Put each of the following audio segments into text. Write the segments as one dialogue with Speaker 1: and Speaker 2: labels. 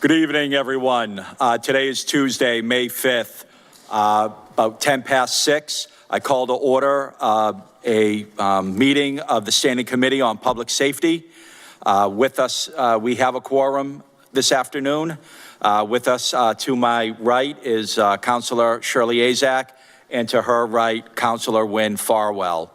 Speaker 1: Good evening, everyone. Today is Tuesday, May 5th, about 10 past 6. I call to order a meeting of the Standing Committee on Public Safety. With us, we have a quorum this afternoon. With us to my right is Councilor Shirley Azak, and to her right, Councilor Wynn Farwell.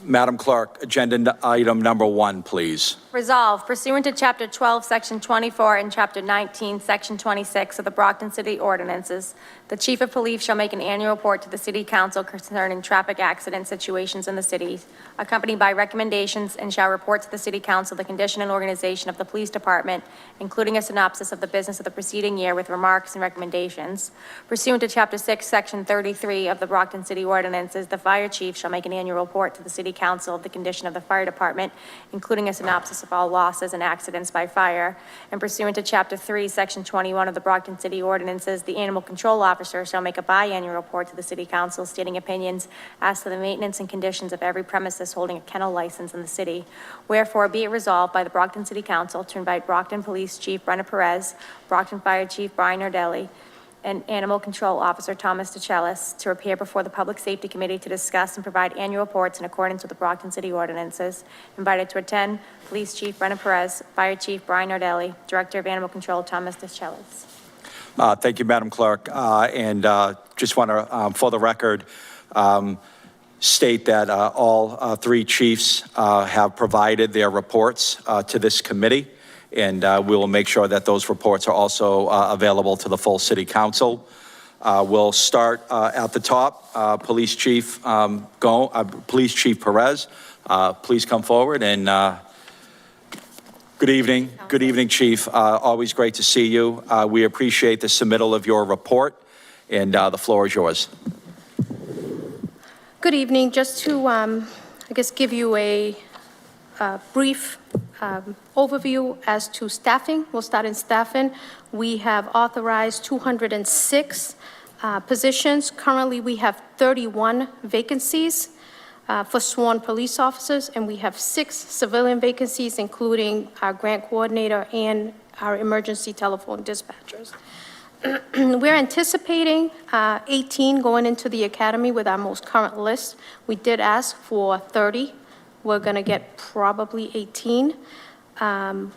Speaker 1: Madam Clerk, agenda item number 1, please.
Speaker 2: Resolved, pursuant to Chapter 12, Section 24, and Chapter 19, Section 26 of the Brockton City Ordinances, the Chief of Police shall make an annual report to the City Council concerning traffic accident situations in the city, accompanied by recommendations, and shall report to the City Council the condition and organization of the Police Department, including a synopsis of the business of the preceding year with remarks and recommendations. Pursuant to Chapter 6, Section 33 of the Brockton City Ordinances, the Fire Chief shall make an annual report to the City Council of the condition of the Fire Department, including a synopsis of all losses and accidents by fire. And pursuant to Chapter 3, Section 21 of the Brockton City Ordinances, the Animal Control Officer shall make a biannual report to the City Council stating opinions as to the maintenance and conditions of every premises holding a kennel license in the city. Wherefore, be it resolved by the Brockton City Council to invite Brockton Police Chief Brenna Perez, Brockton Fire Chief Brian Nardelli, and Animal Control Officer Thomas DeChellis to appear before the Public Safety Committee to discuss and provide annual reports in accordance with the Brockton City Ordinances. Invited to attend, Police Chief Brenna Perez, Fire Chief Brian Nardelli, Director of Animal Control Thomas DeChellis.
Speaker 1: Thank you, Madam Clerk. Just want to, for the record, state that all 3 chiefs have provided their reports to this committee. And we will make sure that those reports are also available to the full City Council. We'll start at the top. Police Chief Police Chief Perez, please come forward. And good evening. Good evening, Chief. Always great to see you. We appreciate the submittal of your report, and the floor is yours.
Speaker 3: Good evening. Just to, I guess, give you a brief overview as to staffing. We'll start in staffing. We have authorized 206 positions. Currently, we have 31 vacancies for sworn police officers, and we have 6 civilian vacancies, including our grant coordinator and our emergency telephone dispatchers. We're anticipating 18 going into the academy with our most current list. We did ask for 30. We're going to get probably 18.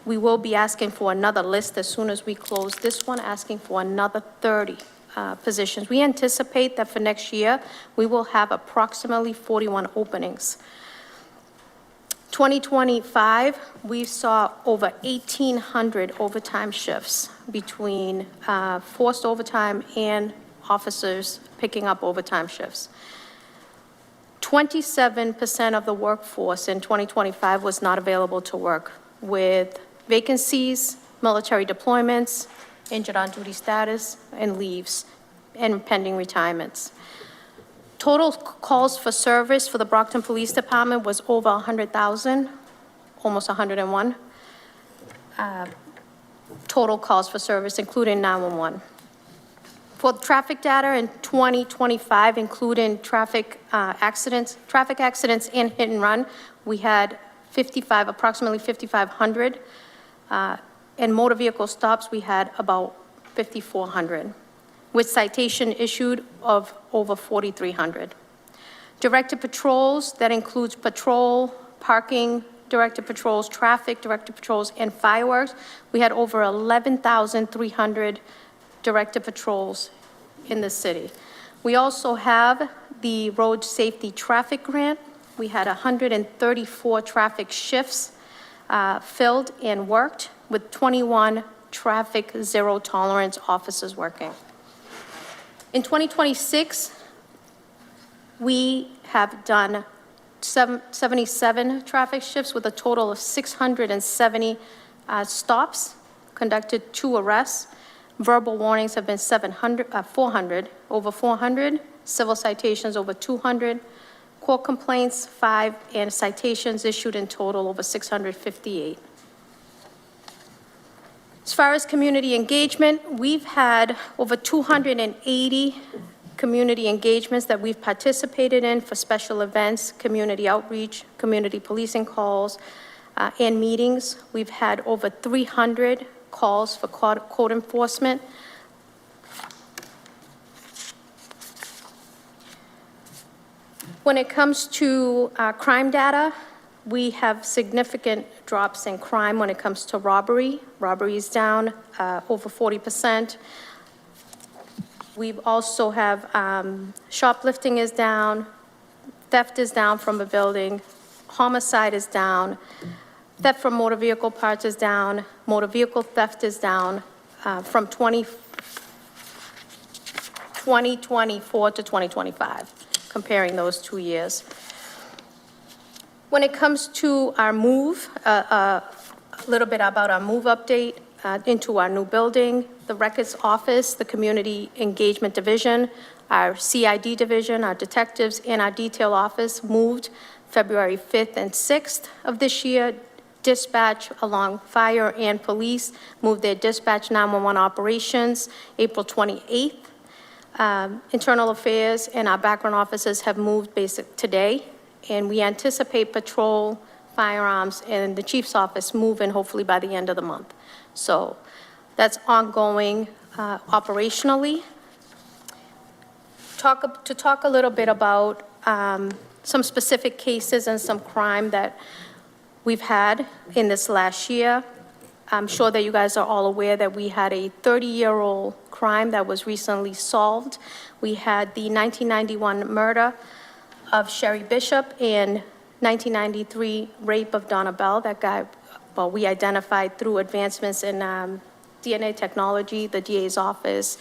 Speaker 3: We will be asking for another list as soon as we close this one, asking for another 30 positions. We anticipate that for next year, we will have approximately 41 openings. 2025, we saw over 1,800 overtime shifts between forced overtime and officers picking up overtime shifts. 27% of the workforce in 2025 was not available to work, with vacancies, military deployments, injured on duty status, and leaves, and pending retirements. Total calls for service for the Brockton Police Department was over 100,000, almost 101. Total calls for service, including 911. For traffic data in 2025, including traffic accidents and hit and run, we had approximately 5,500. And motor vehicle stops, we had about 5,400, with citation issued of over 4,300. Directed patrols, that includes patrol, parking, directed patrols, traffic, directed patrols, and fireworks. We had over 11,300 directed patrols in the city. We also have the road safety traffic grant. We had 134 traffic shifts filled and worked, with 21 traffic zero tolerance officers working. In 2026, we have done 77 traffic shifts with a total of 670 stops, conducted 2 arrests. Verbal warnings have been 400, over 400, civil citations over 200, court complaints 5, and citations issued in total over 658. As far as community engagement, we've had over 280 community engagements that we've participated in for special events, community outreach, community policing calls, and meetings. We've had over 300 calls for code enforcement. When it comes to crime data, we have significant drops in crime when it comes to robbery. Robbery is down over 40%. We also have shoplifting is down, theft is down from a building, homicide is down, theft from motor vehicle parts is down, motor vehicle theft is down from 2024 to 2025, comparing those 2 years. When it comes to our move, a little bit about our move update into our new building, the records office, the community engagement division, our CID division, our detectives, and our detail office moved February 5th and 6th of this year. Dispatch, along fire and police, moved their dispatch 911 operations April 28th. Internal affairs and our background officers have moved today, and we anticipate patrol, firearms, and the chief's office moving hopefully by the end of the month. So that's ongoing operationally. To talk a little bit about some specific cases and some crime that we've had in this last year. I'm sure that you guys are all aware that we had a 30-year-old crime that was recently solved. We had the 1991 murder of Sherry Bishop and 1993 rape of Donna Bell. That guy, well, we identified through advancements in DNA technology, the DA's office.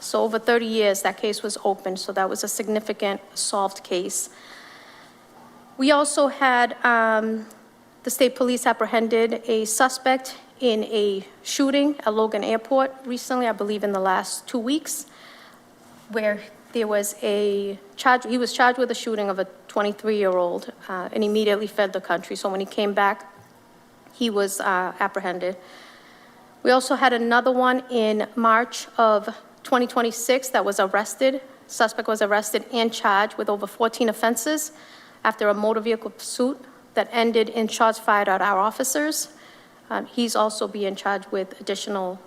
Speaker 3: So over 30 years, that case was open, so that was a significant solved case. We also had the state police apprehended a suspect in a shooting at Logan Airport recently, I believe in the last 2 weeks, where there was a charge. He was charged with the shooting of a 23-year-old and immediately fled the country. So when he came back, he was apprehended. We also had another one in March of 2026 that was arrested. Suspect was arrested and charged with over 14 offenses after a motor vehicle pursuit that ended in shots fired at our officers. He's also being charged with additional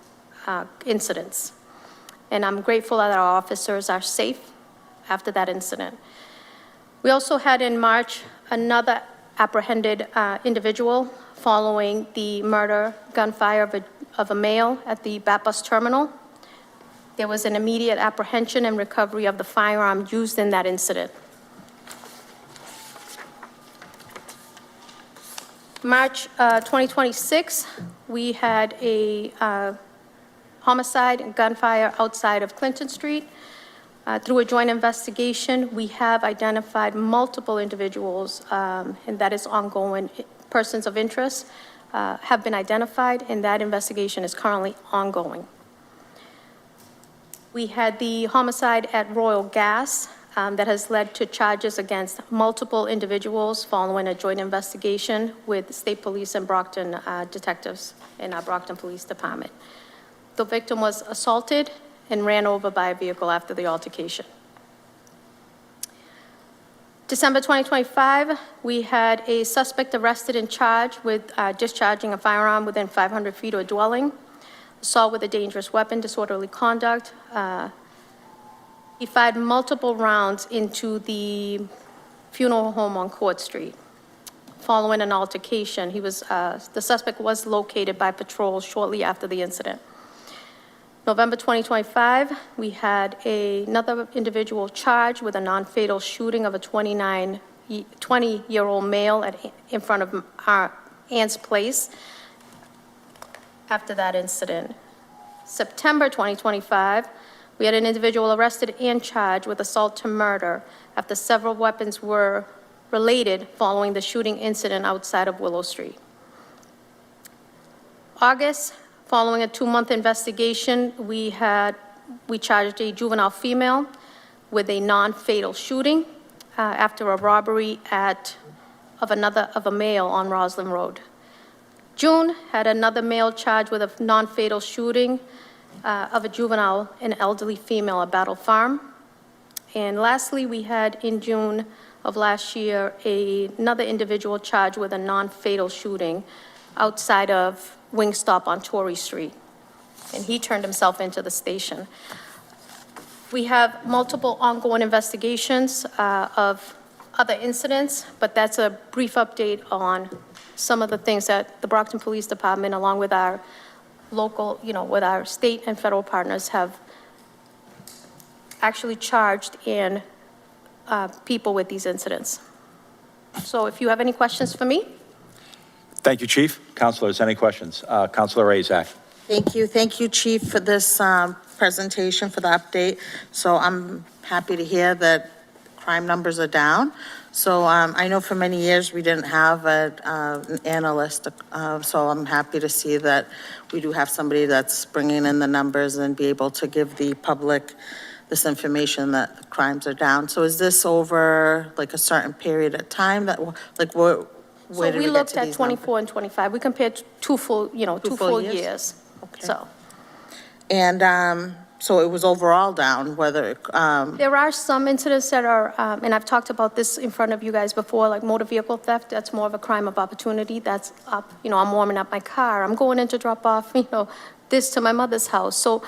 Speaker 3: incidents. And I'm grateful that our officers are safe after that incident. We also had in March another apprehended individual following the murder, gunfire of a male at the Bat Bus terminal. There was an immediate apprehension and recovery of the firearm used in that incident. March 2026, we had a homicide and gunfire outside of Clinton Street. Through a joint investigation, we have identified multiple individuals, and that is ongoing. Persons of interest have been identified, and that investigation is currently ongoing. We had the homicide at Royal Gas that has led to charges against multiple individuals following a joint investigation with state police and Brockton detectives in our Brockton Police Department. The victim was assaulted and ran over by a vehicle after the altercation. December 2025, we had a suspect arrested and charged with discharging a firearm within 500 feet of a dwelling, assault with a dangerous weapon, disorderly conduct. He fired multiple rounds into the funeral home on Court Street. Following an altercation, the suspect was located by patrol shortly after the incident. November 2025, we had another individual charged with a non-fatal shooting of a 20-year-old male in front of our aunt's place after that incident. September 2025, we had an individual arrested and charged with assault to murder after several weapons were related following the shooting incident outside of Willow Street. August, following a 2-month investigation, we charged a juvenile female with a non-fatal shooting after a robbery of a male on Roslyn Road. June had another male charged with a non-fatal shooting of a juvenile and elderly female at Battle Farm. And lastly, we had in June of last year another individual charged with a non-fatal shooting outside of Wingstop on Torrey Street, and he turned himself into the station. We have multiple ongoing investigations of other incidents, but that's a brief update on some of the things that the Brockton Police Department, along with our local, with our state and federal partners, have actually charged in people with these incidents. So if you have any questions for me?
Speaker 1: Thank you, Chief. Councilors, any questions? Councilor Razak.
Speaker 4: Thank you, Chief, for this presentation, for the update. So I'm happy to hear that crime numbers are down. So I know for many years we didn't have an analyst, so I'm happy to see that we do have somebody that's bringing in the numbers and be able to give the public this information that crimes are down. So is this over like a certain period of time that, like, where
Speaker 3: So
Speaker 4: did
Speaker 3: we
Speaker 4: we get
Speaker 3: looked
Speaker 4: to
Speaker 3: at
Speaker 4: these
Speaker 3: 24 and 25. We compared two full
Speaker 4: years?
Speaker 3: years.
Speaker 4: Okay.
Speaker 3: So
Speaker 4: And so it was overall down, whether,
Speaker 3: there are some incidents that are, and I've talked about this in front of you guys before, like motor vehicle theft. That's more of a crime of opportunity. That's up, I'm warming up my car. I'm going in to drop off, this to my mother's house. So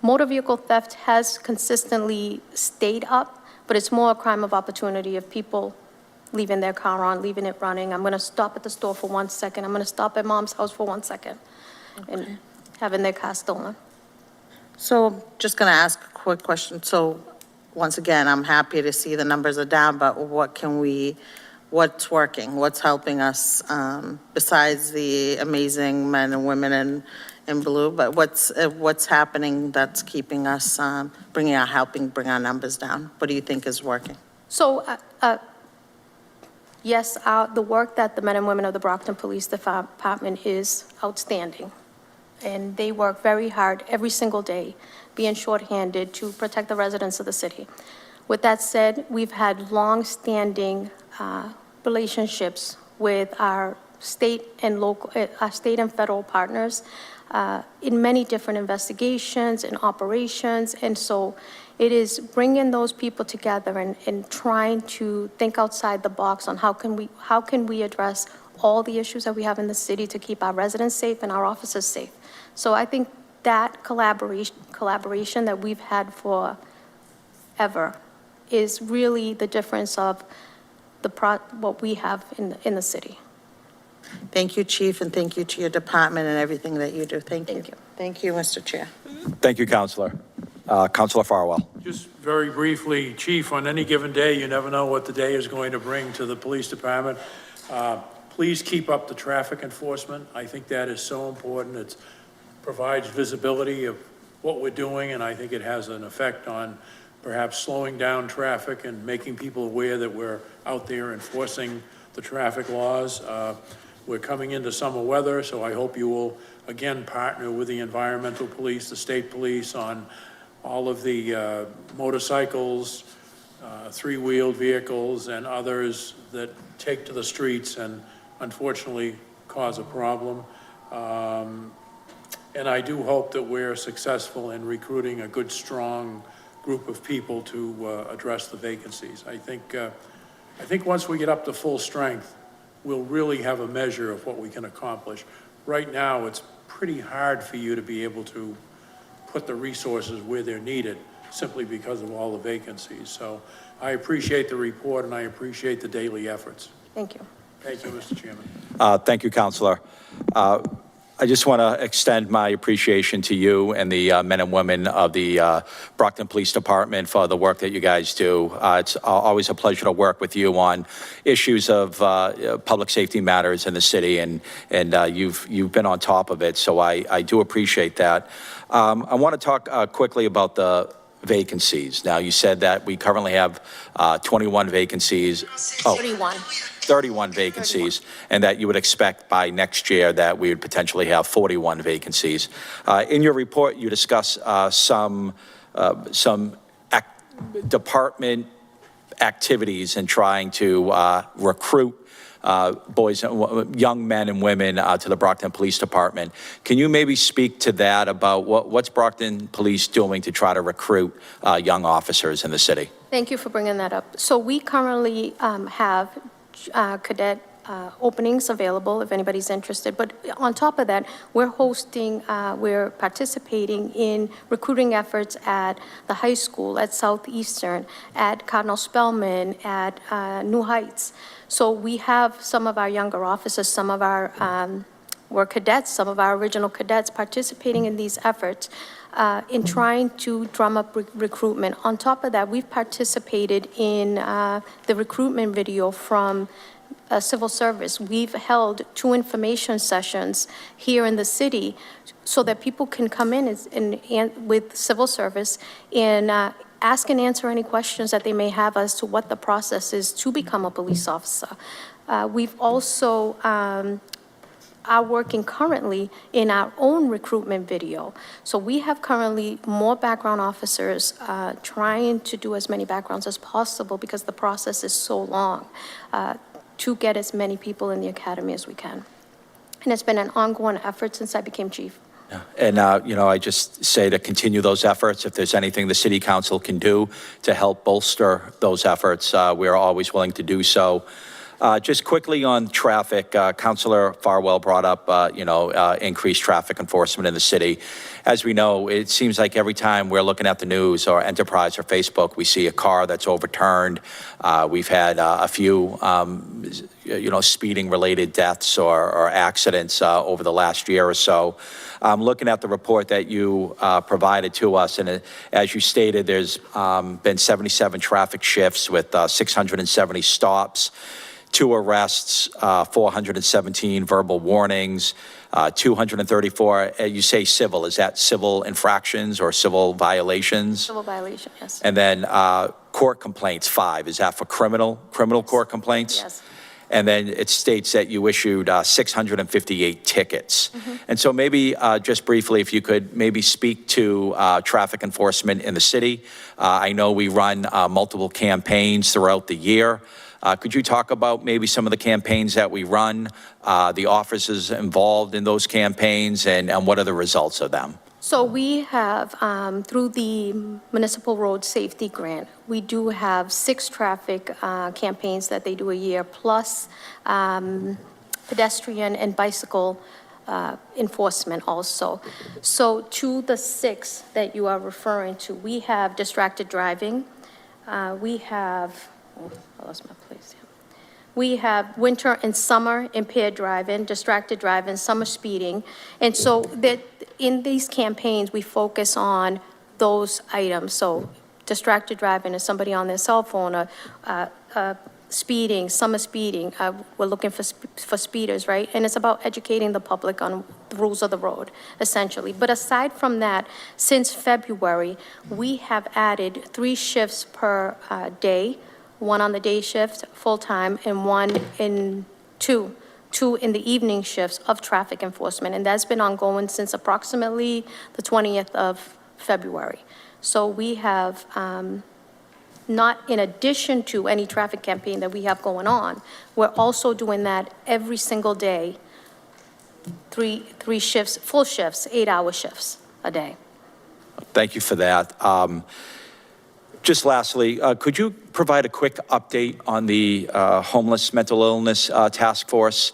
Speaker 3: motor vehicle theft has consistently stayed up, but it's more a crime of opportunity of people leaving their car on, leaving it running. I'm going to stop at the store for 1 second. I'm going to stop at mom's house for 1 second, and having their car stolen.
Speaker 4: so just going to ask a quick question. So once again, I'm happy to see the numbers are down, but what's working? What's helping us besides the amazing men and women in blue? But what's happening that's keeping us, helping bring our numbers down? What do you think is working?
Speaker 3: So, yes, the work that the men and women of the Brockton Police Department is outstanding. And they work very hard every single day, being shorthanded to protect the residents of the city. With that said, we've had long-standing relationships with our state and federal partners in many different investigations and operations. And so it is bringing those people together and trying to think outside the box on how can we address all the issues that we have in the city to keep our residents safe and our officers safe. So I think that collaboration that we've had forever is really the difference of what we have in the city.
Speaker 4: Thank you, Chief, and thank you to your department and everything that you do. Thank you.
Speaker 3: Thank you.
Speaker 4: Thank you, Mr. Chair.
Speaker 1: Thank you, Councilor. Councilor Farwell.
Speaker 5: Just very briefly, Chief, on any given day, you never know what the day is going to bring to the police department. Please keep up the traffic enforcement. I think that is so important. It provides visibility of what we're doing, and I think it has an effect on perhaps slowing down traffic and making people aware that we're out there enforcing the traffic laws. We're coming into summer weather, so I hope you will, again, partner with the environmental police, the state police, on all of the motorcycles, three-wheeled vehicles, and others that take to the streets and unfortunately cause a problem. And I do hope that we're successful in recruiting a good, strong group of people to address the vacancies. I think once we get up to full strength, we'll really have a measure of what we can accomplish. Right now, it's pretty hard for you to be able to put the resources where they're needed simply because of all the vacancies. So I appreciate the report and I appreciate the daily efforts.
Speaker 3: Thank you.
Speaker 5: Thank you, Mr. Chairman.
Speaker 1: Thank you, Councilor. I just want to extend my appreciation to you and the men and women of the Brockton Police Department for the work that you guys do. It's always a pleasure to work with you on issues of public safety matters in the city, and you've been on top of it, so I do appreciate that. I want to talk quickly about the vacancies. Now, you said that we currently have 21 vacancies. 31 vacancies, and that you would expect by next year that we would potentially have 41 vacancies. In your report, you discuss some department activities in trying to recruit young men and women to the Brockton Police Department. Can you maybe speak to that about what's Brockton Police doing to try to recruit young officers in the city?
Speaker 3: Thank you for bringing that up. So we currently have cadet openings available if anybody's interested. But on top of that, we're participating in recruiting efforts at the high school, at Southeastern, at Cardinal Spellman, at New Heights. So we have some of our younger officers, some of our were cadets, some of our original cadets participating in these efforts in trying to drum up recruitment. On top of that, we've participated in the recruitment video from civil service. We've held 2 information sessions here in the city so that people can come in with civil service and ask and answer any questions that they may have as to what the process is to become a police officer. We've also are working currently in our own recruitment video. So we have currently more background officers trying to do as many backgrounds as possible because the process is so long to get as many people in the academy as we can. And it's been an ongoing effort since I became chief.
Speaker 1: Yeah. And, I just say to continue those efforts. If there's anything the city council can do to help bolster those efforts, we're always willing to do so. Just quickly on traffic, Councilor Farwell brought up, increased traffic enforcement in the city. As we know, it seems like every time we're looking at the news or Enterprise or Facebook, we see a car that's overturned. We've had a few, speeding-related deaths or accidents over the last year or so. Looking at the report that you provided to us, and as you stated, there's been 77 traffic shifts with 670 stops. 2 arrests, 417 verbal warnings, 234, you say civil. Is that civil infractions or civil violations?
Speaker 3: Civil violation, yes.
Speaker 1: And then court complaints, 5. Is that for criminal court complaints?
Speaker 3: Yes.
Speaker 1: And then it states that you issued 658 tickets. Mm-hmm. And so maybe just briefly, if you could maybe speak to traffic enforcement in the city. I know we run multiple campaigns throughout the year. Could you talk about maybe some of the campaigns that we run, the officers involved in those campaigns, and what are the results of them?
Speaker 3: So we have, through the Municipal Road Safety Grant, we do have 6 traffic campaigns that they do a year, plus pedestrian and bicycle enforcement also. So to the 6 that you are referring to, we have distracted driving. We have, I lost my place here. We have winter and summer impaired driving, distracted driving, summer speeding. And so that in these campaigns, we focus on those items. So distracted driving is somebody on their cell phone, speeding, summer speeding. We're looking for speeders, right? And it's about educating the public on the rules of the road, essentially. But aside from that, since February, we have added 3 shifts per day. 1 on the day shift, full-time, and 1 in 2 in the evening shifts of traffic enforcement. And that's been ongoing since approximately the 20th of February. So we have, not in addition to any traffic campaign that we have going on, we're also doing that every single day, 3 shifts, full shifts, 8-hour shifts a day.
Speaker 1: Thank you for that. Just lastly, could you provide a quick update on the homeless mental illness task force?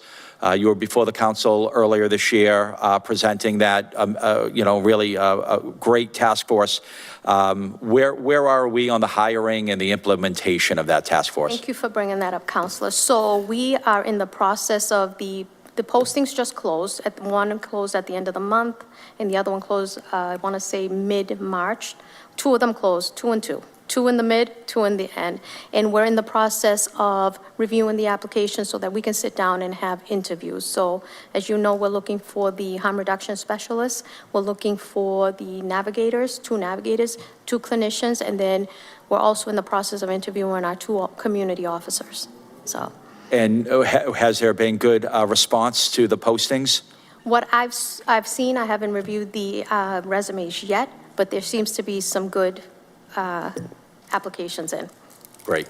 Speaker 1: You were before the council earlier this year presenting that, really a great task force. Where are we on the hiring and the implementation of that task force?
Speaker 3: Thank you for bringing that up, Councilor. So we are in the process of the postings just closed. One closed at the end of the month, and the other one closed, I want to say mid-March. 2 of them closed, 2 and 2. 2 in the mid, 2 in the end. And we're in the process of reviewing the application so that we can sit down and have interviews. So as you know, we're looking for the harm reduction specialists. We're looking for the navigators, 2 navigators, 2 clinicians, and then we're also in the process of interviewing our 2 community officers. So.
Speaker 1: And has there been good response to the postings?
Speaker 3: What I've seen, I haven't reviewed the resumes yet, but there seems to be some good applications in.
Speaker 1: Great.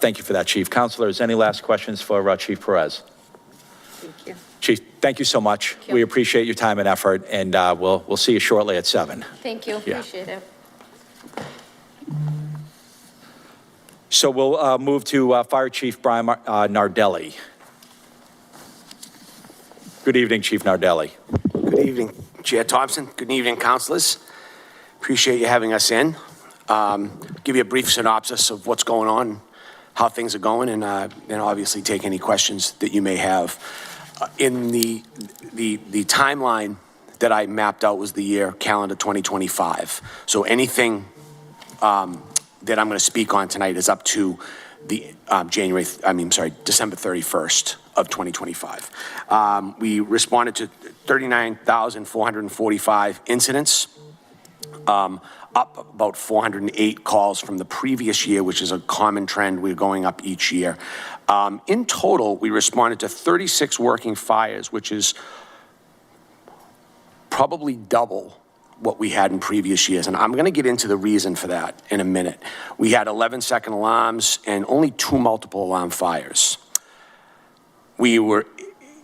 Speaker 1: Thank you for that, Chief. Councilors, any last questions for Chief Perez?
Speaker 4: Thank you.
Speaker 1: Chief, thank you so much.
Speaker 3: Thank you.
Speaker 1: We appreciate your time and effort, and we'll see you shortly at 7.
Speaker 3: Thank you,
Speaker 1: Yeah.
Speaker 3: appreciate it.
Speaker 1: So we'll move to Fire Chief Brian Nardelli. Good evening, Chief Nardelli.
Speaker 6: Good evening, Chair Thompson. Good evening, councilors. Appreciate you having us in. Give you a brief synopsis of what's going on, how things are going, and then obviously take any questions that you may have. In the timeline that I mapped out was the year calendar 2025. So anything that I'm going to speak on tonight is up to the December 31st of 2025. We responded to 39,445 incidents, up about 408 calls from the previous year, which is a common trend. We're going up each year. In total, we responded to 36 working fires, which is probably double what we had in previous years. And I'm going to get into the reason for that in a minute. We had 11-second alarms and only 2 multiple alarm fires. We were,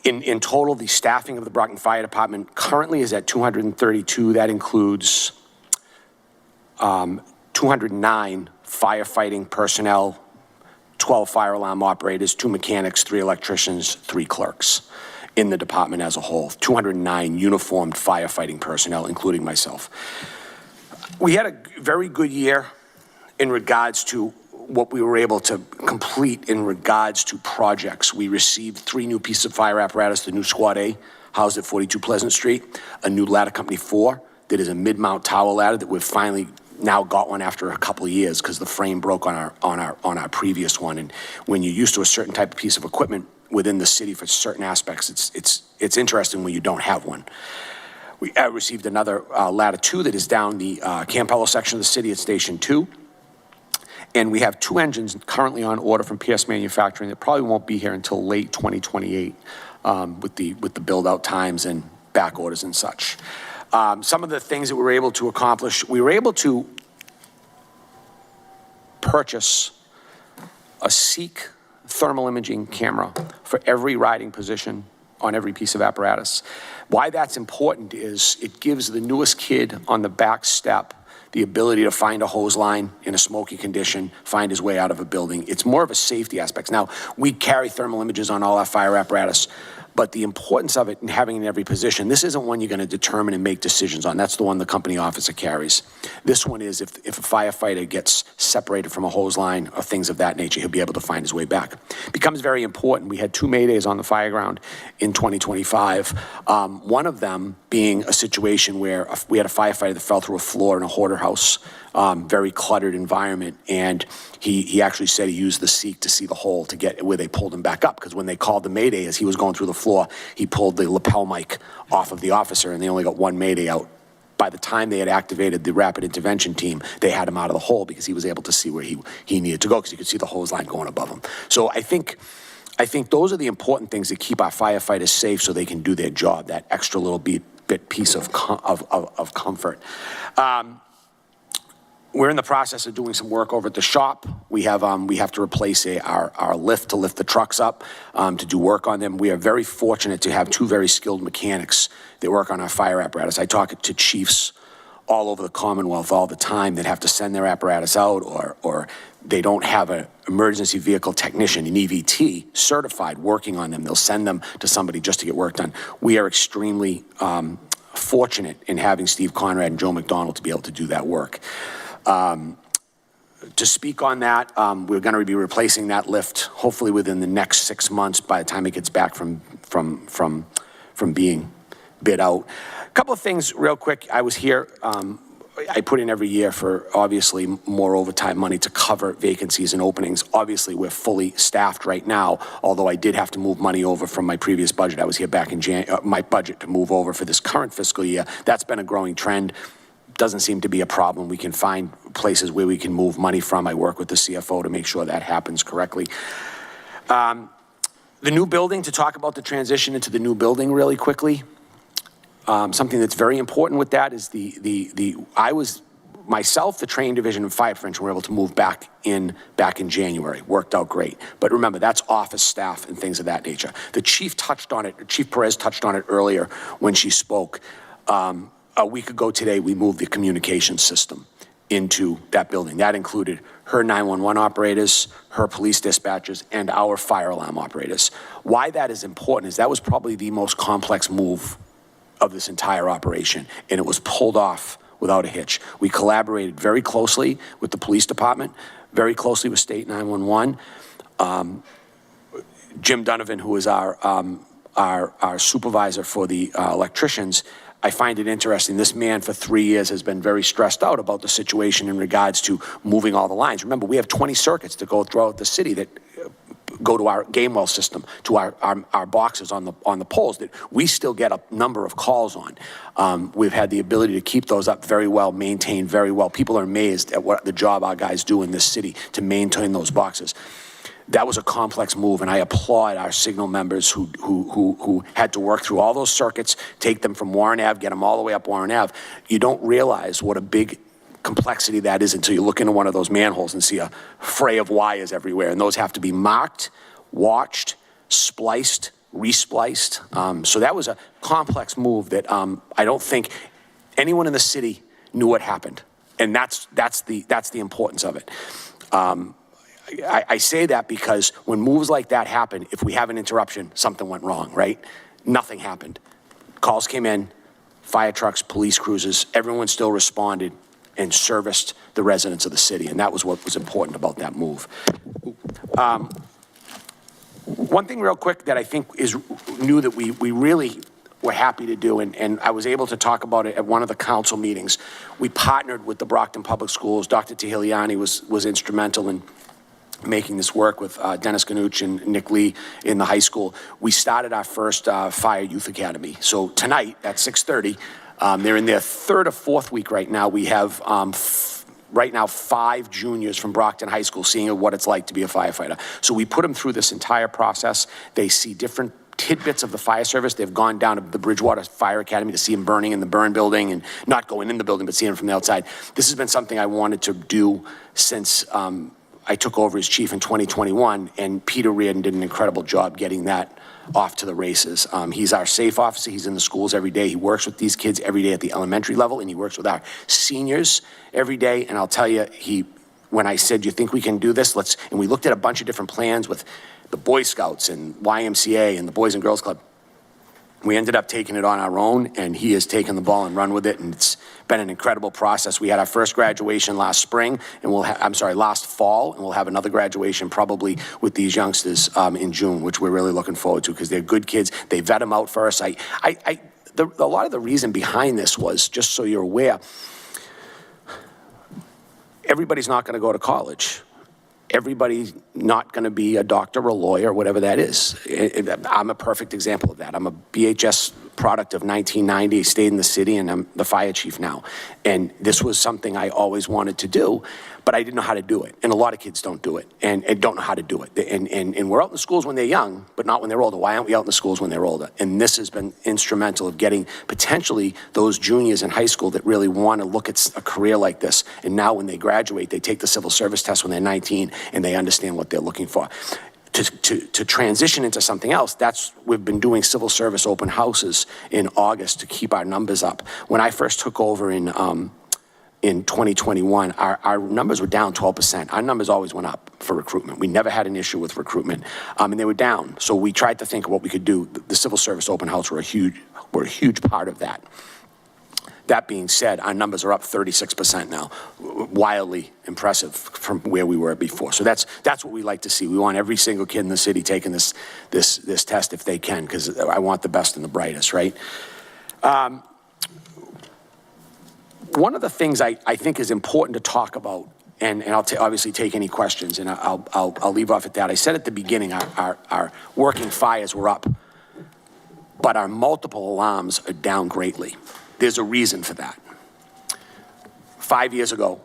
Speaker 6: in total, the staffing of the Brockton Fire Department currently is at 232. That includes 209 firefighting personnel, 12 fire alarm operators, 2 mechanics, 3 electricians, 3 clerks in the department as a whole. 209 uniformed firefighting personnel, including myself. We had a very good year in regards to what we were able to complete in regards to projects. We received 3 new pieces of fire apparatus, the new Squad A, housed at 42 Pleasant Street, a new ladder company 4, that is a mid-mount tower ladder that we've finally now got one after a couple of years because the frame broke on our previous one. And when you're used to a certain type of piece of equipment within the city for certain aspects, it's interesting when you don't have one. We received another ladder 2 that is down the Campello section of the city at Station 2. And we have 2 engines currently on order from PS Manufacturing that probably won't be here until late 2028 with the build-out times and back orders and such. Some of the things that we were able to accomplish, we were able to purchase a Seek thermal imaging camera for every riding position on every piece of apparatus. Why that's important is it gives the newest kid on the back step the ability to find a hose line in a smoky condition, find his way out of a building. It's more of a safety aspect. Now, we carry thermal images on all our fire apparatus, but the importance of it and having it in every position, this isn't one you're going to determine and make decisions on. That's the one the company officer carries. This one is if a firefighter gets separated from a hose line or things of that nature, he'll be able to find his way back. Becomes very important. We had 2 maydays on the fire ground in 2025. One of them being a situation where we had a firefighter that fell through a floor in a hoarder house, very cluttered environment, and he actually said he used the Seek to see the hole to get where they pulled him back up, because when they called the mayday as he was going through the floor, he pulled the lapel mic off of the officer, and they only got 1 mayday out. By the time they had activated the rapid intervention team, they had him out of the hole because he was able to see where he needed to go, because he could see the hose line going above him. So I think those are the important things that keep our firefighters safe so they can do their job, that extra little bit piece of comfort. We're in the process of doing some work over at the shop. We have to replace our lift to lift the trucks up to do work on them. We are very fortunate to have 2 very skilled mechanics that work on our fire apparatus. I talk to chiefs all over the Commonwealth all the time that have to send their apparatus out, or they don't have an emergency vehicle technician, an EVT, certified working on them. They'll send them to somebody just to get work done. We are extremely fortunate in having Steve Conrad and Joe McDonald to be able to do that work. To speak on that, we're going to be replacing that lift hopefully within the next 6 months by the time it gets back from being bid out. A couple of things real quick. I was here, I put in every year for obviously more overtime money to cover vacancies and openings. Obviously, we're fully staffed right now, although I did have to move money over from my previous budget. I was here back in my budget to move over for this current fiscal year. That's been a growing trend. Doesn't seem to be a problem. We can find places where we can move money from. I work with the CFO to make sure that happens correctly. The new building, to talk about the transition into the new building really quickly. Something that's very important with that is I was myself, the training division and fire prevention were able to move back in January. Worked out great. But remember, that's office staff and things of that nature. The chief touched on it. Chief Perez touched on it earlier when she spoke. A week ago today, we moved the communication system. into that building. That included her 911 operators, her police dispatchers, and our fire alarm operators. Why that is important is that was probably the most complex move of this entire operation, and it was pulled off without a hitch. We collaborated very closely with the police department, very closely with State 911. Jim Donovan, who is our supervisor for the electricians, I find it interesting. This man for 3 years has been very stressed out about the situation in regards to moving all the lines. Remember, we have 20 circuits that go throughout the city that go to our Gamewell system, to our boxes on the poles that we still get a number of calls on. We've had the ability to keep those up very well, maintained very well. People are amazed at what the job our guys do in this city to maintain those boxes. That was a complex move, and I applaud our signal members who had to work through all those circuits, take them from Warren Ave, get them all the way up Warren Ave. You don't realize what a big complexity that is until you look into one of those manholes and see a fray of wires everywhere, and those have to be marked, watched, spliced, respliced. So that was a complex move that I don't think anyone in the city knew what happened, and that's the importance of it. I say that because when moves like that happen, if we have an interruption, something went wrong, right? Nothing happened. Calls came in, fire trucks, police cruisers, everyone still responded and serviced the residents of the city, and that was what was important about that move. One thing real quick that I think is new that we really were happy to do, and I was able to talk about it at one of the council meetings. We partnered with the Brockton Public Schools. Dr. Tahiliani was instrumental in making this work with Dennis Ganuch and Nick Lee in the high school. We started our first Fire Youth Academy. So tonight at 6:30, they're in their third or fourth week right now. We have right now 5 juniors from Brockton High School seeing what it's like to be a firefighter. So we put them through this entire process. They see different tidbits of the fire service. They've gone down to the Bridgewater Fire Academy to see them burning in the burn building, and not going in the building, but seeing them from the outside. This has been something I wanted to do since I took over as chief in 2021, and Peter Reardon did an incredible job getting that off to the races. He's our safe officer. He's in the schools every day. He works with these kids every day at the elementary level, and he works with our seniors every day. And I'll tell you, when I said, you think we can do this? And we looked at a bunch of different plans with the Boy Scouts and YMCA and the Boys and Girls Club. We ended up taking it on our own, and he has taken the ball and run with it, and it's been an incredible process. We had our first graduation last spring, and last fall, and we'll have another graduation probably with these youngsters in June, which we're really looking forward to because they're good kids. They vet them out for us. A lot of the reason behind this was, just so you're aware, everybody's not going to go to college. Everybody's not going to be a doctor or a lawyer, whatever that is. I'm a perfect example of that. I'm a BHS product of 1990, stayed in the city, and I'm the fire chief now. And this was something I always wanted to do, but I didn't know how to do it. And a lot of kids don't do it and don't know how to do it. And we're out in the schools when they're young, but not when they're older. Why aren't we out in the schools when they're older? And this has been instrumental of getting potentially those juniors in high school that really want to look at a career like this. And now when they graduate, they take the civil service test when they're 19 and they understand what they're looking for. To transition into something else, we've been doing civil service open houses in August to keep our numbers up. When I first took over in 2021, our numbers were down 12%. Our numbers always went up for recruitment. We never had an issue with recruitment, and they were down. So we tried to think of what we could do. The civil service open house were a huge part of that. That being said, our numbers are up 36% now, wildly impressive from where we were before. So that's what we like to see. We want every single kid in the city taking this test if they can, because I want the best and the brightest, right? One of the things I think is important to talk about, and I'll obviously take any questions, and I'll leave off at that. I said at the beginning, our working fires were up, but our multiple alarms are down greatly. There's a reason for that. 5 years ago,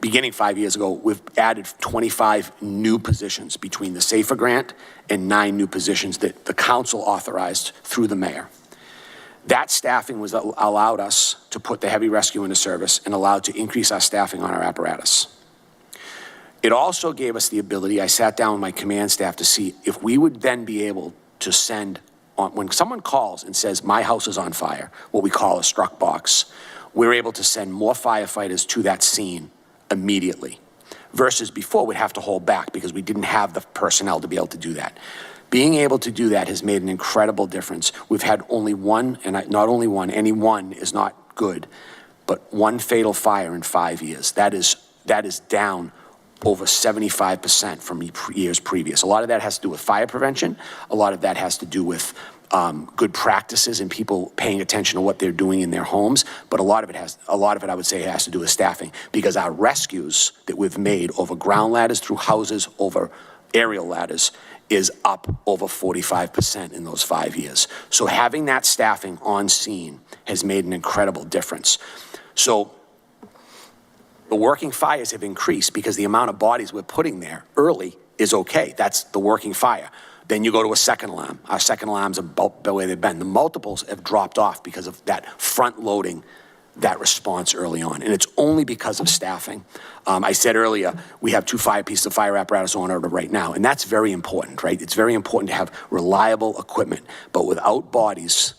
Speaker 6: beginning 5 years ago, we've added 25 new positions between the SAFER grant and 9 new positions that the council authorized through the mayor. That staffing allowed us to put the heavy rescue into service and allowed to increase our staffing on our apparatus. It also gave us the ability, I sat down with my command staff to see if we would then be able to send, when someone calls and says, my house is on fire, what we call a struck box, we're able to send more firefighters to that scene immediately, versus before we'd have to hold back because we didn't have the personnel to be able to do that. Being able to do that has made an incredible difference. We've had only one, and not only one, any one is not good, but one fatal fire in 5 years. That is down over 75% from years previous. A lot of that has to do with fire prevention. A lot of that has to do with good practices and people paying attention to what they're doing in their homes. But a lot of it, I would say, has to do with staffing, because our rescues that we've made over ground ladders, through houses, over aerial ladders, is up over 45% in those 5 years. So having that staffing on scene has made an incredible difference. So the working fires have increased because the amount of bodies we're putting there early is okay. That's the working fire. Then you go to a second alarm. Our second alarms are about the way they've been. The multiples have dropped off because of that front loading, that response early on. And it's only because of staffing. I said earlier, we have 2 pieces of fire apparatus on order right now. And that's very important, right? It's very important to have reliable equipment. But without bodies,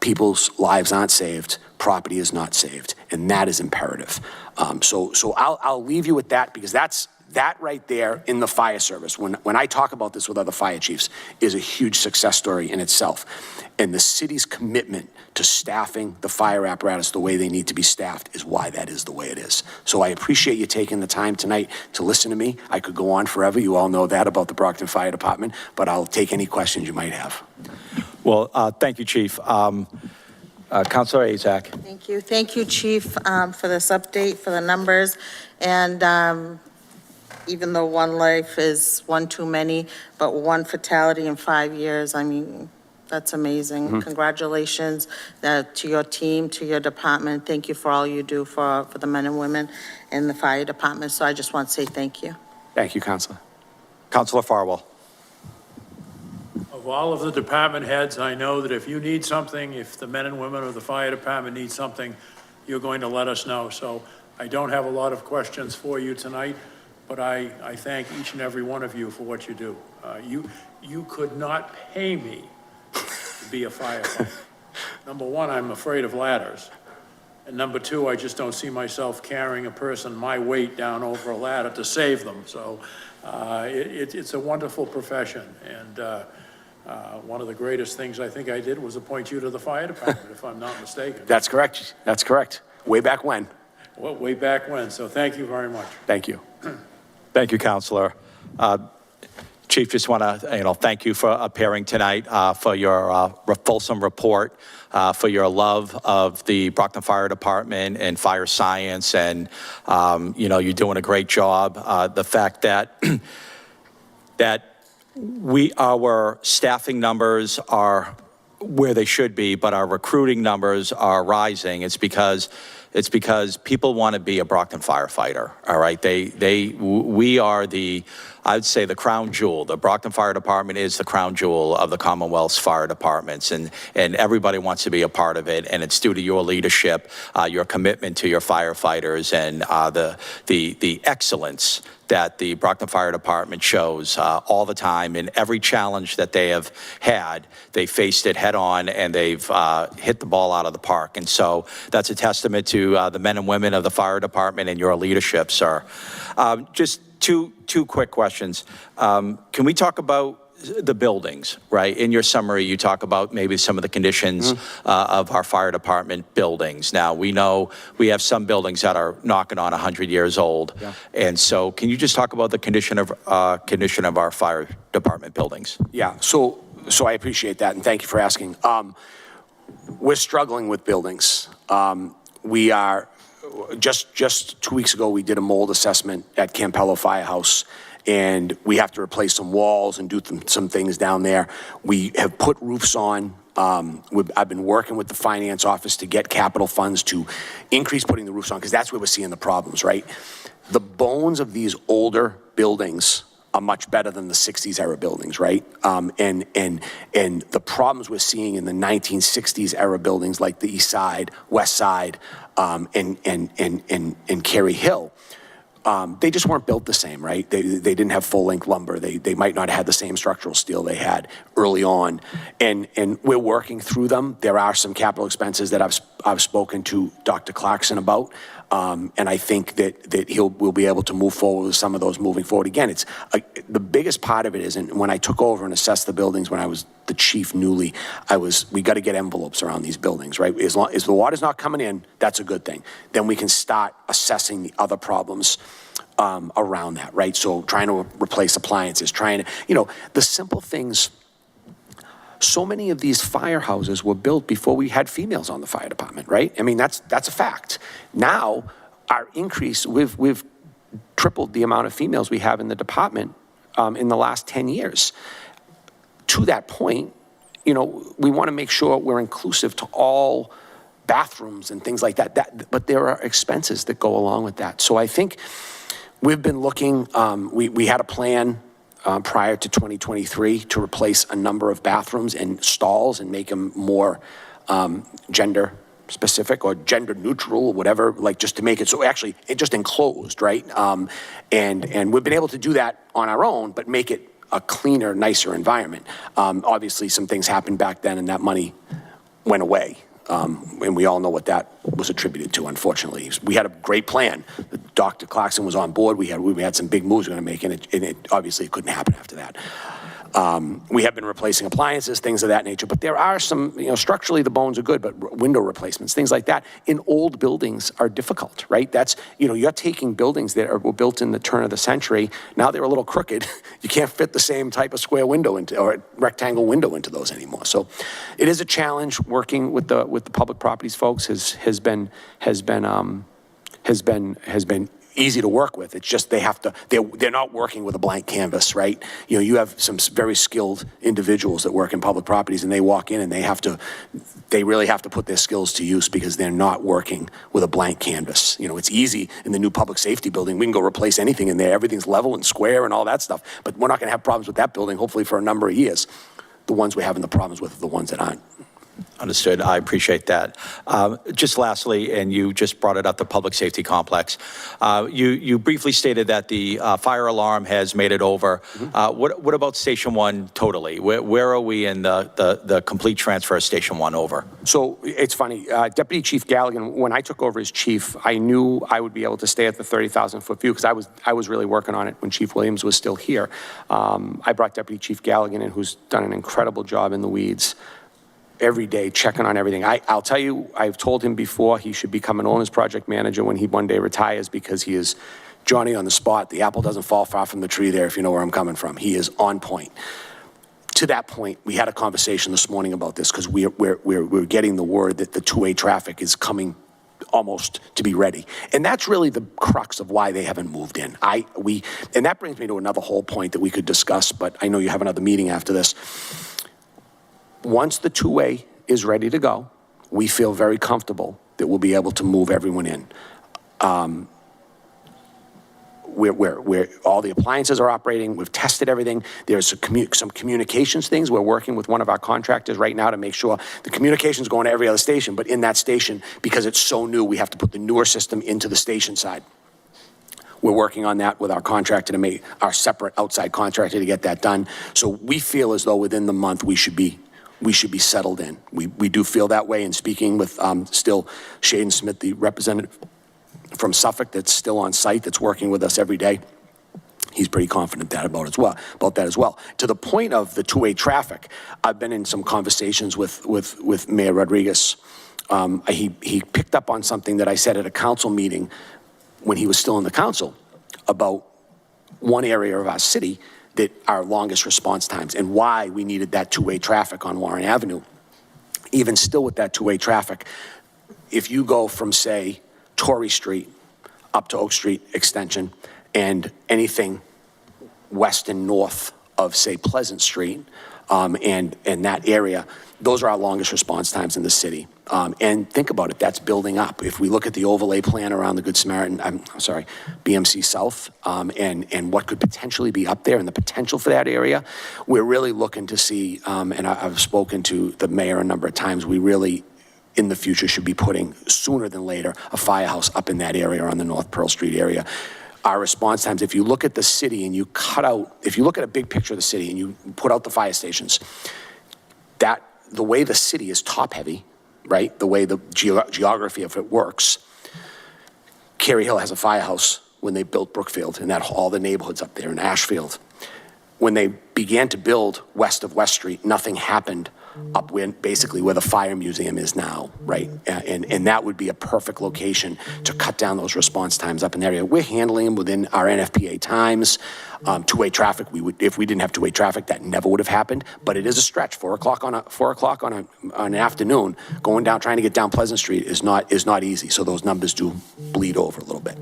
Speaker 6: people's lives aren't saved, property is not saved, and that is imperative. So I'll leave you with that, because that right there in the fire service, when I talk about this with other fire chiefs, is a huge success story in itself. And the city's commitment to staffing the fire apparatus the way they need to be staffed is why that is the way it is. So I appreciate you taking the time tonight to listen to me. I could go on forever. You all know that about the Brockton Fire Department, but I'll take any questions you might have.
Speaker 1: Well, thank you, Chief. Councilor Azak.
Speaker 4: Thank you, Chief, for this update, for the numbers. And even though one life is one too many, but one fatality in 5 years, I mean, that's amazing. Mm-hmm. Congratulations to your team, to your department. Thank you for all you do for the men and women in the fire department. So I just want to say thank you.
Speaker 6: Thank you, Councilor.
Speaker 1: Councilor Farwell.
Speaker 5: Of all of the department heads, I know that if you need something, if the men and women of the fire department need something, you're going to let us know. So I don't have a lot of questions for you tonight, but I thank each and every one of you for what you do. You could not pay me to be a firefighter. Number one, I'm afraid of ladders. And number two, I just don't see myself carrying a person my weight down over a ladder to save them. So it's a wonderful profession. And one of the greatest things I think I did was appoint you to the fire department, if I'm not mistaken.
Speaker 6: That's correct. That's correct. Way back when.
Speaker 5: Well, way back when. So thank you very much.
Speaker 6: Thank you.
Speaker 1: Thank you, Councilor. Chief, just want to, thank you for appearing tonight, for your fulsome report, for your love of the Brockton Fire Department and fire science, and you're doing a great job. The fact that our staffing numbers are where they should be, but our recruiting numbers are rising. It's because people want to be a Brockton firefighter. All right, we are I'd say the crown jewel. The Brockton Fire Department is the crown jewel of the Commonwealth's fire departments, and everybody wants to be a part of it. And it's due to your leadership, your commitment to your firefighters, and the excellence that the Brockton Fire Department shows all the time. In every challenge that they have had, they faced it head on, and they've hit the ball out of the park. And so that's a testament to the men and women of the fire department and your leadership, sir. Just two quick questions. Can we talk about the buildings, right? In your summary, you talk about maybe some of the conditions of our fire department buildings. Now, we know we have some buildings that are knocking on 100 years old. Yeah. And so can you just talk about the condition of our fire department buildings?
Speaker 6: Yeah, so I appreciate that, and thank you for asking. We're struggling with buildings. We are, just 2 weeks ago, we did a mold assessment at Campello Firehouse, and we have to replace some walls and do some things down there. We have put roofs on. I've been working with the finance office to get capital funds to increase putting the roofs on, because that's where we're seeing the problems, right? The bones of these older buildings are much better than the 60s era buildings, right? And the problems we're seeing in the 1960s era buildings, like the East Side, West Side, and Cary Hill, They just weren't built the same, right? They didn't have full-length lumber. They might not have had the same structural steel they had early on. And we're working through them. There are some capital expenses that I've spoken to Dr. Clarkson about. And I think that we'll be able to move forward with some of those moving forward. Again, it's the biggest part of it is, and when I took over and assessed the buildings when I was the chief newly, we got to get envelopes around these buildings, right? As long as the water's not coming in, that's a good thing. Then we can start assessing the other problems around that, right? So trying to replace appliances, the simple things. So many of these firehouses were built before we had females on the fire department, right? I mean, that's a fact. Now, our increase, we've tripled the amount of females we have in the department in the last 10 years. To that point, we want to make sure we're inclusive to all bathrooms and things like that. But there are expenses that go along with that. So I think we've been looking, we had a plan prior to 2023 to replace a number of bathrooms and stalls and make them more gender specific or gender neutral, whatever, like just to make it so actually it just enclosed, right? And we've been able to do that on our own, but make it a cleaner, nicer environment. Obviously, some things happened back then and that money went away. And we all know what that was attributed to, unfortunately. We had a great plan. Dr. Clarkson was on board. We had some big moves we were going to make, and it obviously couldn't happen after that. We have been replacing appliances, things of that nature, but there are some, structurally the bones are good, but window replacements, things like that in old buildings are difficult, right? That's, you're taking buildings that were built in the turn of the century. Now they're a little crooked. You can't fit the same type of square window or rectangle window into those anymore. So it is a challenge. Working with the public properties folks has been easy to work with. It's just they're not working with a blank canvas, right? You have some very skilled individuals that work in public properties and they walk in and they really have to put their skills to use because they're not working with a blank canvas. It's easy in the new public safety building. We can go replace anything in there. Everything's level and square and all that stuff, but we're not going to have problems with that building, hopefully for a number of years. The ones we're having the problems with are the ones that aren't.
Speaker 1: Understood. I appreciate that. Just lastly, and you just brought it up, the public safety complex. You briefly stated that the fire alarm has made it over. What about Station 1 totally? Where are we in the complete transfer of Station 1 over?
Speaker 6: So it's funny, Deputy Chief Galligan, when I took over as chief, I knew I would be able to stay at the 30,000-foot view because I was really working on it when Chief Williams was still here. I brought Deputy Chief Galligan in, who's done an incredible job in the weeds every day, checking on everything. I'll tell you, I've told him before he should become an owner's project manager when he one day retires because he is Johnny on the spot. The apple doesn't fall far from the tree there, if you know where I'm coming from. He is on point. To that point, we had a conversation this morning about this because we're getting the word that the two-way traffic is coming almost to be ready. And that's really the crux of why they haven't moved in. And that brings me to another whole point that we could discuss, but I know you have another meeting after this. Once the two-way is ready to go, we feel very comfortable that we'll be able to move everyone in. Where all the appliances are operating, we've tested everything. There's some communications things. We're working with one of our contractors right now to make sure the communication's going to every other station, but in that station, because it's so new, we have to put the newer system into the station side. We're working on that with our contractor to make our separate outside contractor to get that done. So we feel as though within the month we should be settled in. We do feel that way, and speaking with still Shaden Smith, the representative from Suffolk that's still on site, that's working with us every day, he's pretty confident about that as well. To the point of the two-way traffic, I've been in some conversations with Mayor Rodriguez. He picked up on something that I said at a council meeting when he was still in the council about one area of our city that our longest response times and why we needed that two-way traffic on Warren Avenue. Even still with that two-way traffic, if you go from, say, Torrey Street up to Oak Street Extension and anything west and north of, say, Pleasant Street and that area, those are our longest response times in the city. And think about it, that's building up. If we look at the overlay plan around the Good Samaritan, BMC South, and what could potentially be up there and the potential for that area, we're really looking to see, and I've spoken to the mayor a number of times, we really, in the future, should be putting, sooner than later, a firehouse up in that area on the North Pearl Street area. our response times, if you look at the city and you cut out, if you look at a big picture of the city and you put out the fire stations, that the way the city is top-heavy, right, the way the geography of it works, Cary Hill has a firehouse when they built Brookfield, and that all the neighborhoods up there in Ashfield. When they began to build west of West Street, nothing happened up where, basically where the fire museum is now, right? And that would be a perfect location to cut down those response times up in the area. We're handling them within our NFPA times. Two-way traffic, if we didn't have two-way traffic, that never would have happened. But it is a stretch. 4 o'clock on an afternoon, going down, trying to get down Pleasant Street is not easy. So those numbers do bleed over a little bit.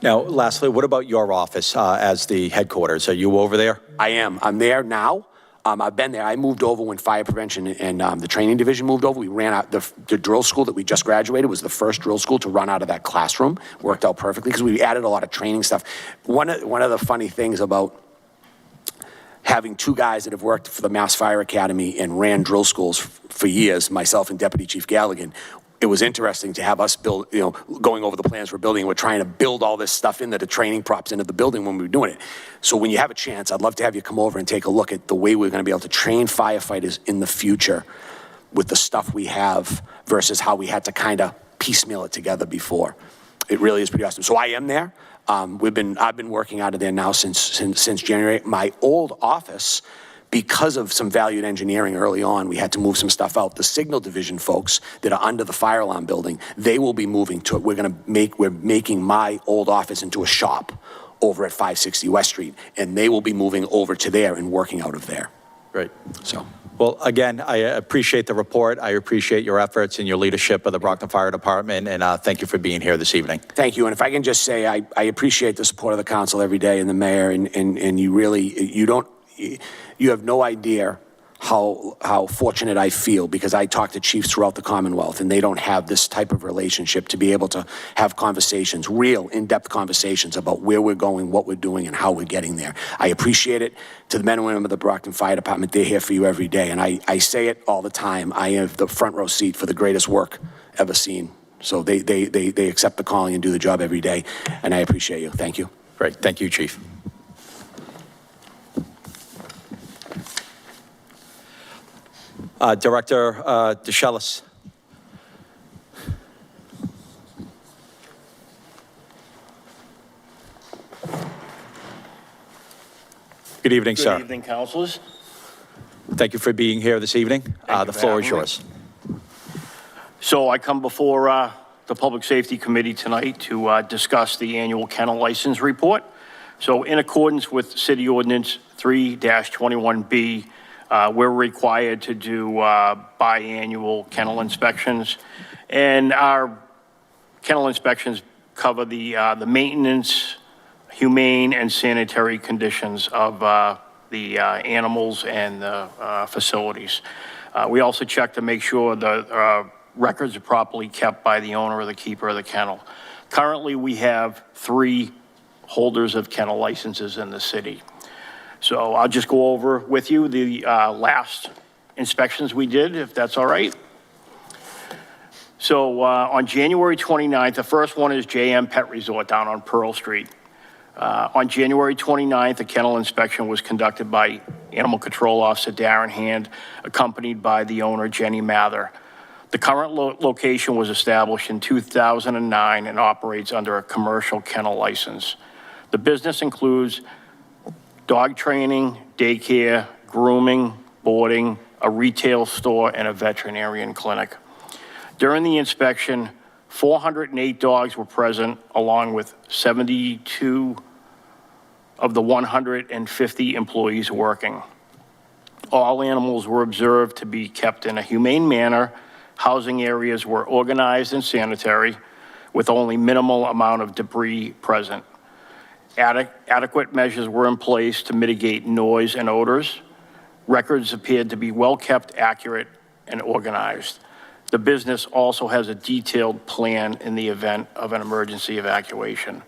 Speaker 1: Now, lastly, what about your office as the headquarters? Are you over there?
Speaker 6: I am. I'm there now. I've been there. I moved over when fire prevention and the training division moved over. We ran out, the drill school that we just graduated was the first drill school to run out of that classroom. Worked out perfectly because we added a lot of training stuff. One of the funny things about having two guys that have worked for the Mass Fire Academy and ran drill schools for years, myself and Deputy Chief Galligan, it was interesting to have us build, going over the plans for building. We're trying to build all this stuff into the training props into the building when we were doing it. So when you have a chance, I'd love to have you come over and take a look at the way we're going to be able to train firefighters in the future with the stuff we have versus how we had to kind of piecemeal it together before. It really is pretty awesome. So I am there. I've been working out of there now since January. My old office, because of some valued engineering early on, we had to move some stuff out. The signal division folks that are under the fire alarm building, they will be moving to it. We're making my old office into a shop over at 560 West Street, and they will be moving over to there and working out of there.
Speaker 1: Great.
Speaker 6: So,
Speaker 1: Well, again, I appreciate the report. I appreciate your efforts and your leadership of the Brockton Fire Department, and thank you for being here this evening.
Speaker 6: thank you. And if I can just say, I appreciate the support of the council every day and the mayor, and you really, you have no idea how fortunate I feel, because I talk to chiefs throughout the Commonwealth and they don't have this type of relationship to be able to have conversations, real in-depth conversations about where we're going, what we're doing, and how we're getting there. I appreciate it. To the men and women of the Brockton Fire Department, they're here for you every day. And I say it all the time. I have the front row seat for the greatest work ever seen. So they accept the calling and do the job every day. And I appreciate you. Thank you.
Speaker 1: Great. Thank you, Chief. Director DeShellis. Good evening, sir.
Speaker 7: Good evening, councilors.
Speaker 1: Thank you for being here this evening. The floor is yours.
Speaker 7: So I come before the Public Safety Committee tonight to discuss the annual kennel license report. So in accordance with City Ordinance 3-21B, we're required to do biannual kennel inspections. And our kennel inspections cover the maintenance, humane and sanitary conditions of the animals and the facilities. We also check to make sure the records are properly kept by the owner or the keeper of the kennel. Currently, we have 3 holders of kennel licenses in the city. So I'll just go over with you the last inspections we did, if that's all right. So on January 29th, the first one is JM Pet Resort down on Pearl Street. On January 29th, a kennel inspection was conducted by Animal Control Officer Darren Hand, accompanied by the owner, Jenny Mather. The current location was established in 2009 and operates under a commercial kennel license. The business includes dog training, daycare, grooming, boarding, a retail store, and a veterinarian clinic. During the inspection, 408 dogs were present, along with 72 of the 150 employees working. All animals were observed to be kept in a humane manner. Housing areas were organized and sanitary, with only minimal amount of debris present. Adequate measures were in place to mitigate noise and odors. Records appeared to be well kept, accurate, and organized. The business also has a detailed plan in the event of an emergency evacuation.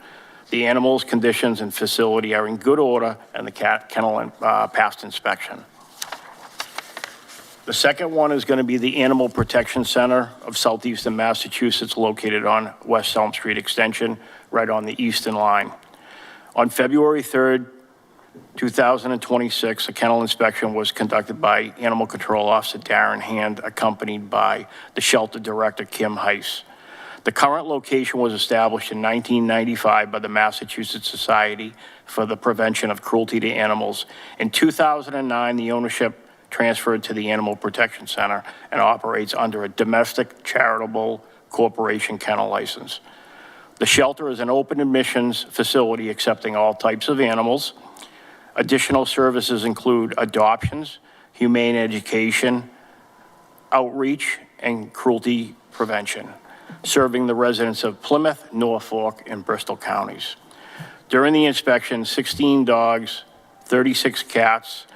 Speaker 7: The animals, conditions, and facility are in good order, and the kennel passed inspection. The second one is going to be the Animal Protection Center of Southeastern Massachusetts, located on West Elm Street Extension, right on the Eastern Line. On February 3rd, 2026, a kennel inspection was conducted by Animal Control Officer Darren Hand, accompanied by the shelter director, Kim Heiss. The current location was established in 1995 by the Massachusetts Society for the Prevention of Cruelty to Animals. In 2009, the ownership transferred to the Animal Protection Center and operates under a domestic charitable corporation kennel license. The shelter is an open admissions facility accepting all types of animals. Additional services include adoptions, humane education, outreach, and cruelty prevention, serving the residents of Plymouth, Norfolk, and Bristol counties. During the inspection, 16 dogs, 36 cats,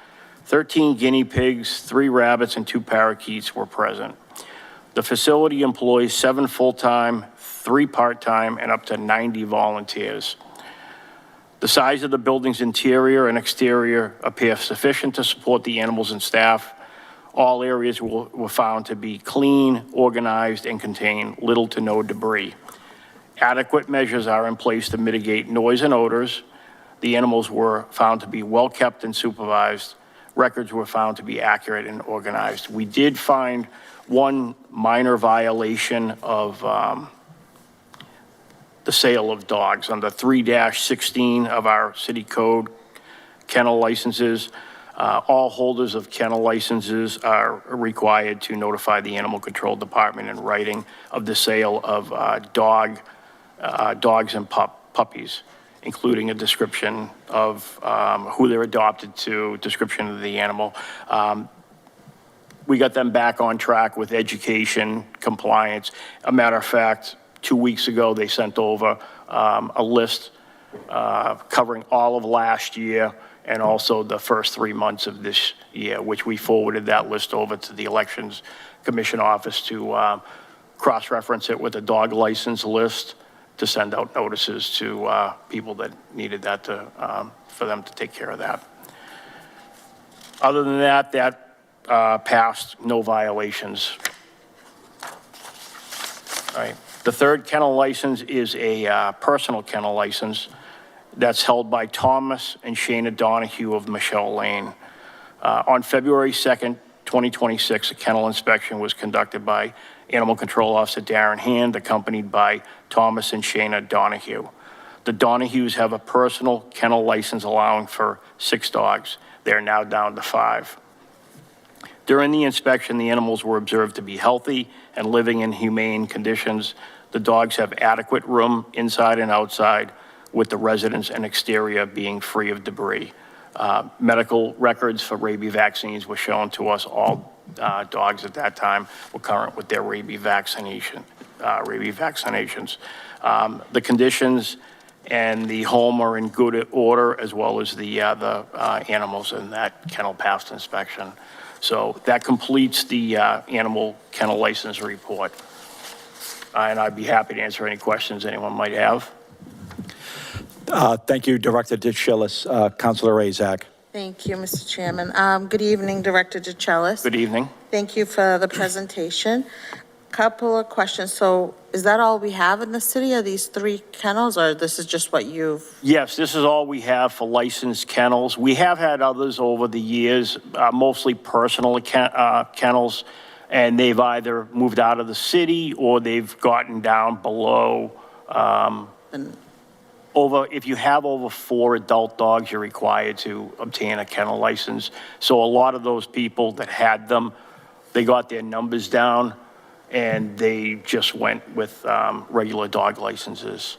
Speaker 7: 13 guinea pigs, 3 rabbits, and 2 parakeets were present. The facility employs 7 full-time, 3 part-time, and up to 90 volunteers. The size of the building's interior and exterior appear sufficient to support the animals and staff. All areas were found to be clean, organized, and contain little to no debris. Adequate measures are in place to mitigate noise and odors. The animals were found to be well-kept and supervised. Records were found to be accurate and organized. We did find one minor violation of the sale of dogs under 3-16 of our city code kennel licenses. All holders of kennel licenses are required to notify the Animal Control Department in writing of the sale of dogs and puppies, including a description of who they're adopted to, description of the animal. We got them back on track with education, compliance. A matter of fact, 2 weeks ago, they sent over a list covering all of last year and also the first 3 months of this year, which we forwarded that list over to the Elections Commission office to cross-reference it with a dog license list to send out notices to people that needed that for them to take care of that. Other than that, passed, no violations. All right. The third kennel license is a personal kennel license that's held by Thomas and Shana Donahue of Michelle Lane. On February 2nd, 2026, a kennel inspection was conducted by Animal Control Officer Darren Hand, accompanied by Thomas and Shana Donahue. The Donahues have a personal kennel license allowing for 6 dogs. They're now down to 5. During the inspection, the animals were observed to be healthy and living in humane conditions. The dogs have adequate room inside and outside, with the residence and exterior being free of debris. Medical records for rabies vaccines were shown to us. All dogs at that time were current with their rabies vaccinations. The conditions and the home are in good order, as well as the animals in that kennel passed inspection. So that completes the animal kennel license report. And I'd be happy to answer any questions anyone might have.
Speaker 1: Thank you, Director DeChellis. Councilor Razak.
Speaker 4: Thank you, Mr. Chairman. Good evening, Director DeChellis.
Speaker 7: Good evening.
Speaker 4: Thank you for the presentation. Couple of questions. So is that all we have in the city? Are these 3 kennels, or this is just what you've?
Speaker 7: Yes, this is all we have for licensed kennels. We have had others over the years, mostly personal kennels, and they've either moved out of the city or they've gotten down below. If you have over 4 adult dogs, you're required to obtain a kennel license. So a lot of those people that had them, they got their numbers down and they just went with regular dog licenses.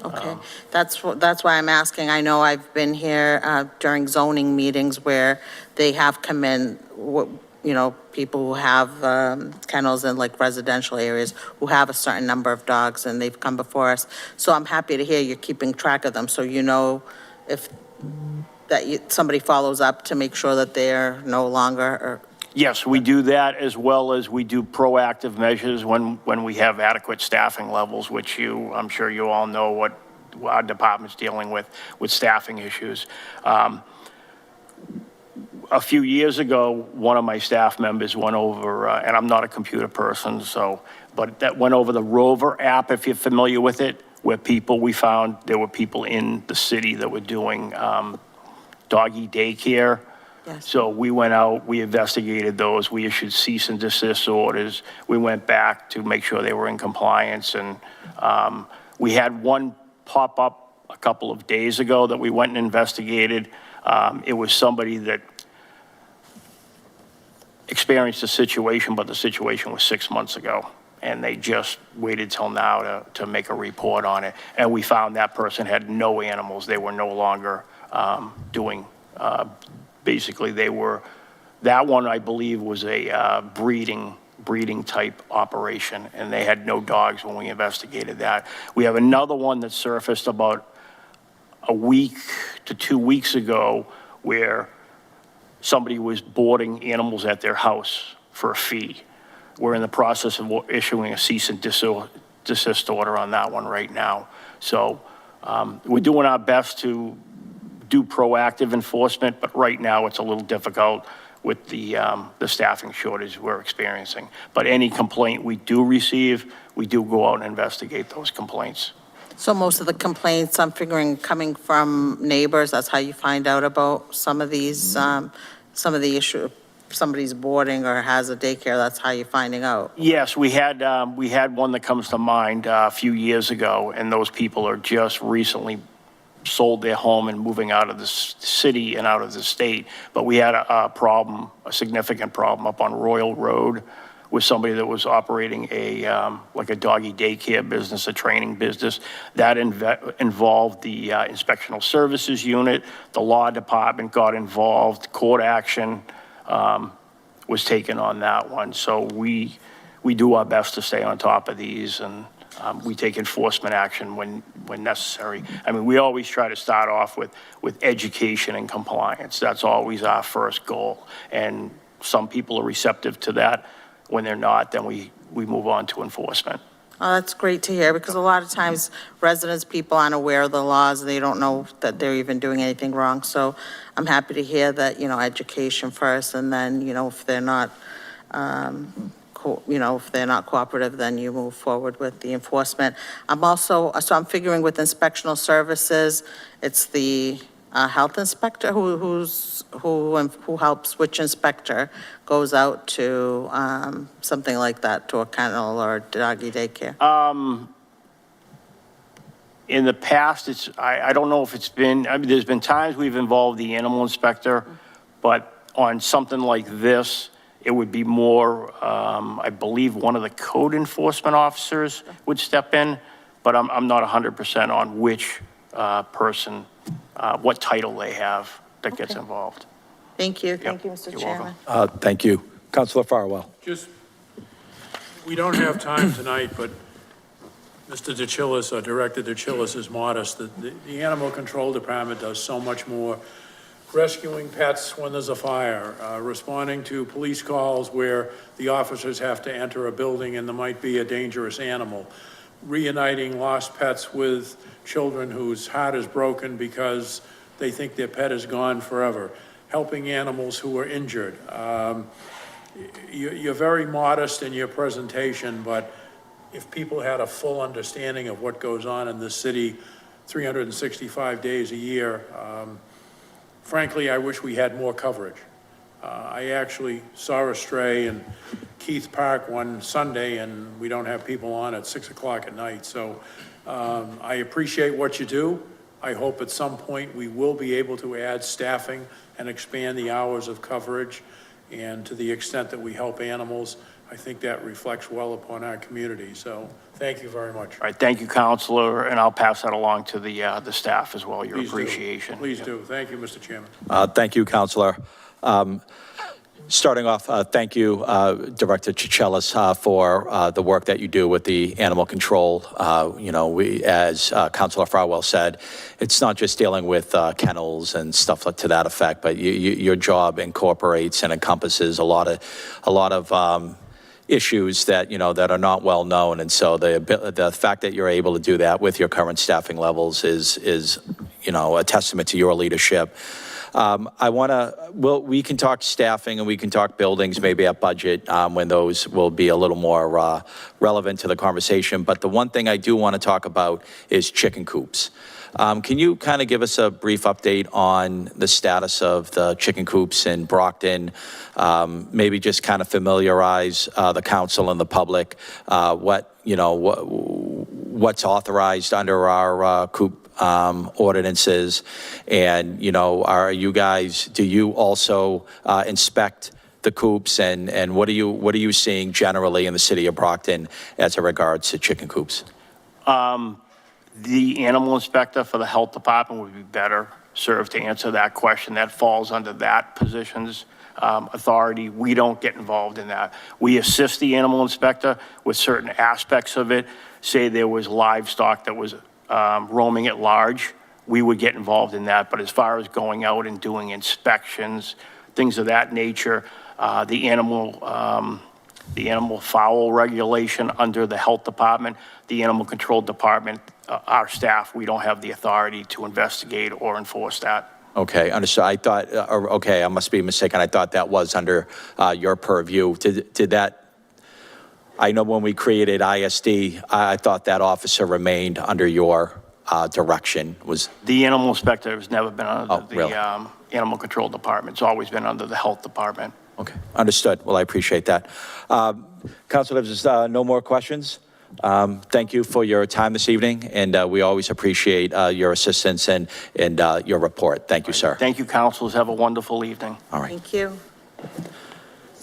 Speaker 4: Okay, that's why I'm asking. I know I've been here during zoning meetings where they have come in, people who have kennels in like residential areas who have a certain number of dogs, and they've come before us. So I'm happy to hear you're keeping track of them, so you know if somebody follows up to make sure that they're no longer or.
Speaker 7: Yes, we do that, as well as we do proactive measures when we have adequate staffing levels, which I'm sure you all know what our department's dealing with staffing issues. A few years ago, one of my staff members went over, and I'm not a computer person, but that went over the Rover app, if you're familiar with it, where we found there were people in the city that were doing doggy daycare.
Speaker 4: Yes.
Speaker 7: So we went out, we investigated those, we issued cease and desist orders. We went back to make sure they were in compliance, and we had one pop up a couple of days ago that we went and investigated. It was somebody that experienced a situation, but the situation was 6 months ago, and they just waited till now to make a report on it. And we found that person had no animals. They were no longer doing, basically that one I believe was a breeding type operation, and they had no dogs when we investigated that. We have another one that surfaced about a week to 2 weeks ago where somebody was boarding animals at their house for a fee. We're in the process of issuing a cease and desist order on that one right now. So we're doing our best to do proactive enforcement, but right now it's a little difficult with the staffing shortage we're experiencing. But any complaint we do receive, we do go out and investigate those complaints.
Speaker 4: So most of the complaints, I'm figuring, coming from neighbors, that's how you find out about some of these, some of the issue, somebody's boarding or has a daycare, that's how you're finding out?
Speaker 7: Yes, we had one that comes to mind a few years ago, and those people are just recently sold their home and moving out of the city and out of the state. But we had a significant problem up on Royal Road with somebody that was operating like a doggy daycare business, a training business. That involved the inspectional services unit. The law department got involved. Court action was taken on that one. So we do our best to stay on top of these, and we take enforcement action when necessary. I mean, we always try to start off with education and compliance. That's always our first goal. And some people are receptive to that. When they're not, then we move on to enforcement.
Speaker 4: Oh, that's great to hear, because a lot of times residents, people aren't aware of the laws. They don't know that they're even doing anything wrong. So I'm happy to hear that, education first, and then, if they're not, if they're not cooperative, then you move forward with the enforcement. I'm figuring with inspectional services, it's the health inspector who helps, which inspector goes out to something like that, to a kennel or doggy daycare?
Speaker 7: In the past, I don't know if it's been, there's been times we've involved the animal inspector, but on something like this, it would be more, I believe one of the code enforcement officers would step in, but I'm not 100% on which person, what title they have that gets involved.
Speaker 4: Thank you. Thank you,
Speaker 7: Yep,
Speaker 4: Mr.
Speaker 7: you're
Speaker 4: Chairman.
Speaker 7: welcome.
Speaker 1: Thank you. Councilor Farwell.
Speaker 5: We don't have time tonight, but Mr. DeChillis, Director DeChillis, is modest. The Animal Control Department does so much more. Rescuing pets when there's a fire, responding to police calls where the officers have to enter a building and there might be a dangerous animal, reuniting lost pets with children whose heart is broken because they think their pet is gone forever, helping animals who are injured. You're very modest in your presentation, but if people had a full understanding of what goes on in this city 365 days a year, frankly, I wish we had more coverage. I actually saw a stray in Keith Park one Sunday, and we don't have people on at 6 o'clock at night. So I appreciate what you do. I hope at some point we will be able to add staffing and expand the hours of coverage. And to the extent that we help animals, I think that reflects well upon our community. So thank you very much.
Speaker 7: All right, thank you, Counselor, and I'll pass that along to the staff as well, your
Speaker 5: Please do.
Speaker 7: appreciation.
Speaker 5: Please do. Thank you, Mr. Chairman.
Speaker 1: Thank you, Councilor. Starting off, thank you, Director Chichelis, for the work that you do with the animal control. As Councilor Farwell said, it's not just dealing with kennels and stuff to that effect, but your job incorporates and encompasses a lot of issues that that are not well known, and so the fact that you're able to do that with your current staffing levels is a testament to your leadership. We can talk staffing and we can talk buildings, maybe at budget, when those will be a little more relevant to the conversation. But the one thing I do want to talk about is chicken coops. Can you kind of give us a brief update on the status of the chicken coops in Brockton? Maybe just kind of familiarize the council and the public what's authorized under our coop ordinances, and do you also inspect the coops, and what are you seeing generally in the city of Brockton as it regards to chicken coops?
Speaker 7: The animal inspector for the health department would be better served to answer that question. That falls under that position's authority. We don't get involved in that. We assist the animal inspector with certain aspects of it. Say there was livestock that was roaming at large, we would get involved in that. But as far as going out and doing inspections, things of that nature, the animal fowl regulation under the health department, the animal control department, our staff, we don't have the authority to investigate or enforce that.
Speaker 1: Okay, understood. I thought, I must be mistaken. I thought that was under your purview. Did that, I know when we created ISD, I thought that officer remained under your direction.
Speaker 7: The animal inspector has never been under
Speaker 1: really?
Speaker 7: the animal control department. It's always been under the health department.
Speaker 1: Okay, understood. Well, I appreciate that. Councilor, if there's no more questions, thank you for your time this evening, and we always appreciate your assistance and your report. Thank you, sir.
Speaker 7: Thank you, councilors. Have a wonderful evening.
Speaker 1: All right.
Speaker 4: Thank you.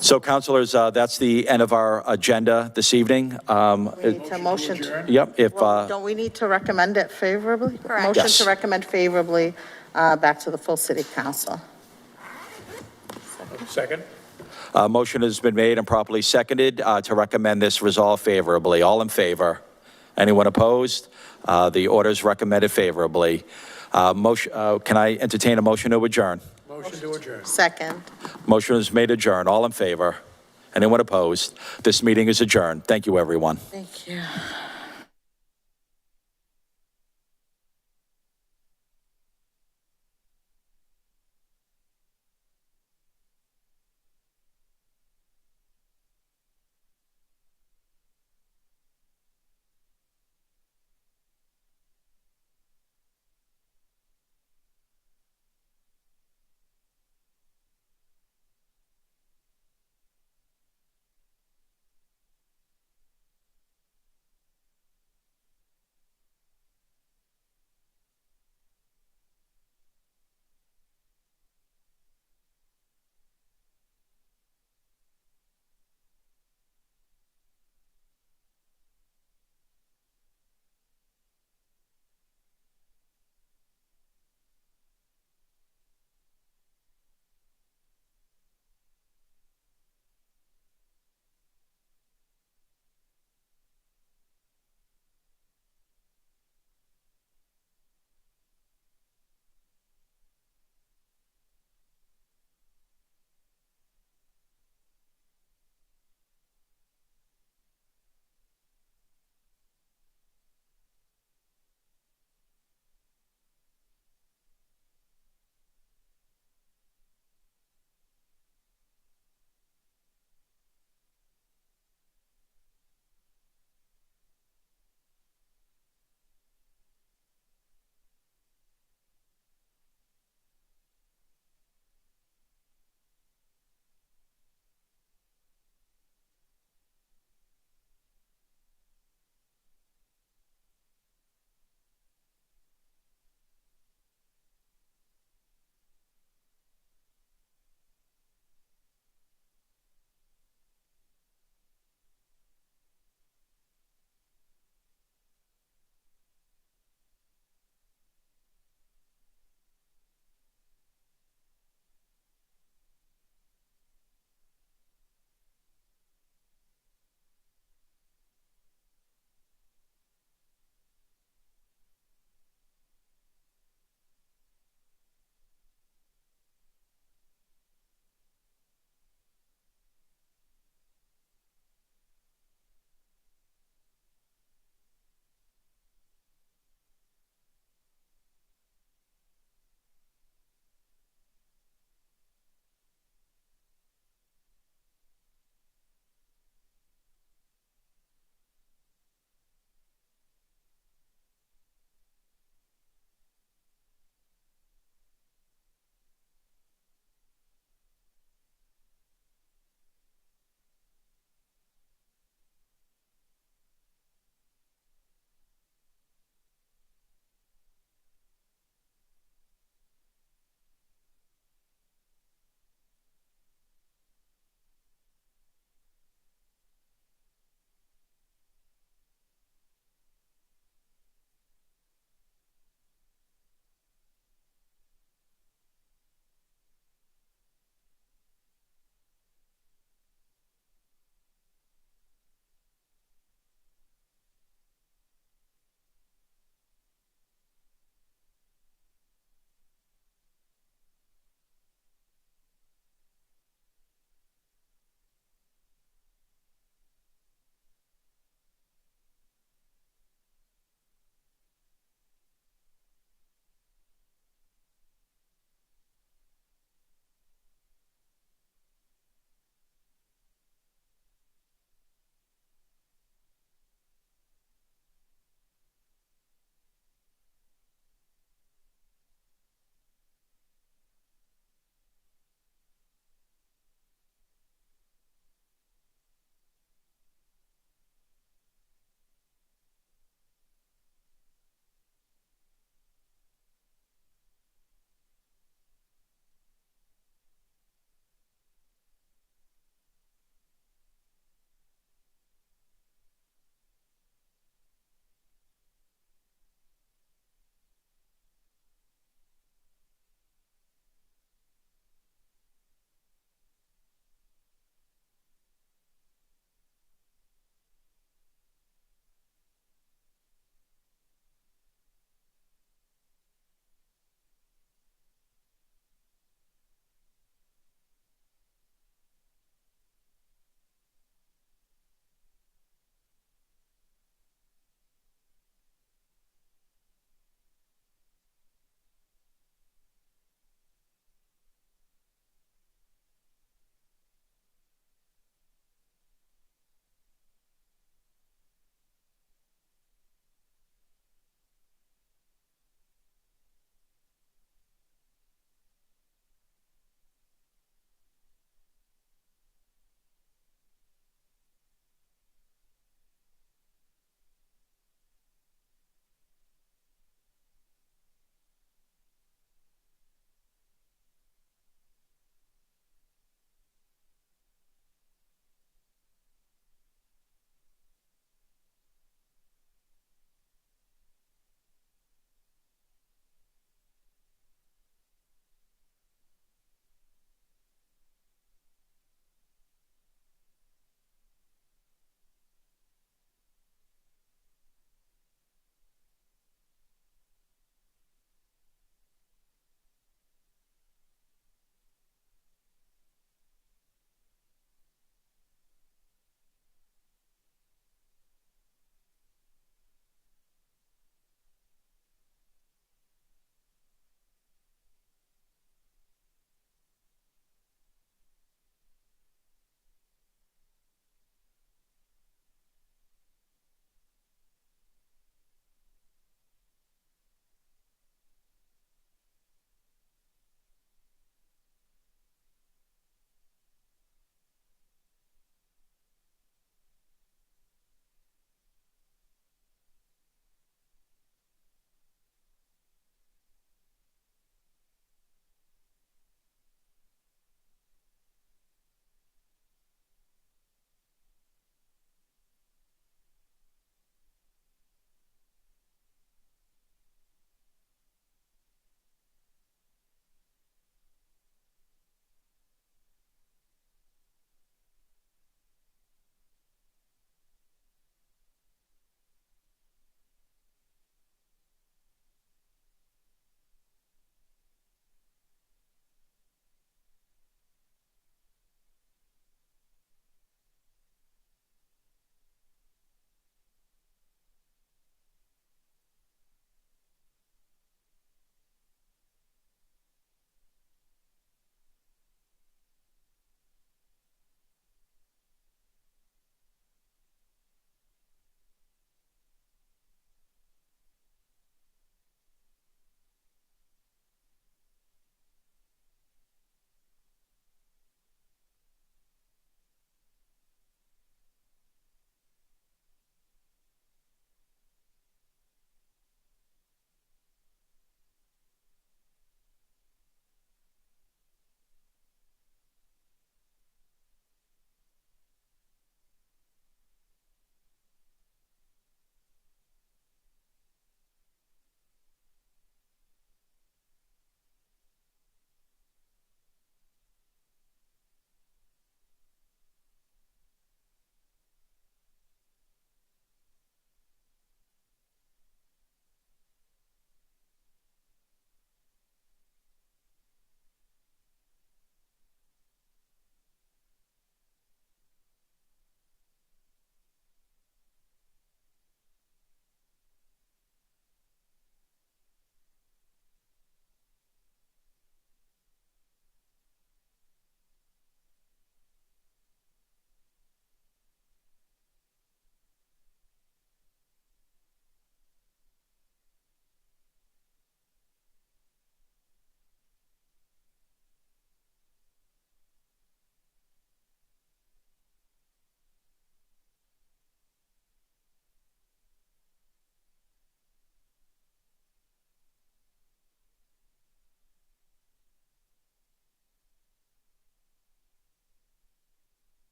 Speaker 1: So, councilors, that's the end of our agenda this evening.
Speaker 4: We need a motion to,
Speaker 1: Yep,
Speaker 4: don't we need to recommend it favorably?
Speaker 2: Correct.
Speaker 4: Motion
Speaker 1: Yes.
Speaker 4: to recommend favorably back to the full city council.
Speaker 5: Second?
Speaker 1: motion has been made and properly seconded to recommend this resolve favorably. All in favor? Anyone opposed? The order is recommended favorably. Can I entertain a motion to adjourn?
Speaker 5: Motion to adjourn.
Speaker 4: Second.
Speaker 1: Motion is made adjourn. All in favor? Anyone opposed? This meeting is adjourned. Thank you, everyone.
Speaker 4: Thank you.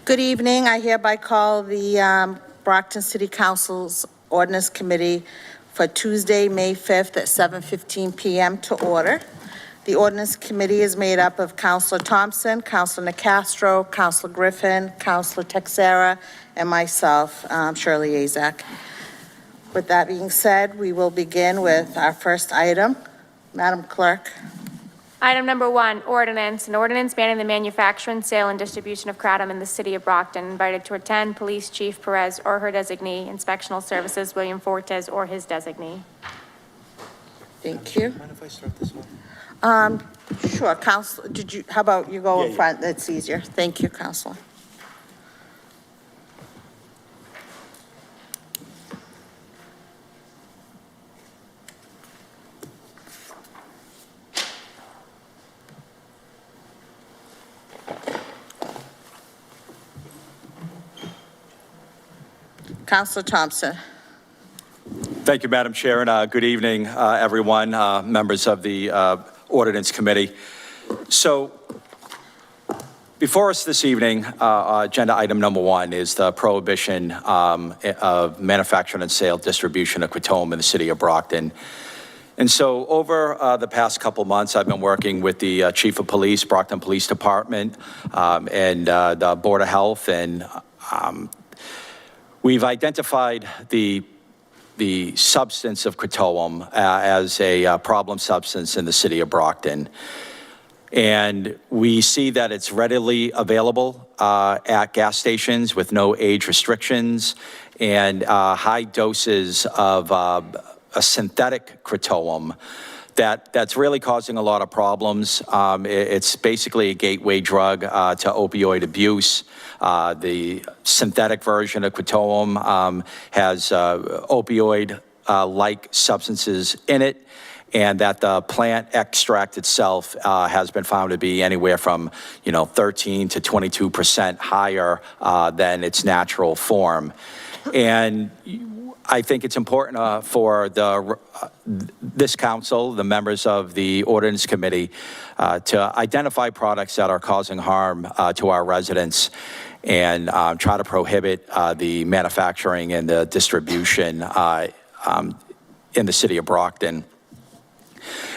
Speaker 4: Good evening. I hereby call the Brockton City Council's Ordinance Committee for Tuesday, May 5th at 7:15 PM to order. The Ordinance Committee is made up of Councilor Thompson, Councilor Nicastro, Councilor Griffin, Councilor Texera, and myself, Shirley Azak. With that being said, we will begin with our first item. Madam Clerk.
Speaker 2: Item number 1, ordinance. An ordinance banning the manufacture, sale, and distribution of kratom in the city of Brockton. Invited to attend, Police Chief Perez or her designee. Inspectional Services, William Fortes or his designee.
Speaker 4: Thank you.
Speaker 1: Mind if I start this one?
Speaker 4: Sure, Council, how about you go in
Speaker 1: Yeah.
Speaker 4: front? That's easier. Thank you, Councilor. Councilor Thompson.
Speaker 1: Thank you, Madam Chair, and good evening, everyone, members of the Ordinance Committee. So before us this evening, agenda item number 1 is the prohibition of manufacturing and sale, distribution of kratom in the city of Brockton. And so over the past couple months, I've been working with the Chief of Police, Brockton Police Department, and the Board of Health, and we've identified the substance of kratom as a problem substance in the city of Brockton. And we see that it's readily available at gas stations with no age restrictions and high doses of a synthetic kratom that's really causing a lot of problems. It's basically a gateway drug to opioid abuse. The synthetic version of kratom has opioid-like substances in it, and that the plant extract itself has been found to be anywhere from 13 to 22% higher than its natural form. And I think it's important for this council, the members of the Ordinance Committee, to identify products that are causing harm to our residents and try to prohibit the manufacturing and the distribution in the city of Brockton.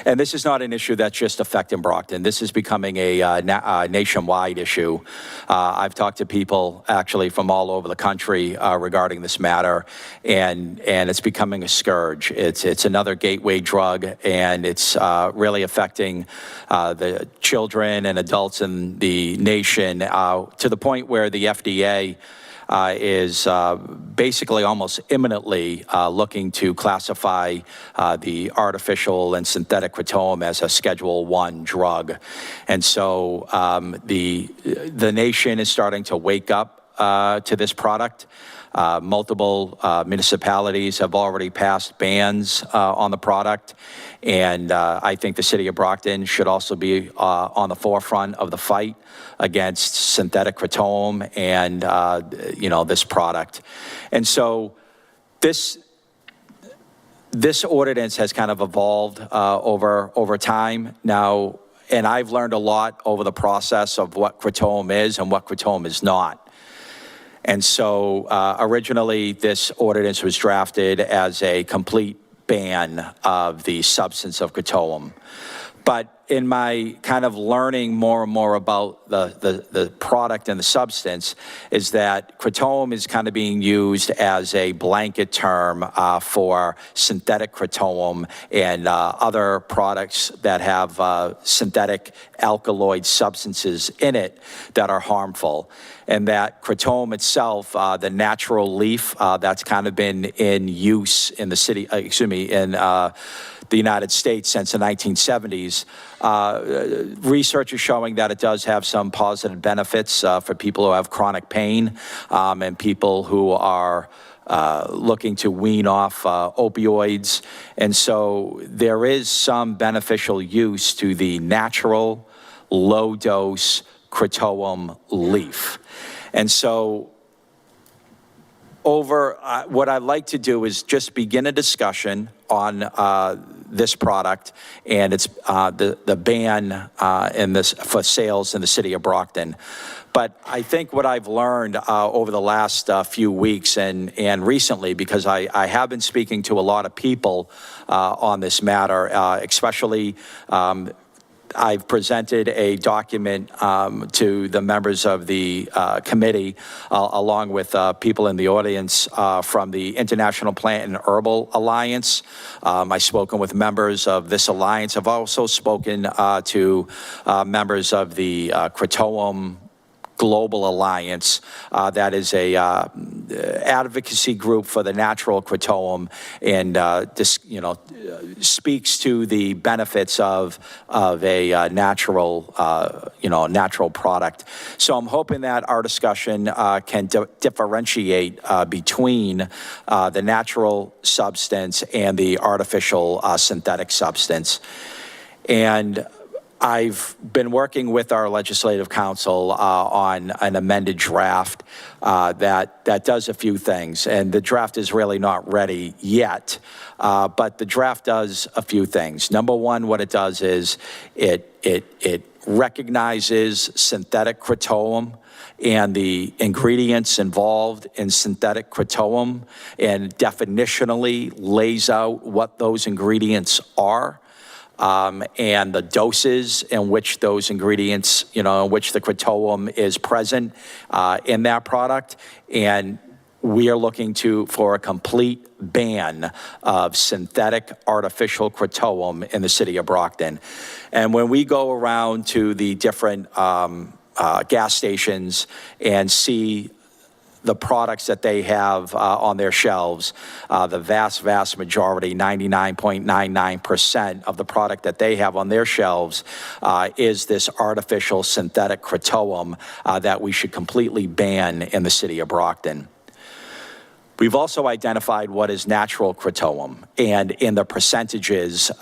Speaker 1: And this is not an issue that's just affecting Brockton. This is becoming a nationwide issue. I've talked to people actually from all over the country regarding this matter, and it's becoming a scourge. It's another gateway drug, and it's really affecting the children and adults in the nation to the point where the FDA is basically almost imminently looking to classify the artificial and synthetic kratom as a Schedule I drug. And so the nation is starting to wake up to this product. Multiple municipalities have already passed bans on the product, and I think the city of Brockton should also be on the forefront of the fight against synthetic kratom and this product. And so this ordinance has kind of evolved over time now, and I've learned a lot over the process of what kratom is and what kratom is not. And so originally this ordinance was drafted as a complete ban of the substance of kratom. But in my kind of learning more and more about the product and the substance is that kratom is kind of being used as a blanket term for synthetic kratom and other products that have synthetic alkaloid substances in it that are harmful. And that kratom itself, the natural leaf that's kind of been in use in the city, in the United States since the 1970s. Research is showing that it does have some positive benefits for people who have chronic pain and people who are looking to wean off opioids. And so there is some beneficial use to the natural low-dose kratom leaf. And so what I'd like to do is just begin a discussion on this product and it's the ban in this for sales in the city of Brockton. But I think what I've learned over the last few weeks and recently, because I have been speaking to a lot of people on this matter, especially I've presented a document to the members of the committee, along with people in the audience from the International Plant and Herbal Alliance. I've spoken with members of this alliance. I've also spoken to members of the Croatoan Global Alliance, that is a advocacy group for the natural Croatoan, and this, speaks to the benefits of a natural, natural product. So I'm hoping that our discussion can differentiate between the natural substance and the artificial synthetic substance. And I've been working with our legislative council on an amended draft that does a few things, and the draft is really not ready yet, but the draft does a few things. Number one, what it does is it recognizes synthetic Croatoan and the ingredients involved in synthetic Croatoan, and definitionally lays out what those ingredients are. And the doses in which those ingredients, in which the Croatoan is present in that product. And we are looking for a complete ban of synthetic artificial Croatoan in the city of Brockton. And when we go around to the different gas stations and see the products that they have on their shelves, the vast majority, 99.99% of the product that they have on their shelves is this artificial synthetic Croatoan that we should completely ban in the city of Brockton. We've also identified what is natural Croatoan, and in the percentages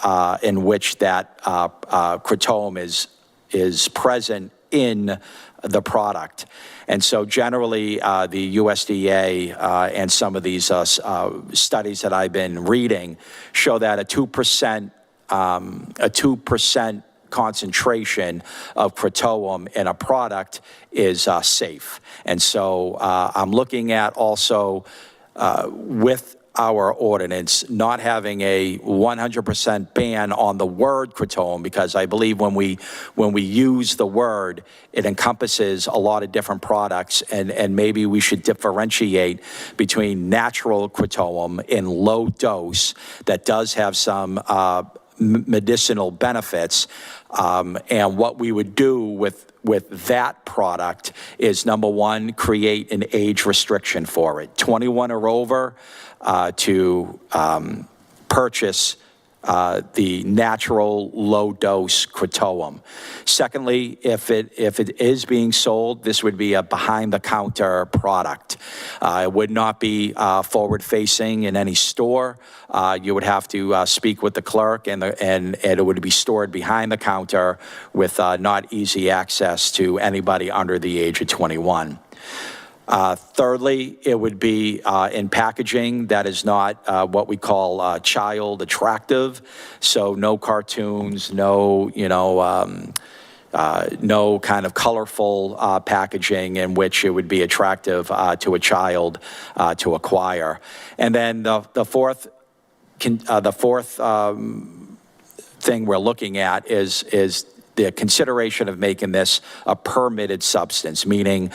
Speaker 1: in which that Croatoan is present in the product. And so generally, the USDA and some of these studies that I've been reading show that a 2% concentration of Croatoan in a product is safe. And so I'm looking at also with our ordinance not having a 100% ban on the word Croatoan, because I believe when we use the word, it encompasses a lot of different products, and maybe we should differentiate between natural Croatoan in low dose that does have some medicinal benefits, and what we would do with that product is, number one, create an age restriction for it, 21 or over, to purchase the natural low-dose Croatoan. Secondly, if it is being sold, this would be a behind-the-counter product. It would not be forward-facing in any store. You would have to speak with the clerk, and it would be stored behind the counter with not easy access to anybody under the age of 21. Thirdly, it would be in packaging that is not what we call child attractive. So no cartoons, no kind of colorful packaging in which it would be attractive to a child to acquire. And then the fourth thing we're looking at is the consideration of making this a permitted substance, meaning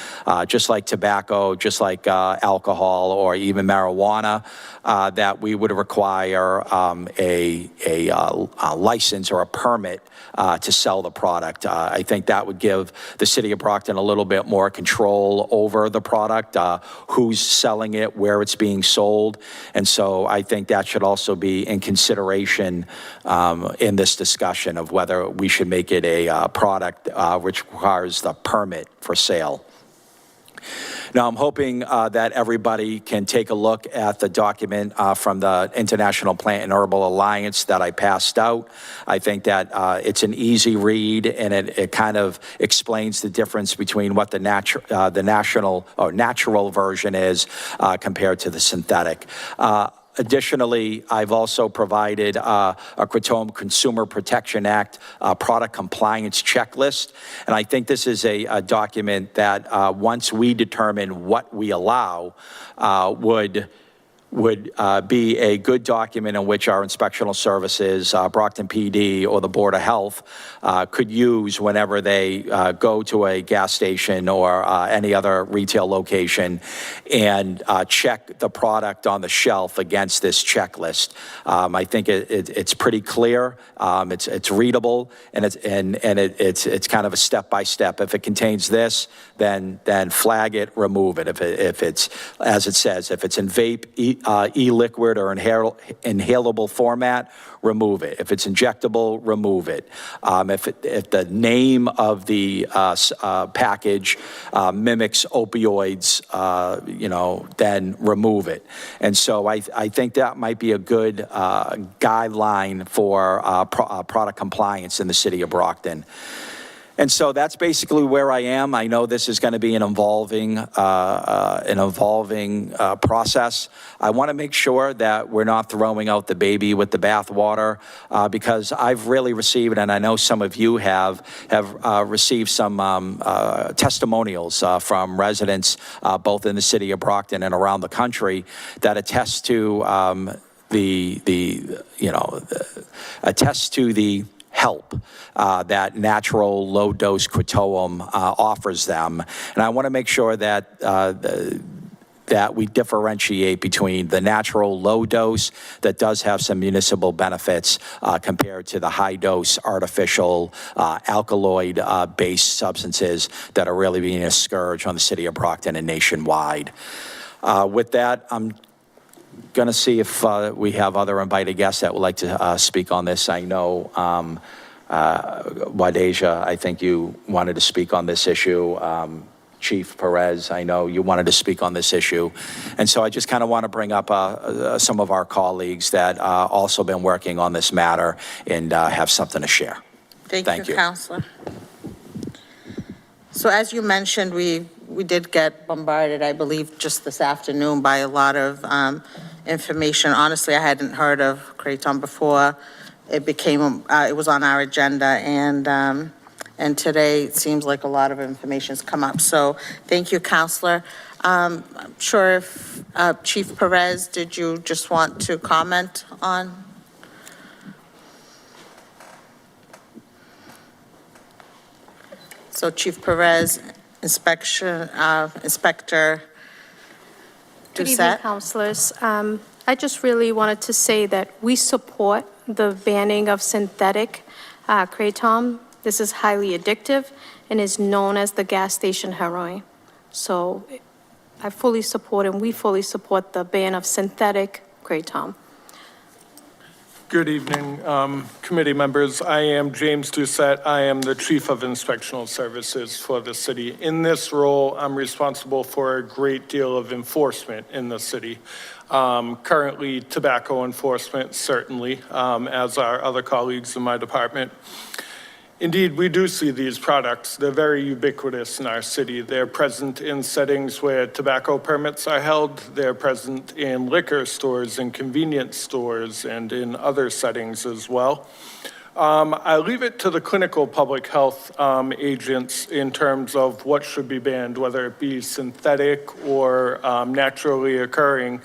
Speaker 1: just like tobacco, just like alcohol, or even marijuana, that we would require a license or a permit to sell the product. I think that would give the city of Brockton a little bit more control over the product, who's selling it, where it's being sold. And so I think that should also be in consideration in this discussion of whether we should make it a product which requires the permit for sale. Now, I'm hoping that everybody can take a look at the document from the International Plant and Herbal Alliance that I passed out. I think that it's an easy read, and it kind of explains the difference between what the natural version is compared to the synthetic. Additionally, I've also provided a Kratom Consumer Protection Act product compliance checklist, and I think this is a document that once we determine what we allow, would be a good document in which our inspectional services, Brockton PD or the Board of Health, could use whenever they go to a gas station or any other retail location and check the product on the shelf against this checklist. I think it's pretty clear, it's readable, and it's kind of a step-by-step. If it contains this, then flag it, remove it. If it's, as it says, if it's in vape, e-liquid or inhalable format, remove it. If it's injectable, remove it. If the name of the package mimics opioids, then remove it. And so I think that might be a good guideline for product compliance in the city of Brockton. And so that's basically where I am. I know this is going to be an evolving process. I want to make sure that we're not throwing out the baby with the bathwater, because I've really received, and I know some of you have received some testimonials from residents both in the city of Brockton and around the country that attest to the help that natural low-dose kratom offers them. And I want to make sure that that we differentiate between the natural low dose that does have some municipal benefits compared to the high dose artificial alkaloid-based substances that are really being a scourge on the city of Brockton and nationwide. With that, I'm going to see if we have other invited guests that would like to speak on this. I know Wadeja, I think you wanted to speak on this issue. Chief Perez, I know you wanted to speak on this issue. And so I just kind of want to bring up some of our colleagues that also been working on this matter and have something to share.
Speaker 4: Thank you, Counselor. So as you mentioned, we did get bombarded, I believe, just this afternoon by a lot of information. Honestly, I hadn't heard of Kratom before. It was on our agenda, and today it seems like a lot of information has come up. So thank you, Counselor. I'm sure if Chief Perez, did you just want to comment on? So Chief Perez, Inspector
Speaker 3: Good evening,
Speaker 4: Doucette.
Speaker 3: councilors. I just really wanted to say that we support the banning of synthetic kratom. This is highly addictive and is known as the gas station heroin. So I fully support and we fully support the ban of synthetic kratom.
Speaker 8: Good evening, committee members. I am James Doucette. I am the Chief of Inspectional Services for the city. In this role, I'm responsible for a great deal of enforcement in the city. Currently, tobacco enforcement, certainly, as are other colleagues in my department. Indeed, we do see these products. They're very ubiquitous in our city. They're present in settings where tobacco permits are held. They're present in liquor stores and convenience stores and in other settings as well. I leave it to the clinical public health agents in terms of what should be banned, whether it be synthetic or naturally occurring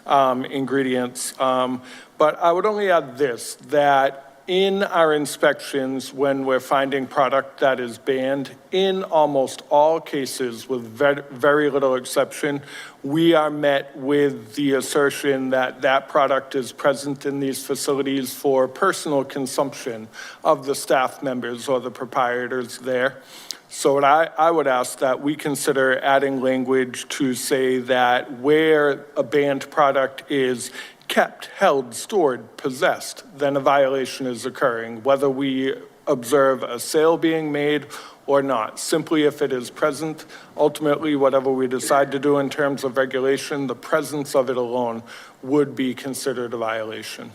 Speaker 8: ingredients. But I would only add this, that in our inspections, when we're finding product that is banned, in almost all cases, with very little exception, we are met with the assertion that that product is present in these facilities for personal consumption of the staff members or the proprietors there. So what I would ask that we consider adding language to say that where a banned product is kept, held, stored, possessed, then a violation is occurring, whether we observe a sale being made or not. Simply if it is present, ultimately, whatever we decide to do in terms of regulation, the presence of it alone would be considered a violation.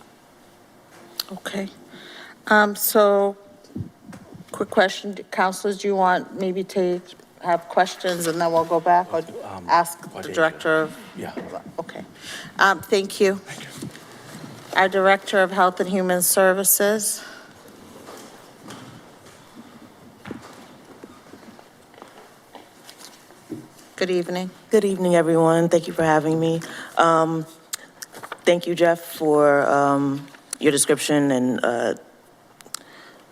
Speaker 4: Okay. So, quick question, councilors, do you want maybe to have questions and then we'll go back or ask the director of?
Speaker 1: Yeah.
Speaker 4: Okay. Thank you. our Director of Health and Human Services. Good evening.
Speaker 9: Good evening, everyone. Thank you for having me. Thank you, Jeff, for your description and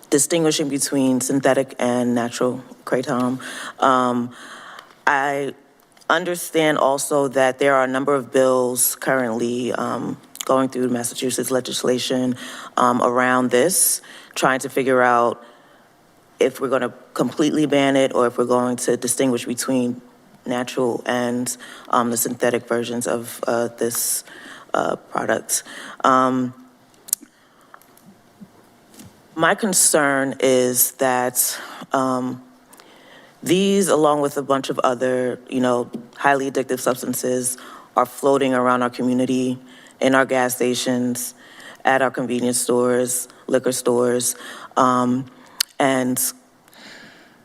Speaker 9: distinguishing between synthetic and natural kratom. I understand also that there are a number of bills currently going through Massachusetts legislation around this, trying to figure out if we're going to completely ban it or if we're going to distinguish between natural and the synthetic versions of this product. My concern is that these, along with a bunch of other, highly addictive substances, are floating around our community, in our gas stations, at our convenience stores, liquor stores, and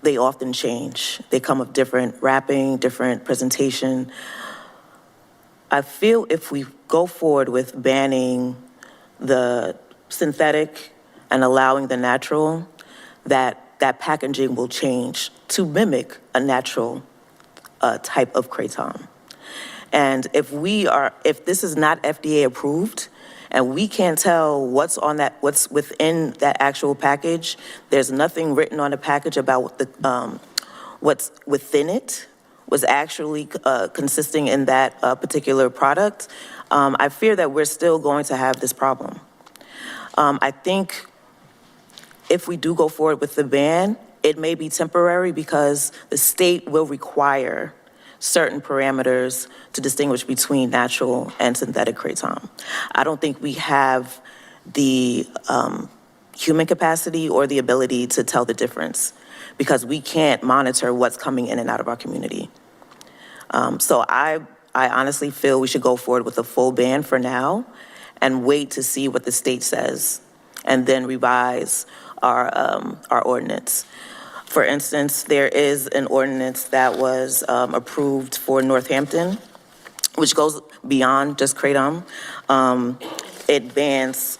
Speaker 9: they often change. They come with different wrapping, different presentation. I feel if we go forward with banning the synthetic and allowing the natural, that packaging will change to mimic a natural type of kratom. And if this is not FDA approved, and we can't tell what's within that actual package, there's nothing written on the package about what's within it, was actually consisting in that particular product, I fear that we're still going to have this problem. I think if we do go forward with the ban, it may be temporary because the state will require certain parameters to distinguish between natural and synthetic kratom. I don't think we have the human capacity or the ability to tell the difference because we can't monitor what's coming in and out of our community. So I honestly feel we should go forward with a full ban for now and wait to see what the state says and then revise our ordinance. For instance, there is an ordinance that was approved for Northampton, which goes beyond just kratom. It bans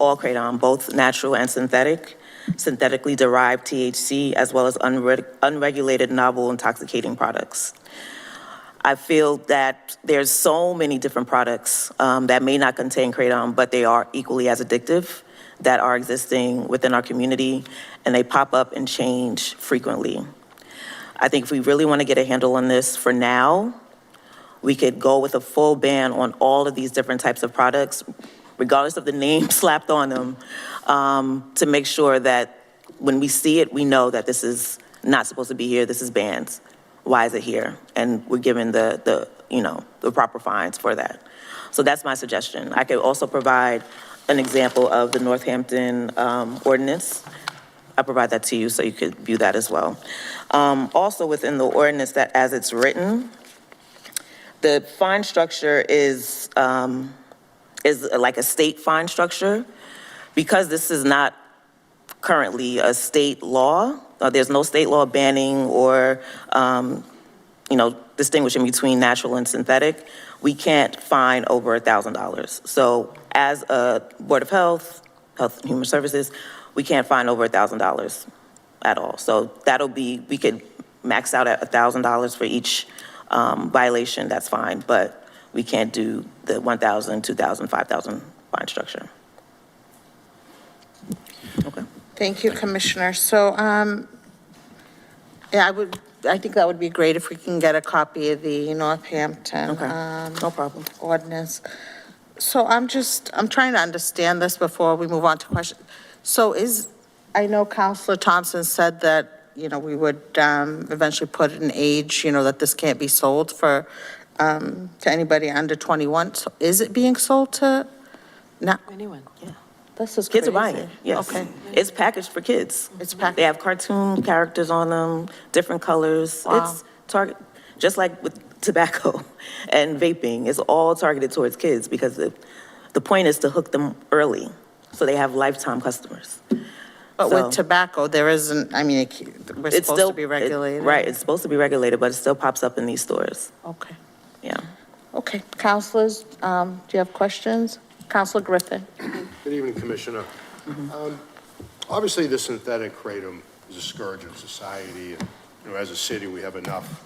Speaker 9: all kratom, both natural and synthetic, synthetically derived THC, as well as unregulated novel intoxicating products. I feel that there's so many different products that may not contain kratom, but they are equally as addictive, that are existing within our community, and they pop up and change frequently. I think if we really want to get a handle on this for now, we could go with a full ban on all of these different types of products, regardless of the name slapped on them, to make sure that when we see it, we know that this is not supposed to be here, this is banned. Why is it here? And we're given the proper fines for that. So that's my suggestion. I could also provide an example of the Northampton ordinance. I provide that to you so you could view that as well. Also within the ordinance, that as it's written, the fine structure is like a state fine structure. Because this is not currently a state law, there's no state law banning or distinguishing between natural and synthetic, we can't fine over $1,000. So as a Board of Health and Human Services, we can't fine over $1,000 at all. So we could max out at $1,000 for each violation, that's fine, but we can't do the $1,000, $2,000, $5,000 fine structure. Okay.
Speaker 4: Thank you, Commissioner. So, I think that would be great if we can get a copy of the Northampton
Speaker 9: No problem.
Speaker 4: ordinance. So I'm trying to understand this before we move on to questions. So I know Councilor Thompson said that, we would eventually put an age, that this can't be sold to anybody under 21. So is it being sold to?
Speaker 9: Anyone, yeah.
Speaker 4: This is
Speaker 9: Kids are
Speaker 4: crazy.
Speaker 9: buying it, yes.
Speaker 4: Okay.
Speaker 9: It's packaged for kids.
Speaker 4: It's packaged.
Speaker 9: They have cartoon characters on them, different colors.
Speaker 4: Wow.
Speaker 9: It's just like with tobacco and vaping, it's all targeted towards kids because the point is to hook them early so they have lifetime customers.
Speaker 4: But
Speaker 9: So-
Speaker 4: with tobacco, there isn't, we're
Speaker 9: It's
Speaker 4: supposed to be regulated.
Speaker 9: Right, it's supposed to be regulated, but it still pops up in these stores,
Speaker 4: Okay.
Speaker 9: yeah.
Speaker 4: Okay. Councilors, do you have questions? Counselor Griffin.
Speaker 10: Good evening, Commissioner. Obviously, the synthetic kratom is a scourge of society, and, as a city, we have enough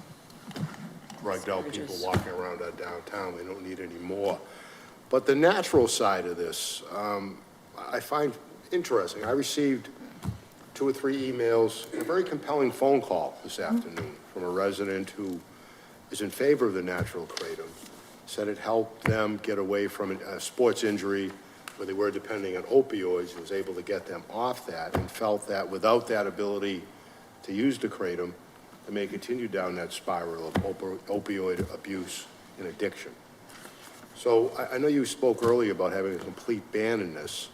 Speaker 10: drugged out people walking around our downtown. We don't need any more. But the natural side of this, I find interesting. I received 2 or 3 emails, a very compelling phone call this afternoon from a resident who is in favor of the natural kratom, said it helped them get away from a sports injury where they were depending on opioids, and was able to get them off that, and felt that without that ability to use the kratom, they may continue down that spiral of opioid abuse and addiction. So I know you spoke earlier about having a complete ban in this.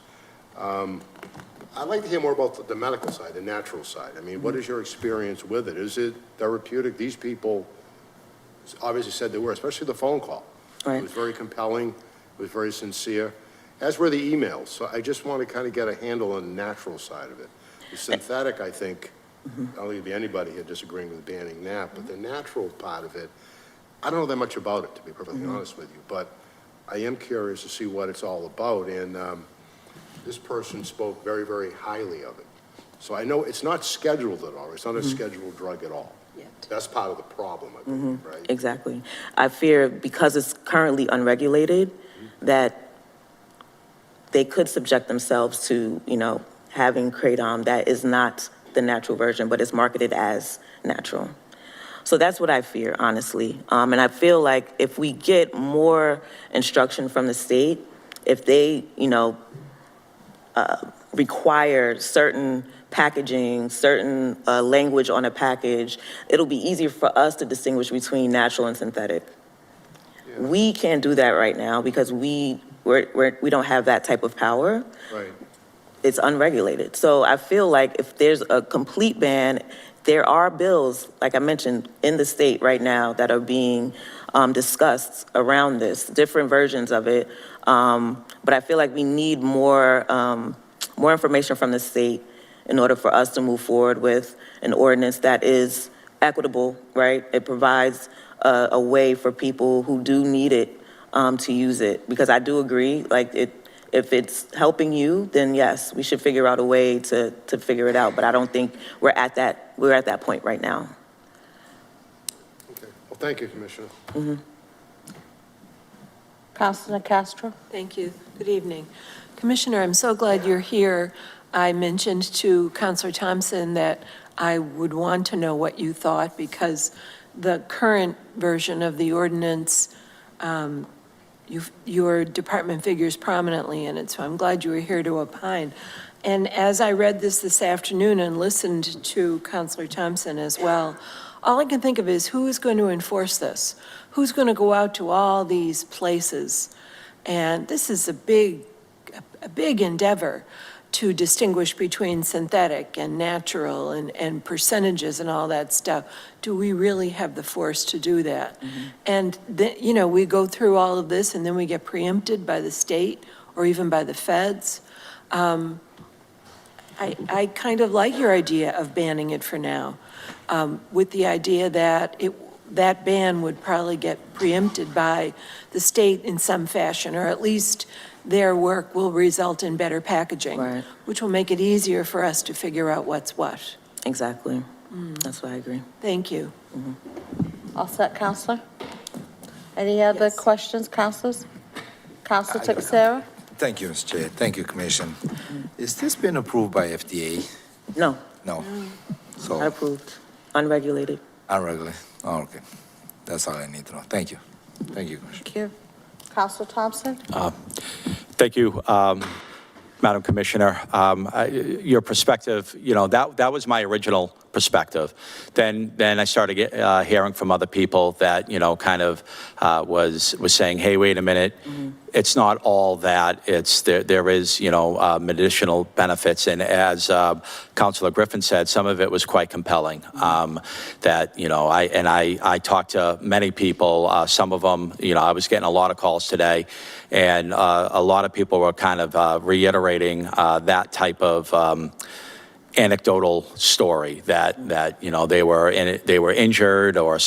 Speaker 10: I'd like to hear more about the medical side, the natural side. I mean, what is your experience with it? Is it therapeutic? These people obviously said they were, especially the phone call.
Speaker 9: Right.
Speaker 10: It was very compelling, it was very sincere, as were the emails. So I just want to kind of get a handle on the natural side of it. The synthetic, I think, I don't think there'd be anybody here disagreeing with banning that, but the natural part of it, I don't know that much about it, to be perfectly honest with you, but I am curious to see what it's all about, and this person spoke very, very highly of it. So I know it's not scheduled at all. It's not a scheduled drug at all. That's part of the problem, I believe, right?
Speaker 9: Exactly. I fear because it's currently unregulated, that they could subject themselves to, having kratom that is not the natural version, but is marketed as natural. So that's what I fear, honestly. And I feel like if we get more instruction from the state, if they, require certain packaging, certain language on a package, it'll be easier for us to distinguish between natural and synthetic.
Speaker 10: Yeah.
Speaker 9: We can't do that right now because we don't have that type of power.
Speaker 10: Right.
Speaker 9: It's unregulated. So I feel like if there's a complete ban, there are bills, like I mentioned, in the state right now that are being discussed around this, different versions of it. But I feel like we need more information from the state in order for us to move forward with an ordinance that is equitable, right? It provides a way for people who do need it to use it. Because I do agree, if it's helping you, then yes, we should figure out a way to figure it out. But I don't think we're at that point right now.
Speaker 10: Okay. Well, thank you, Commissioner.
Speaker 4: Counselor Castro.
Speaker 11: Thank you. Good evening. Commissioner, I'm so glad you're here. I mentioned to Counselor Thompson that I would want to know what you thought because the current version of the ordinance, your department figures prominently in it, so I'm glad you were here to opine. And as I read this afternoon and listened to Counselor Thompson as well, all I can think of is who is going to enforce this? Who's going to go out to all these places? And this is a big endeavor to distinguish between synthetic and natural and percentages and all that stuff. Do we really have the force to do that? And we go through all of this and then we get preempted by the state or even by the feds. I kind of like your idea of banning it for now, with the idea that that ban would probably get preempted by the state in some fashion, or at least their work will result in better packaging,
Speaker 9: Right.
Speaker 11: which will make it easier for us to figure out what's what.
Speaker 9: Exactly. That's why I agree.
Speaker 11: Thank you.
Speaker 4: All set, Counselor? Any other questions, Counselors? Counselor Texera?
Speaker 12: Thank you, Mr. Chair. Thank you, Commission. Is this been approved by FDA?
Speaker 9: No,
Speaker 12: No.
Speaker 9: not
Speaker 12: So,
Speaker 9: approved, unregulated.
Speaker 12: unregulated? Oh, okay. That's all I need to know. Thank you. Thank you, Commissioner.
Speaker 4: Thank you. Counselor Thompson?
Speaker 1: Thank you, Madam Commissioner. Your perspective, that was my original perspective. Then I started hearing from other people that, kind of was saying, hey, wait a minute, it's not all that. There is, medicinal benefits. And as Councilor Griffin said, some of it was quite compelling. That, I talked to many people, some of them, I was getting a lot of calls today, and a lot of people were kind of reiterating that type of anecdotal story that they were injured or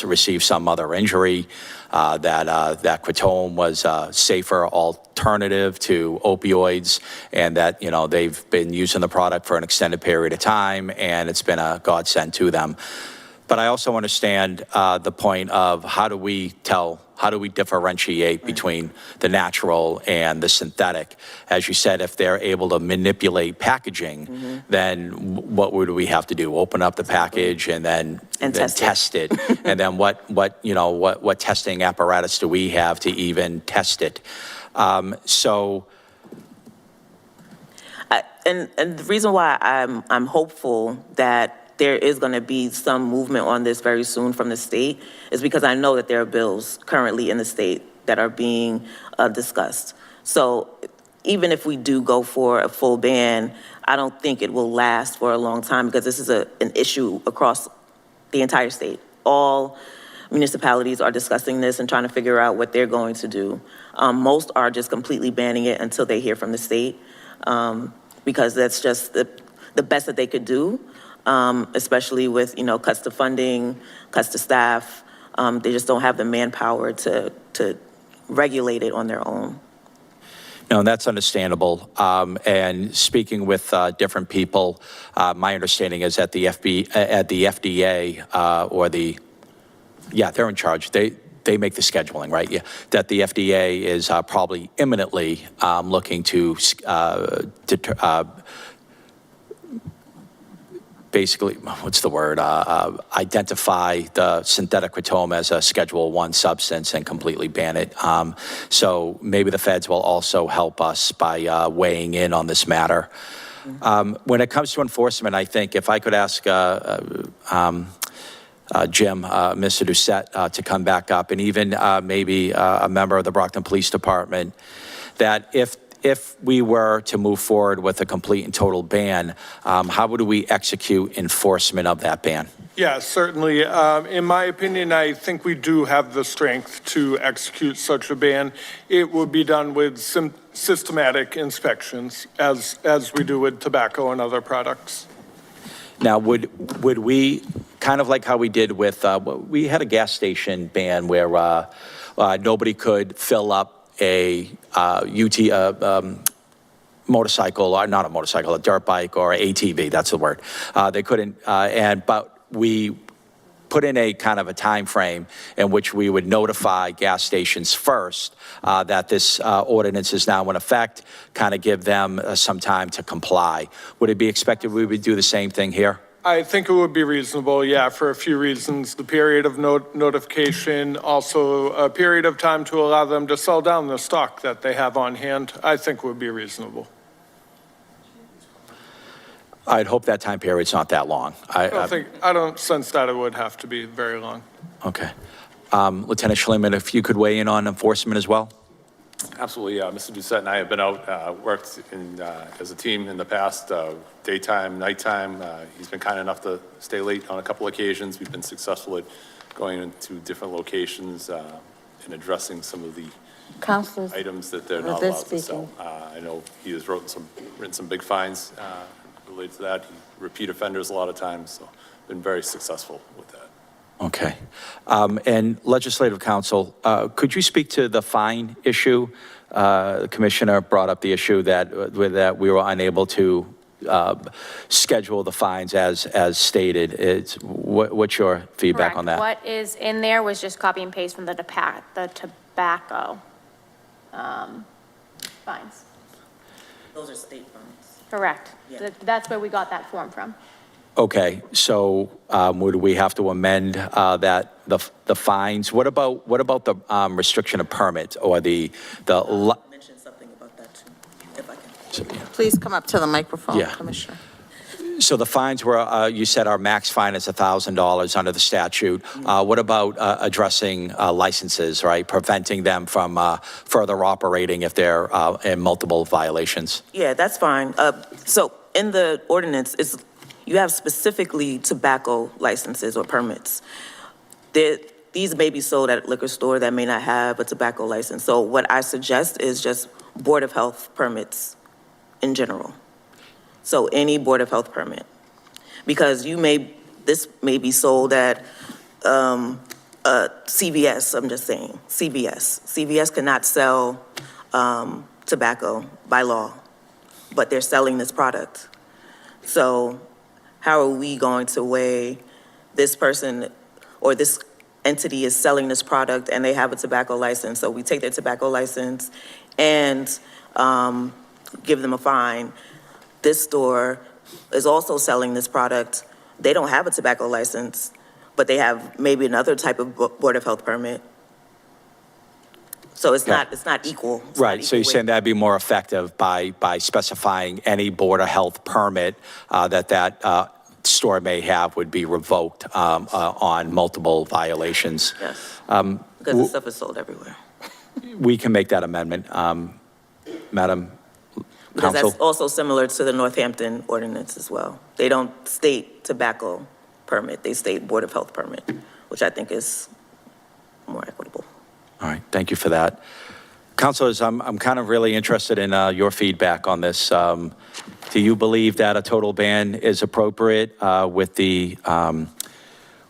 Speaker 1: received some other injury, that Kratom was a safer alternative to opioids, and that they've been using the product for an extended period of time, and it's been a godsend to them. But I also understand the point of how do we differentiate between the natural and the synthetic? As you said, if they're able to manipulate packaging, then what would we have to do? Open up the package and then test it. And then what testing apparatus do we have to even test it? And
Speaker 9: the reason why I'm hopeful that there is going to be some movement on this very soon from the state is because I know that there are bills currently in the state that are being discussed. So even if we do go for a full ban, I don't think it will last for a long time because this is an issue across the entire state. All municipalities are discussing this and trying to figure out what they're going to do. Most are just completely banning it until they hear from the state because that's just the best that they could do. Especially with, cuts to funding, cuts to staff. They just don't have the manpower to regulate it on their own.
Speaker 1: No, that's understandable. And speaking with different people, my understanding is that the FDA they're in charge. They make the scheduling, right? Yeah, that the FDA is probably imminently looking to basically, identify the synthetic kratom as a Schedule I substance and completely ban it. So maybe the feds will also help us by weighing in on this matter. When it comes to enforcement, I think if I could ask Jim, Mr. Doucette, to come back up, and even maybe a member of the Brockton Police Department, that if we were to move forward with a complete and total ban, how would we execute enforcement of that ban?
Speaker 8: Yeah, certainly. In my opinion, I think we do have the strength to execute such a ban. It would be done with systematic inspections, as we do with tobacco and other products.
Speaker 1: Now, would we, kind of like how we did with, we had a gas station ban where nobody could fill up a motorcycle, or not a motorcycle, a dirt bike or ATV, that's the word. They couldn't, but we put in a kind of a time frame in which we would notify gas stations first that this ordinance is now in effect, kind of give them some time to comply. Would it be expected we would do the same thing here?
Speaker 8: I think it would be reasonable, yeah, for a few reasons. The period of notification, also a period of time to allow them to sell down the stock that they have on hand, I think would be reasonable.
Speaker 1: I'd hope that time period's not that long.
Speaker 8: I don't sense that it would have to be very long.
Speaker 1: Okay. Lieutenant Schliemann, if you could weigh in on enforcement as well?
Speaker 13: Absolutely. Mr. Doucette and I have been out, worked as a team in the past, daytime, nighttime. He's been kind enough to stay late on a couple occasions. We've been successful at going into different locations and addressing some of the items that they're not allowed to sell. I know he has written some big fines related to that. Repeat offenders a lot of times, so been very successful with that.
Speaker 1: Okay. And Legislative Counsel, could you speak to the fine issue? The Commissioner brought up the issue that we were unable to schedule the fines as stated. What's your feedback on that?
Speaker 2: What is in there was just copy and paste from the tobacco fines.
Speaker 9: Those are state fines.
Speaker 2: Correct.
Speaker 9: Yeah.
Speaker 2: That's where we got that form from.
Speaker 1: Okay, so would we have to amend the fines? What about the restriction of permit or the
Speaker 9: Mention something about that too, if I can.
Speaker 4: Please come up to the microphone,
Speaker 1: Yeah.
Speaker 4: Commissioner.
Speaker 1: So the fines were, you said our max fine is $1,000 under the statute. What about addressing licenses, right? Preventing them from further operating if they're in multiple violations?
Speaker 9: Yeah, that's fine. So in the ordinance, you have specifically tobacco licenses or permits. These may be sold at a liquor store that may not have a tobacco license. So what I suggest is just Board of Health permits in general. So any Board of Health permit. Because this may be sold at CVS, I'm just saying, CVS. CVS cannot sell tobacco by law, but they're selling this product. So how are we going to weigh this person or this entity is selling this product and they have a tobacco license? So we take their tobacco license and give them a fine. This store is also selling this product. They don't have a tobacco license, but they have maybe another type of Board of Health permit. So it's not equal. It's not
Speaker 1: Right, so
Speaker 9: equal
Speaker 1: you're saying
Speaker 9: weight.
Speaker 1: that'd be more effective by specifying any Board of Health permit that store may have would be revoked on multiple violations.
Speaker 9: Yes, because the stuff is sold everywhere.
Speaker 1: We can make that amendment, Madam
Speaker 9: Because
Speaker 1: Counsel.
Speaker 9: that's also similar to the Northampton ordinance as well. They don't state tobacco permit, they state Board of Health permit, which I think is more equitable.
Speaker 1: All right, thank you for that. Councilors, I'm kind of really interested in your feedback on this. Do you believe that a total ban is appropriate with the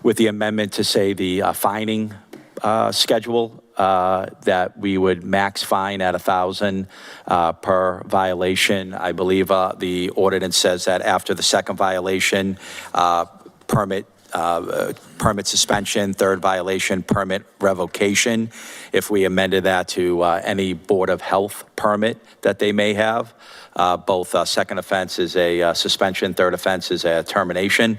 Speaker 1: amendment to say the fining schedule, that we would max fine at $1,000 per violation? I believe the ordinance says that after the second violation, permit suspension, third violation, permit revocation, if we amended that to any Board of Health permit that they may have. Both second offense is a suspension, third offense is a termination.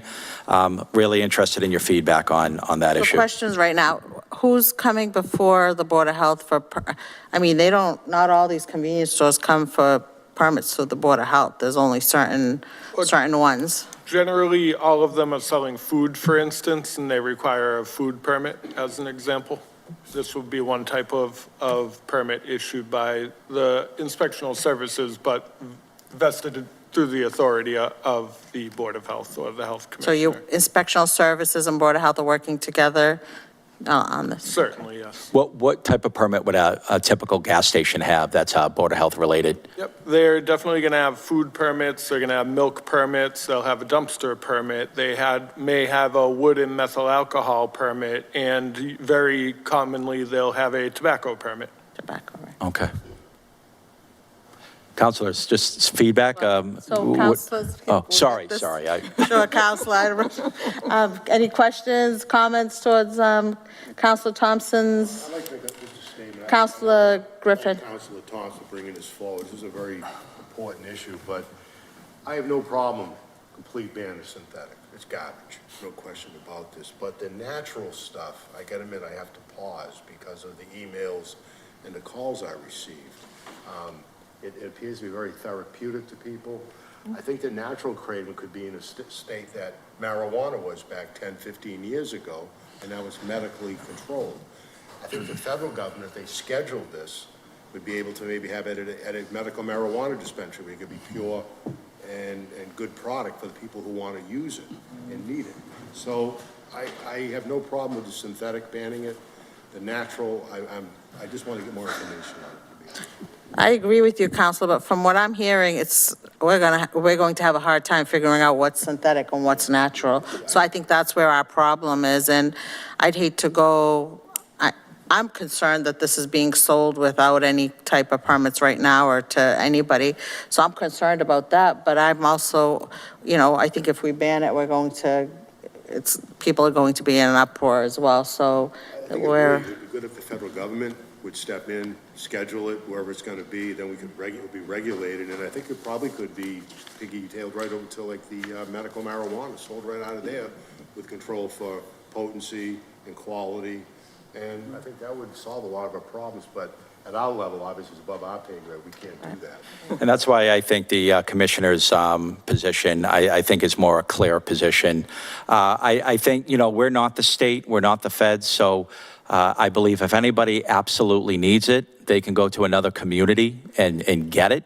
Speaker 1: Really interested in your feedback on that
Speaker 4: So
Speaker 1: issue.
Speaker 4: questions right now, who's coming before the Board of Health not all these convenience stores come for permits to the Board of Health. There's only certain ones.
Speaker 8: Generally, all of them are selling food, for instance, and they require a food permit, as an example. This would be one type of permit issued by the inspectional services, but vested through the authority of the Board of Health or the Health
Speaker 4: So you,
Speaker 8: Commissioner.
Speaker 4: inspectional services and Board of Health are working together on this?
Speaker 8: Certainly, yes.
Speaker 1: What type of permit would a typical gas station have that's Board of Health related?
Speaker 8: Yep, they're definitely going to have food permits, they're going to have milk permits, they'll have a dumpster permit, may have a wood and methyl alcohol permit, and very commonly, they'll have a tobacco permit.
Speaker 4: Tobacco, right.
Speaker 1: Okay. Councilors, just feedback?
Speaker 4: So councilors.
Speaker 1: Oh, sorry.
Speaker 4: Sure, Counselor. Any questions, comments towards Counselor Thompson's?
Speaker 10: I'd like to make just a statement.
Speaker 4: Counselor Griffin.
Speaker 10: Counselor Thompson bringing this forward. This is a very important issue, but I have no problem complete ban of synthetic. It's garbage, no question about this. But the natural stuff, I gotta admit, I have to pause because of the emails and the calls I received. It appears to be very therapeutic to people. I think the natural kratom could be in a state that marijuana was back 10, 15 years ago, and that was medically controlled. I think the federal government, if they scheduled this, would be able to maybe have it at a medical marijuana dispensary where it could be pure and good product for the people who want to use it and need it. So I have no problem with the synthetic banning it. The natural, I just want to get more information on it.
Speaker 4: I agree with you, Counselor, but from what I'm hearing, we're going to have a hard time figuring out what's synthetic and what's natural. So I think that's where our problem is, and I'd hate to go, I'm concerned that this is being sold without any type of permits right now or to anybody. So I'm concerned about that, but I'm also, I think if we ban it, people are going to be in an uproar as well, so
Speaker 10: I think
Speaker 4: we're.
Speaker 10: it'd be good if the federal government would step in, schedule it, wherever it's going to be, then we could be regulated, and I think it probably could be piggy-tailed right over to like the medical marijuana, sold right out of there with control for potency and quality, and I think that would solve a lot of our problems, but at our level, obviously, it's above our pay grade, we can't do that.
Speaker 1: And that's why I think the commissioner's position, I think is more a clear position. I think, we're not the state, we're not the feds, so I believe if anybody absolutely needs it, they can go to another community and get it.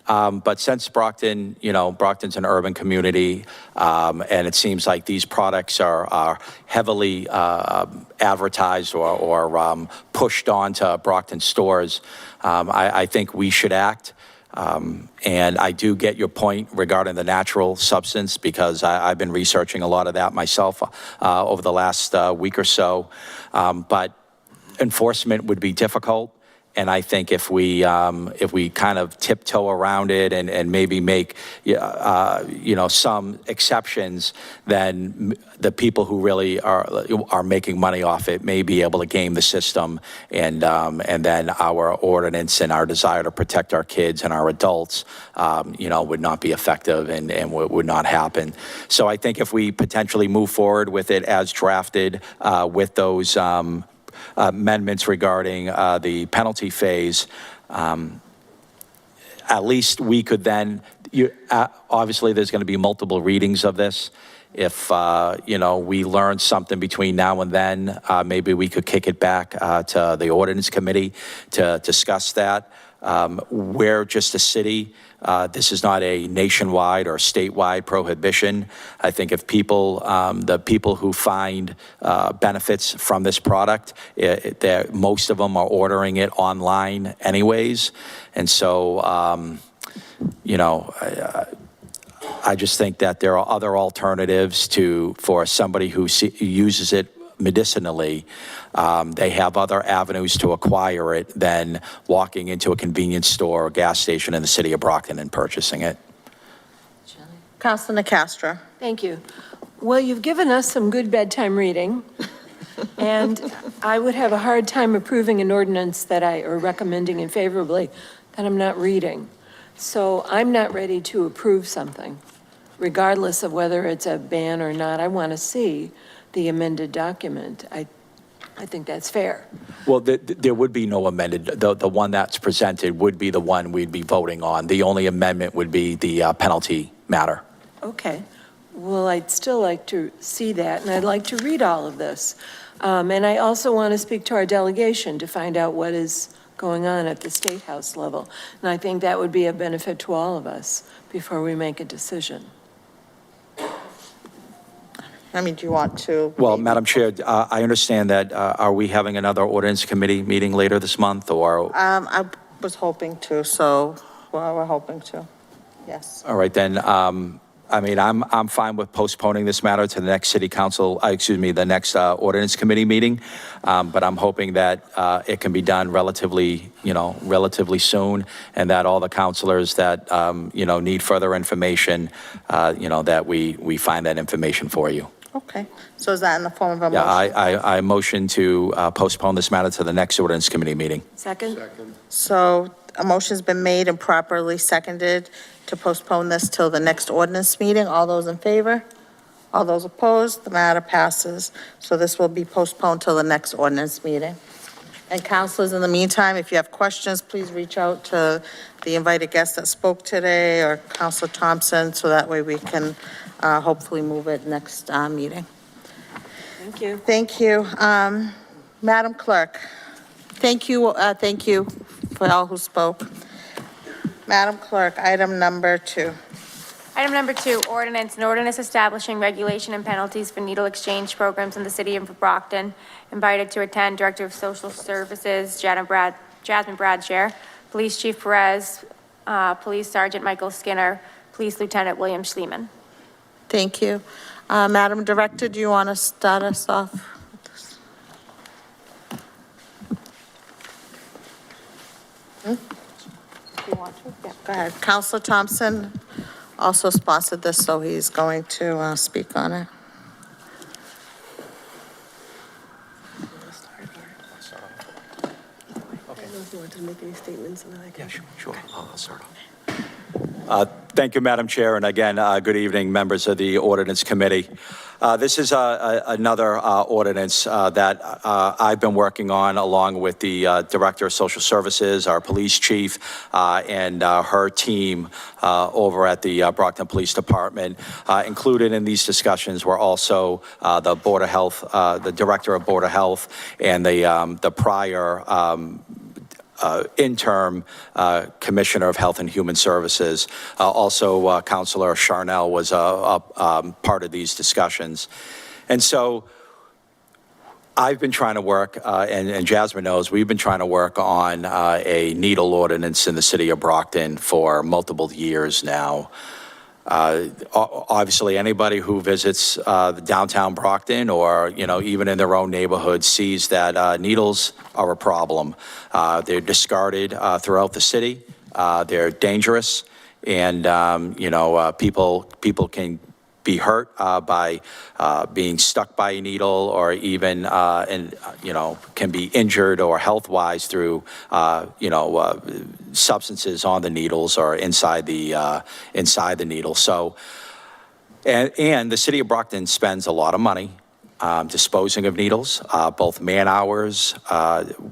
Speaker 1: But since Brockton, Brockton's an urban community, and it seems like these products are heavily advertised or pushed onto Brockton stores, I think we should act. And I do get your point regarding the natural substance, because I've been researching a lot of that myself over the last week or so. But enforcement would be difficult. And I think if we kind of tiptoe around it and maybe make, some exceptions, then the people who really are making money off it may be able to game the system, and then our ordinance and our desire to protect our kids and our adults, would not be effective and would not happen. So I think if we potentially move forward with it as drafted, with those amendments regarding the penalty phase, at least we could then, obviously there's going to be multiple readings of this. If, we learn something between now and then, maybe we could kick it back to the Ordinance Committee to discuss that. We're just a city. This is not a nationwide or statewide prohibition. I think if the people who find benefits from this product, most of them are ordering it online anyways. And so, I just think that there are other alternatives for somebody who uses it medicinally. They have other avenues to acquire it than walking into a convenience store or gas station in the city of Brockton and purchasing it.
Speaker 4: Councilor Castro.
Speaker 11: Thank you. Well, you've given us some good bedtime reading, and I would have a hard time approving an ordinance or recommending it favorably that I'm not reading. So I'm not ready to approve something, regardless of whether it's a ban or not. I want to see the amended document. I think that's fair.
Speaker 1: Well, there would be no amended. The one that's presented would be the one we'd be voting on. The only amendment would be the penalty matter.
Speaker 11: Okay. Well, I'd still like to see that, and I'd like to read all of this. And I also want to speak to our delegation to find out what is going on at the State House level. And I think that would be a benefit to all of us before we make a decision.
Speaker 4: Do you want to?
Speaker 1: Well, Madam Chair, I understand that, are we having another ordinance committee meeting later this month, or?
Speaker 4: I was hoping to, we're hoping to, yes.
Speaker 1: All right, then, I'm fine with postponing this matter to the next city council, the next ordinance committee meeting. But I'm hoping that it can be done relatively soon, and that all the councilors that, need further information, that we find that information for you.
Speaker 4: Okay, so is that in the form of a motion?
Speaker 1: Yeah, I motion to postpone this matter to the next ordinance committee meeting.
Speaker 11: Second?
Speaker 4: So a motion's been made and properly seconded to postpone this till the next ordinance meeting. All those in favor? All those opposed? The matter passes. So this will be postponed till the next ordinance meeting. And councilors, in the meantime, if you have questions, please reach out to the invited guests that spoke today or Councilor Thompson, so that way we can hopefully move it next meeting.
Speaker 11: Thank you.
Speaker 4: Thank you. Madam Clerk, thank you for all who spoke. Madam Clerk, item number 2.
Speaker 2: Item number 2, ordinance, an ordinance establishing regulation and penalties for needle exchange programs in the city of Brockton. Invited to attend, Director of Social Services, Jasmine Bradshare, Police Chief Perez, Police Sergeant Michael Skinner, Police Lieutenant William Schleeman.
Speaker 4: Thank you. Madam Director, do you want to start us off with this? Do you want to? Yeah, go ahead. Councilor Thompson also sponsored this, so he's going to speak on it.
Speaker 1: Yeah, sure. I'll start off. Thank you, Madam Chair, and again, good evening, members of the Ordinance Committee. This is another ordinance that I've been working on along with the Director of Social Services, our police chief, and her team over at the Brockton Police Department. Included in these discussions were also the Board of Health, the Director of Board of Health, and the prior interim Commissioner of Health and Human Services. Also, Councilor Charnel was part of these discussions. And so I've been trying to work, and Jasmine knows, we've been trying to work on a needle ordinance in the city of Brockton for multiple years now. Obviously, anybody who visits downtown Brockton or, even in their own neighborhood sees that needles are a problem. They're discarded throughout the city. They're dangerous, and, people can be hurt by being stuck by a needle, or even, can be injured or health-wise through, substances on the needles or inside the needle. So, and the city of Brockton spends a lot of money disposing of needles, both man-hours,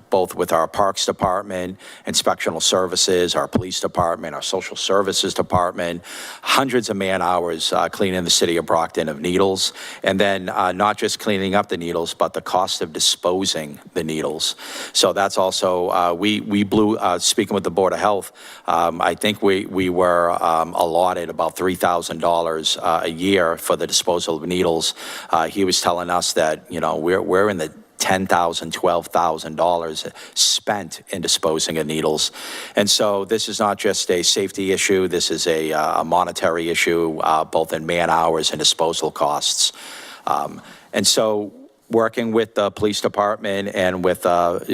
Speaker 1: both with our Parks Department, Inspectional Services, our Police Department, our Social Services Department, hundreds of man-hours cleaning the city of Brockton of needles, and then not just cleaning up the needles, but the cost of disposing the needles. So that's also, we blew, speaking with the Board of Health, I think we were allotted about $3,000 a year for the disposal of needles. He was telling us that, we're in the $10,000, $12,000 spent in disposing of needles. And so this is not just a safety issue, this is a monetary issue, both in man-hours and disposal costs. And so working with the police department and with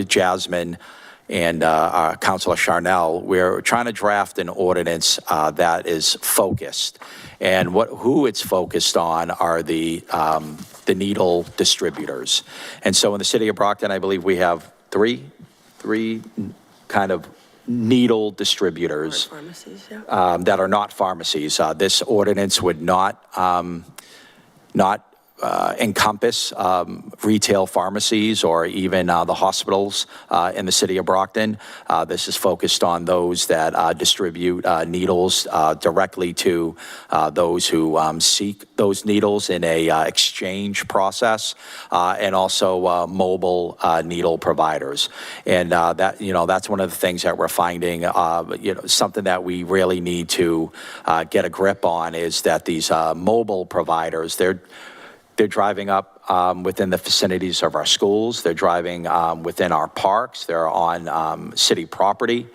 Speaker 1: Jasmine and our Councilor Charnel, we're trying to draft an ordinance that is focused. And who it's focused on are the needle distributors. And so in the city of Brockton, I believe we have three kind of needle distributors that are not pharmacies. This ordinance would not encompass retail pharmacies or even the hospitals in the city of Brockton. This is focused on those that distribute needles directly to those who seek those needles in a exchange process, and also mobile needle providers. And that's one of the things that we're finding, something that we really need to get a grip on is that these mobile providers, they're driving up within the vicinities of our schools. They're driving within our parks. They're on city property,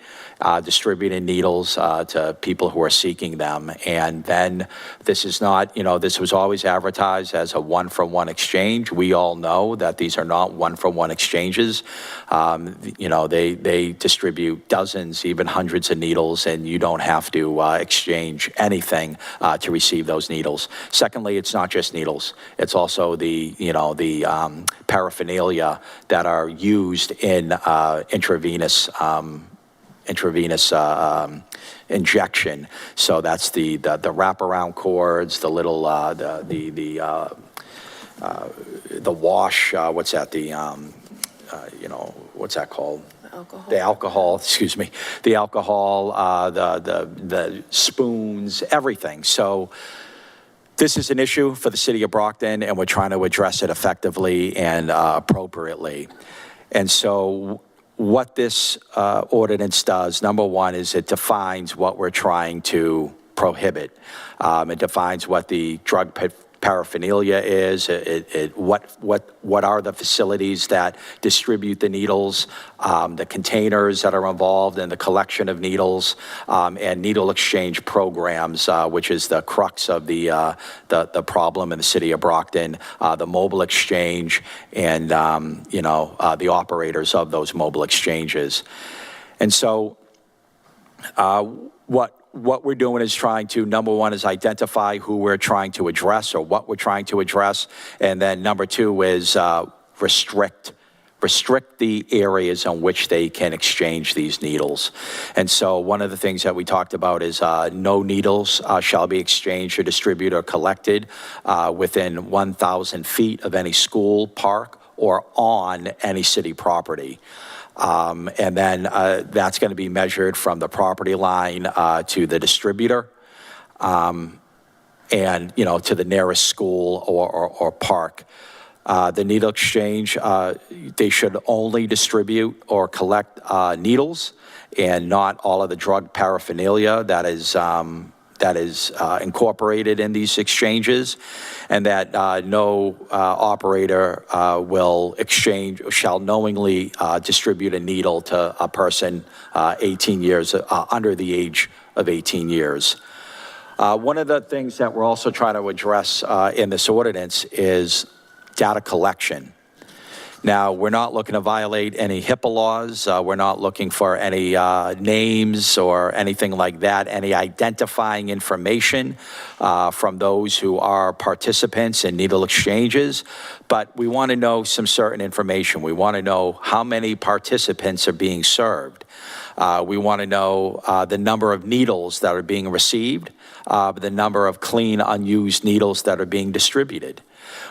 Speaker 1: distributing needles to people who are seeking them. And then this is not, this was always advertised as a one-for-one exchange. We all know that these are not one-for-one exchanges. They distribute dozens, even hundreds of needles, and you don't have to exchange anything to receive those needles. Secondly, it's not just needles. It's also the paraphernalia that are used in intravenous injection. So that's the wraparound cords, the little the wash. What's that? What's that called? Alcohol. The alcohol. Excuse me. The alcohol. The spoons. Everything. So this is an issue for the city of Brockton, and we're trying to address it effectively and appropriately. And so what this ordinance does, number one, is it defines what we're trying to prohibit. It defines what the drug paraphernalia is, what are the facilities that distribute the needles, the containers that are involved in the collection of needles, and needle exchange programs, which is the crux of the problem in the city of Brockton, the mobile exchange, and the operators of those mobile exchanges. And so what we're doing is trying to, number one, is identify who we're trying to address or what we're trying to address. And then number two is restrict the areas on which they can exchange these needles. And so one of the things that we talked about is no needles shall be exchanged or distributed or collected within 1,000 feet of any school, park, or on any city property. And then that's going to be measured from the property line to the distributor, and to the nearest school or park. The needle exchange, they should only distribute or collect needles, and not all of the drug paraphernalia that that is incorporated in these exchanges, and that no operator shall knowingly distribute a needle to a person 18 years, under the age of 18 years. One of the things that we're also trying to address in this ordinance is data collection. Now, we're not looking to violate any HIPAA laws. We're not looking for any names or anything like that, any identifying information from those who are participants in needle exchanges. But we want to know some certain information. We want to know how many participants are being served. We want to know the number of needles that are being received, the number of clean, unused needles that are being distributed.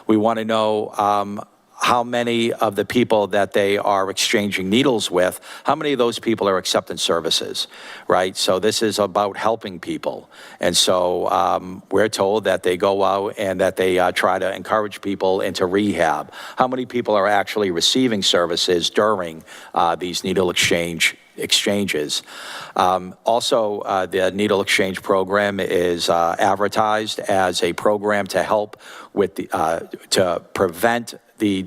Speaker 1: We want to know how many of the people that they are exchanging needles with, how many of those people are accepting services, right? So this is about helping people. And so we're told that they go out and that they try to encourage people into rehab. How many people are actually receiving services during these needle exchanges? Also, the needle exchange program is advertised as a program to help with to prevent the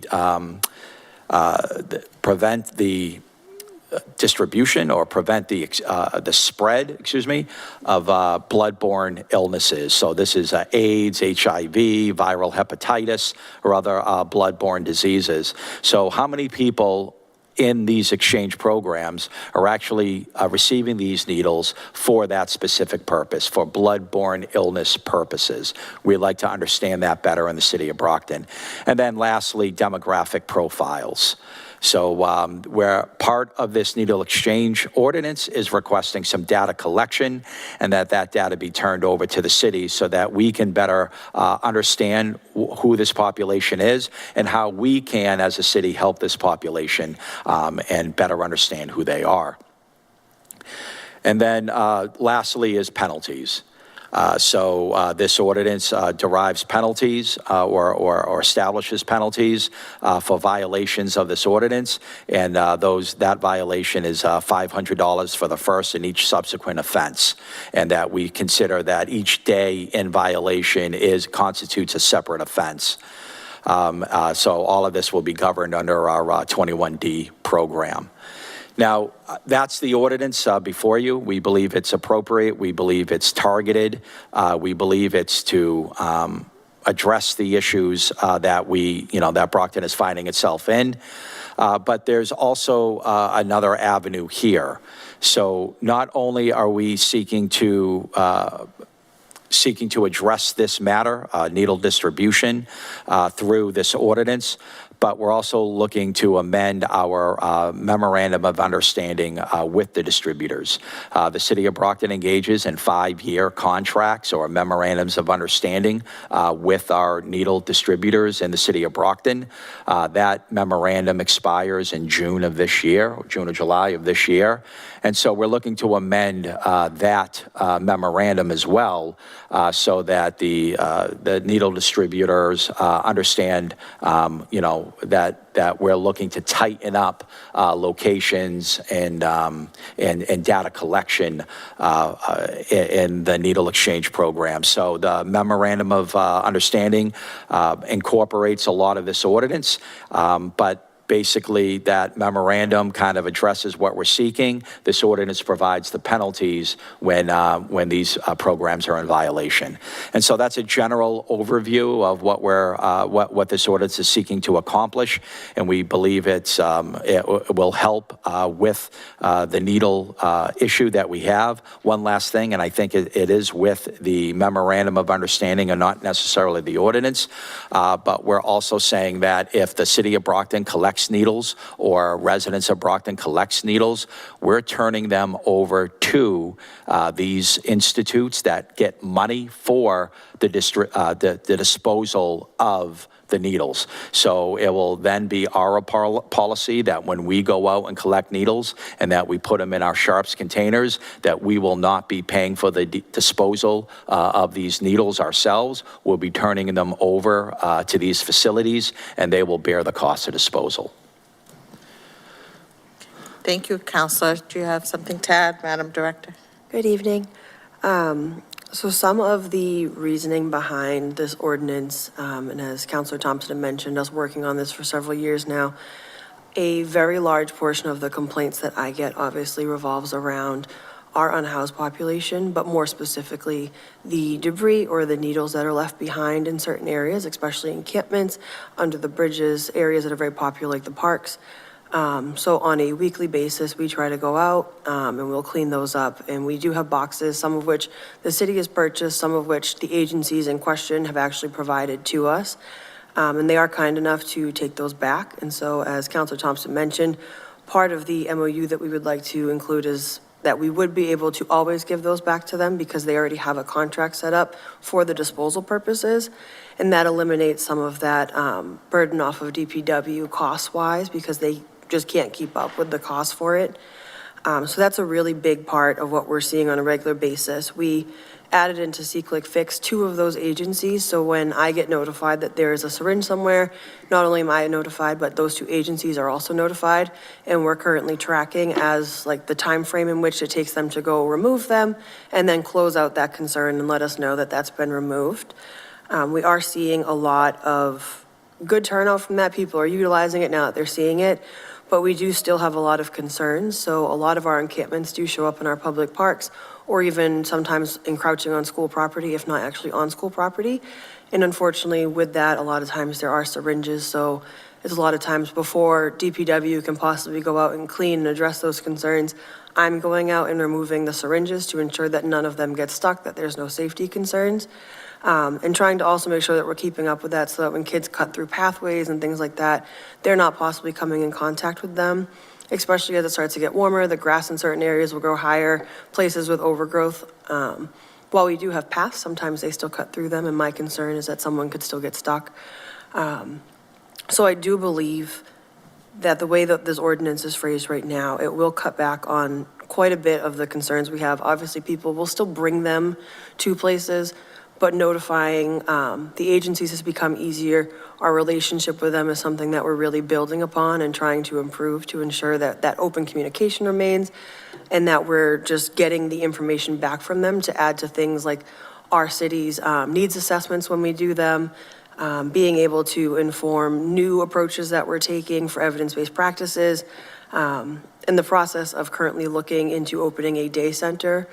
Speaker 1: distribution or prevent the spread, of bloodborne illnesses. So this is AIDS, HIV, viral hepatitis, or other bloodborne diseases. So how many people in these exchange programs are actually receiving these needles for that specific purpose, for bloodborne illness purposes? We'd like to understand that better in the city of Brockton. And then lastly, demographic profiles. So where part of this needle exchange ordinance is requesting some data collection, and that data be turned over to the city so that we can better understand who this population is and how we can, as a city, help this population and better understand who they are. And then lastly is penalties. So this ordinance derives penalties or establishes penalties for violations of this ordinance, and that violation is $500 for the first and each subsequent offense, and that we consider that each day in violation constitutes a separate offense. So all of this will be governed under our 21D program. Now, that's the ordinance before you. We believe it's appropriate. We believe it's targeted. We believe it's to address the issues that Brockton is finding itself in. But there's also another avenue here. So not only are we seeking to address this matter, needle distribution, through this ordinance, but we're also looking to amend our memorandum of understanding with the distributors. The city of Brockton engages in 5-year contracts or memorandums of understanding with our needle distributors in the city of Brockton. That memorandum expires in June of this year, or June or July of this year. And so we're looking to amend that memorandum as well, so that the needle distributors understand, that we're looking to tighten up locations and data collection in the needle exchange program. So the memorandum of understanding incorporates a lot of this ordinance, but basically that memorandum kind of addresses what we're seeking. This ordinance provides the penalties when these programs are in violation. And so that's a general overview of what this ordinance is seeking to accomplish, and we believe it will help with the needle issue that we have. One last thing, and I think it is with the memorandum of understanding and not necessarily the ordinance, but we're also saying that if the city of Brockton collects needles or residents of Brockton collects needles, we're turning them over to these institutes that get money for the disposal of the needles. So it will then be our policy that when we go out and collect needles and that we put them in our sharps containers, that we will not be paying for the disposal of these needles ourselves. We'll be turning them over to these facilities, and they will bear the cost of disposal.
Speaker 4: Thank you, Councilor. Do you have something to add, Madam Director?
Speaker 14: Good evening. So some of the reasoning behind this ordinance, and as Councilor Thompson had mentioned, us working on this for several years now, a very large portion of the complaints that I get obviously revolves around our unhoused population, but more specifically, the debris or the needles that are left behind in certain areas, especially encampments, under the bridges, areas that are very popular like the parks. So on a weekly basis, we try to go out and we'll clean those up. And we do have boxes, some of which the city has purchased, some of which the agencies in question have actually provided to us. And they are kind enough to take those back. And so as Councilor Thompson mentioned, part of the MOU that we would like to include is that we would be able to always give those back to them because they already have a contract set up for the disposal purposes. And that eliminates some of that burden off of DPW cost-wise because they just can't keep up with the cost for it. So that's a really big part of what we're seeing on a regular basis. We added into See-Click-Fix 2 of those agencies, so when I get notified that there is a syringe somewhere, not only am I notified, but those 2 agencies are also notified, and we're currently tracking as like the time frame in which it takes them to go remove them, and then close out that concern and let us know that that's been removed. We are seeing a lot of good turnout from that. People are utilizing it now that they're seeing it. But we do still have a lot of concerns. So a lot of our encampments do show up in our public parks or even sometimes encroaching on school property, if not actually on school property. And unfortunately with that, a lot of times there are syringes. So it's a lot of times before DPW can possibly go out and clean and address those concerns, I'm going out and removing the syringes to ensure that none of them get stuck, that there's no safety concerns. And trying to also make sure that we're keeping up with that so that when kids cut through pathways and things like that, they're not possibly coming in contact with them, especially as it starts to get warmer. The grass in certain areas will grow higher, places with overgrowth. While we do have paths, sometimes they still cut through them, and my concern is that someone could still get stuck. So I do believe that the way that this ordinance is phrased right now, it will cut back on quite a bit of the concerns we have. Obviously, people will still bring them to places, but notifying the agencies has become easier. Our relationship with them is something that we're really building upon and trying to improve to ensure that that open communication remains and that we're just getting the information back from them to add to things like our city's needs assessments when we do them, being able to inform new approaches that we're taking for evidence-based practices, in the process of currently looking into opening a day center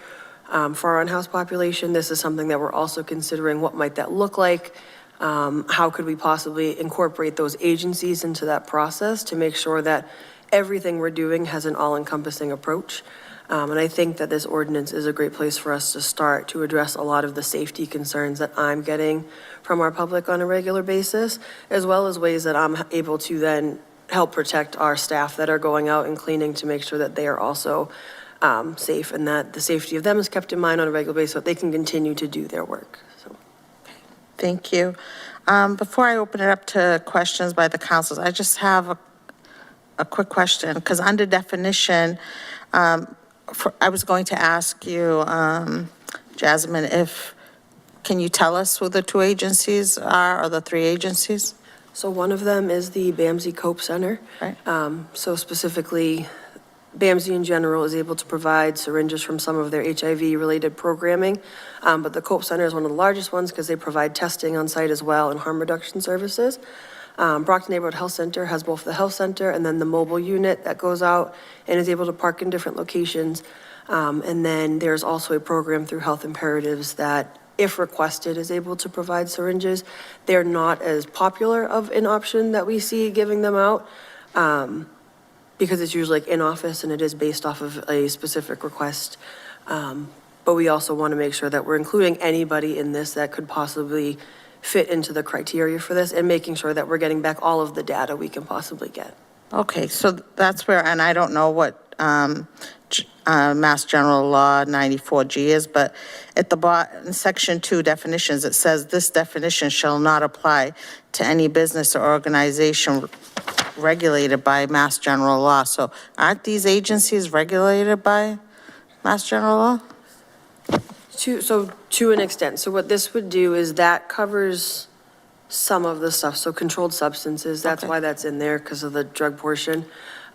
Speaker 14: for our unhoused population. This is something that we're also considering. What might that look like? How could we possibly incorporate those agencies into that process to make sure that everything we're doing has an all-encompassing approach? And I think that this ordinance is a great place for us to start to address a lot of the safety concerns that I'm getting from our public on a regular basis, as well as ways that I'm able to then help protect our staff that are going out and cleaning to make sure that they are also safe and that the safety of them is kept in mind on a regular basis so that they can continue to do their work. So.
Speaker 4: Thank you. Before I open it up to questions by the councils, I just have a quick question, because under definition, I was going to ask you, Jasmine, can you tell us who the 2 agencies are or the 3 agencies?
Speaker 14: So one of them is the BAMSI COPE Center.
Speaker 4: Right.
Speaker 14: So specifically, BAMSI in general is able to provide syringes from some of their HIV-related programming, but the COPE Center is one of the largest ones because they provide testing on site as well and harm reduction services. Brockton Neighborhood Health Center has both the health center and then the mobile unit that goes out and is able to park in different locations. And then there's also a program through Health Imperatives that, if requested, is able to provide syringes. They're not as popular of an option that we see giving them out, because it's usually like in office and it is based off of a specific request. But we also want to make sure that we're including anybody in this that could possibly fit into the criteria for this and making sure that we're getting back all of the data we can possibly get.
Speaker 4: Okay, so that's where, and I don't know what Mass General Law 94G is, but at the bottom, in Section 2 definitions, it says this definition shall not apply to any business or organization regulated by Mass General Law. So aren't these agencies regulated by Mass General Law?
Speaker 14: To an extent. So what this would do is that covers some of the stuff. So controlled substances, that's
Speaker 4: Okay.
Speaker 14: why that's in there, because of the drug portion.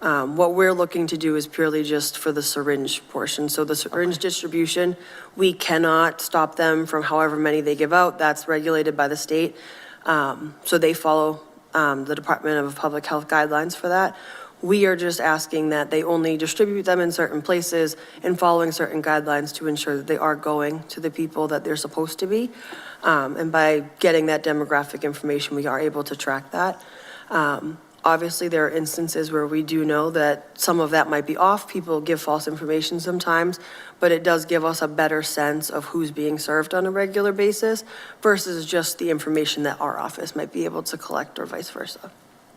Speaker 14: What we're looking to do is purely just for the syringe portion. So the syringe distribution, we cannot stop them from however many they give out. That's regulated by the state. So they follow the Department of Public Health guidelines for that. We are just asking that they only distribute them in certain places and following certain guidelines to ensure that they are going to the people that they're supposed to be. And by getting that demographic information, we are able to track that. Obviously, there are instances where we do know that some of that might be off. People give false information sometimes, but it does give us a better sense of who's being served on a regular basis versus just the information that our office might be able to collect or vice versa.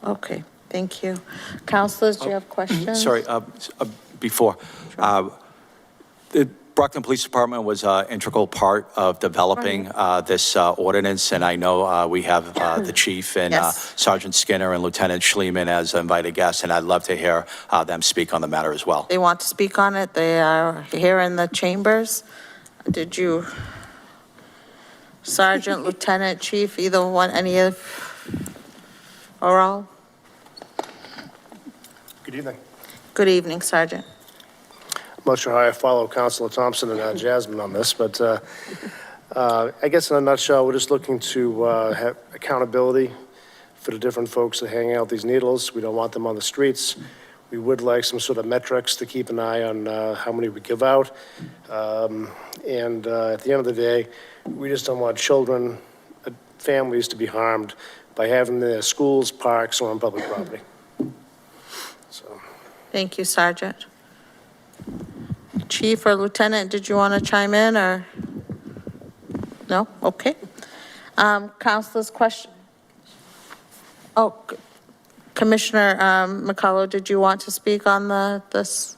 Speaker 4: Okay, thank you. Counselors, do you have questions?
Speaker 1: Sorry, before, the Brockton Police Department was an integral part of developing this ordinance, and I know we have the chief and
Speaker 4: Yes.
Speaker 1: Sergeant Skinner and Lieutenant Schliemann as invited guests, and I'd love to hear them speak on the matter as well.
Speaker 4: They want to speak on it. They are here in the chambers. Did you, Sergeant, Lieutenant, Chief, either one, any of, or all?
Speaker 10: Good evening.
Speaker 4: Good evening, Sergeant.
Speaker 10: I'm not sure how I follow Councilor Thompson and Jasmine on this, but I guess in a nutshell, we're just looking to have accountability for the different folks that hang out these needles. We don't want them on the streets. We would like some sort of metrics to keep an eye on how many we give out. And at the end of the day, we just don't want children, families to be harmed by having their schools, parks, or on public property. So.
Speaker 4: Thank you, Sergeant. Chief or Lieutenant, did you want to chime in, or? No? Okay. Counselor's question. Oh, Commissioner McCullough, did you want to speak on this?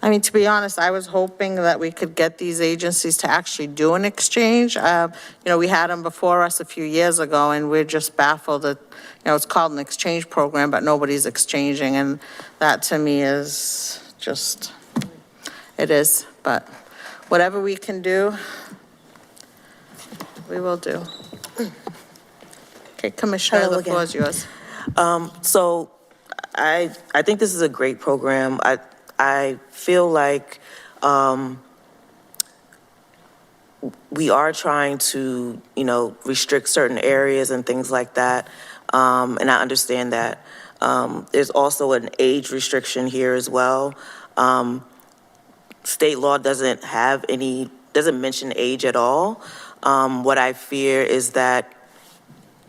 Speaker 4: I mean, to be honest, I was hoping that we could get these agencies to actually do an exchange. We had them before us a few years ago, and we're just baffled that, it's called an exchange program, but nobody's exchanging, and that to me is just, it is. But whatever we can do, we will do. Okay, Commissioner,
Speaker 9: Hello
Speaker 4: the floor is yours.
Speaker 9: So I think this is a great program. I feel like we are trying to, restrict certain areas and things like that. And I understand that. There's also an age restriction here as well. State law doesn't mention age at all. What I fear is that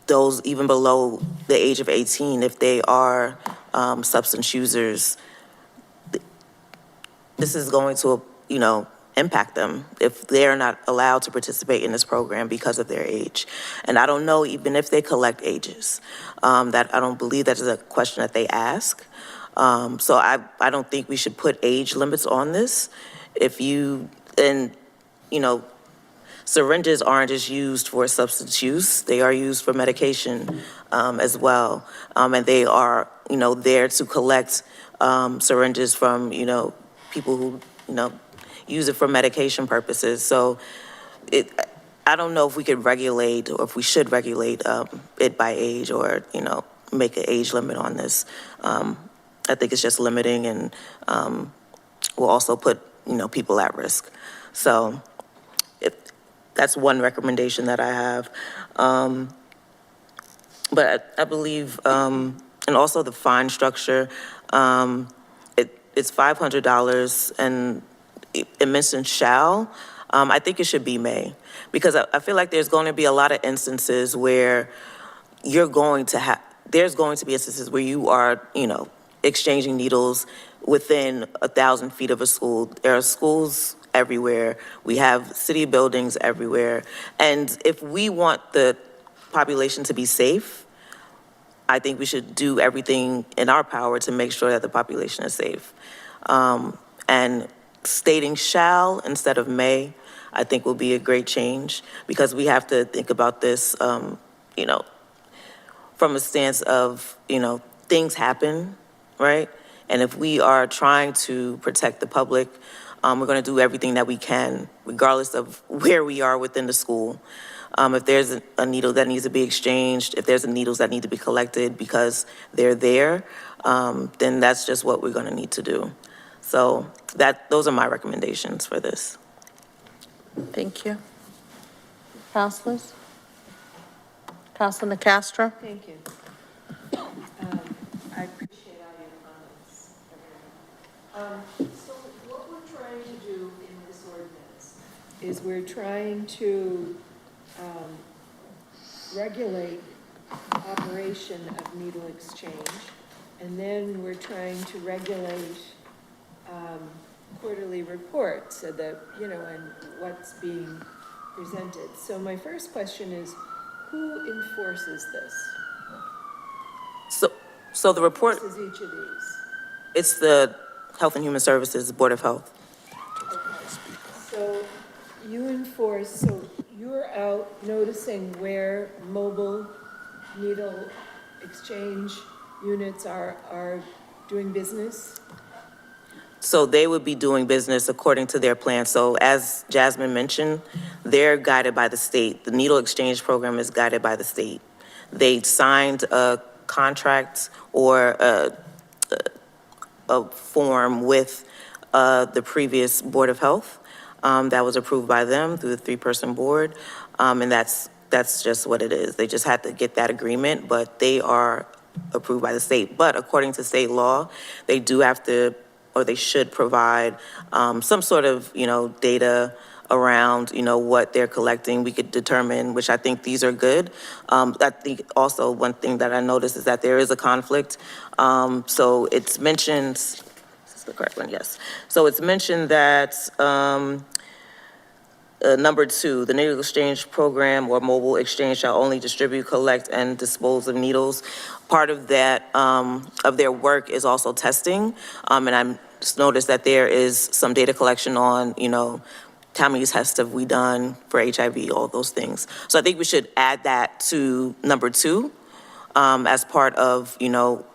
Speaker 9: those even below the age of 18, if they are substance users, this is going to, impact them if they're not allowed to participate in this program because of their age. And I don't know even if they collect ages. That I don't believe that is a question that they ask. So I don't think we should put age limits on this. Syringes aren't just used for substance use. They are used for medication as well. And they are, there to collect syringes from, people who, use it for medication purposes. So I don't know if we could regulate or if we should regulate it by age or, make an age limit on this. I think it's just limiting and will also put, people at risk. So that's one recommendation that I have. But I believe, and also the fine structure, it's $500 and it mentions shall. I think it should be may, because I feel like there's going to be a lot of instances where there's going to be instances where you are, exchanging needles within 1,000 feet of a school. There are schools everywhere. We have city buildings everywhere. And if we want the population to be safe, I think we should do everything in our power to make sure that the population is safe. And stating shall instead of may, I think will be a great change, because we have to think about this, from a stance of, things happen, right? And if we are trying to protect the public, we're going to do everything that we can, regardless of where we are within the school. If there's a needle that needs to be exchanged, if there's needles that need to be collected because they're there, then that's just what we're going to need to do. So those are my recommendations for this.
Speaker 4: Thank you. Councilors? Councilor Castro?
Speaker 11: Thank you. I appreciate all your comments. So what we're trying to do in this ordinance is we're trying to regulate operation of needle exchange, and then we're trying to regulate quarterly reports so that, and what's being presented. So my first question is, who enforces this?
Speaker 9: So the report,
Speaker 11: This is each of these.
Speaker 9: it's the Health and Human Services Board of Health.
Speaker 11: So you enforce, so you're out noticing where mobile needle exchange units are doing business?
Speaker 9: So they would be doing business according to their plan. So as Jasmine mentioned, they're guided by the state. The needle exchange program is guided by the state. They signed a contract or a form with the previous Board of Health that was approved by them through the 3-person board. And that's just what it is. They just had to get that agreement, but they are approved by the state. But according to state law, they do have to, or they should provide some sort of, data around, what they're collecting. We could determine, which I think these are good. I think also one thing that I noticed is that there is a conflict. So it's mentioned, is this the correct one? Yes. So it's mentioned that number 2, the needle exchange program or mobile exchange shall only distribute, collect, and dispose of needles. Part of that, of their work is also testing. And I just noticed that there is some data collection on, how many tests have we done for HIV, all those things. So I think we should add that to number 2 as part of,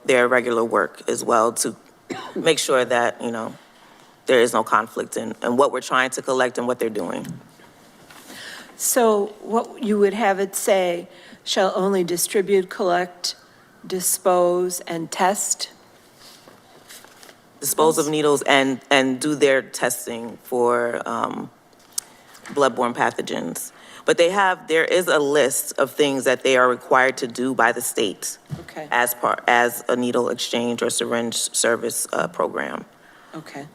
Speaker 9: their regular work as well, to make sure that, there is no conflict in what we're trying to collect and what they're doing.
Speaker 11: So what you would have it say, shall only distribute, collect, dispose, and test?
Speaker 9: Dispose of needles and do their testing for bloodborne pathogens. But there is a list of things that they are required to do by the state
Speaker 11: Okay,
Speaker 9: as a needle exchange or syringe service program.
Speaker 11: okay.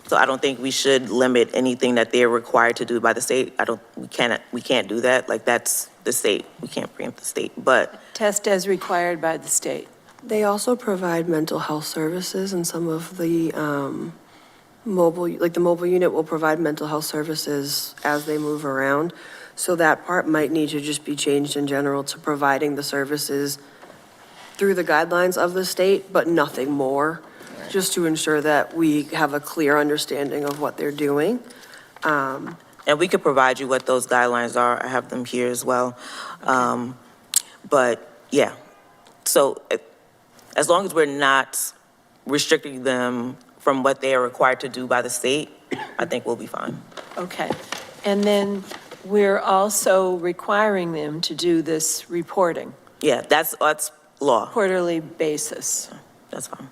Speaker 9: So I don't think we should limit anything that they're required to do by the state. We can't do that. Like, that's the state. We can't preempt the state, but
Speaker 11: Test as required by the state.
Speaker 14: They also provide mental health services, and some of the the mobile unit will provide mental health services as they move around. So that part might need to just be changed in general to providing the services through the guidelines of the state, but nothing more, just to ensure that we have a clear understanding of what they're doing.
Speaker 9: and we could provide you what those guidelines are. I have them here as well. But yeah, so as long as we're not restricting them from what they are required to do by the state, I think we'll be fine.
Speaker 11: Okay. And then we're also requiring them to do this reporting,
Speaker 9: Yeah, that's law.
Speaker 11: quarterly basis.
Speaker 9: That's fine.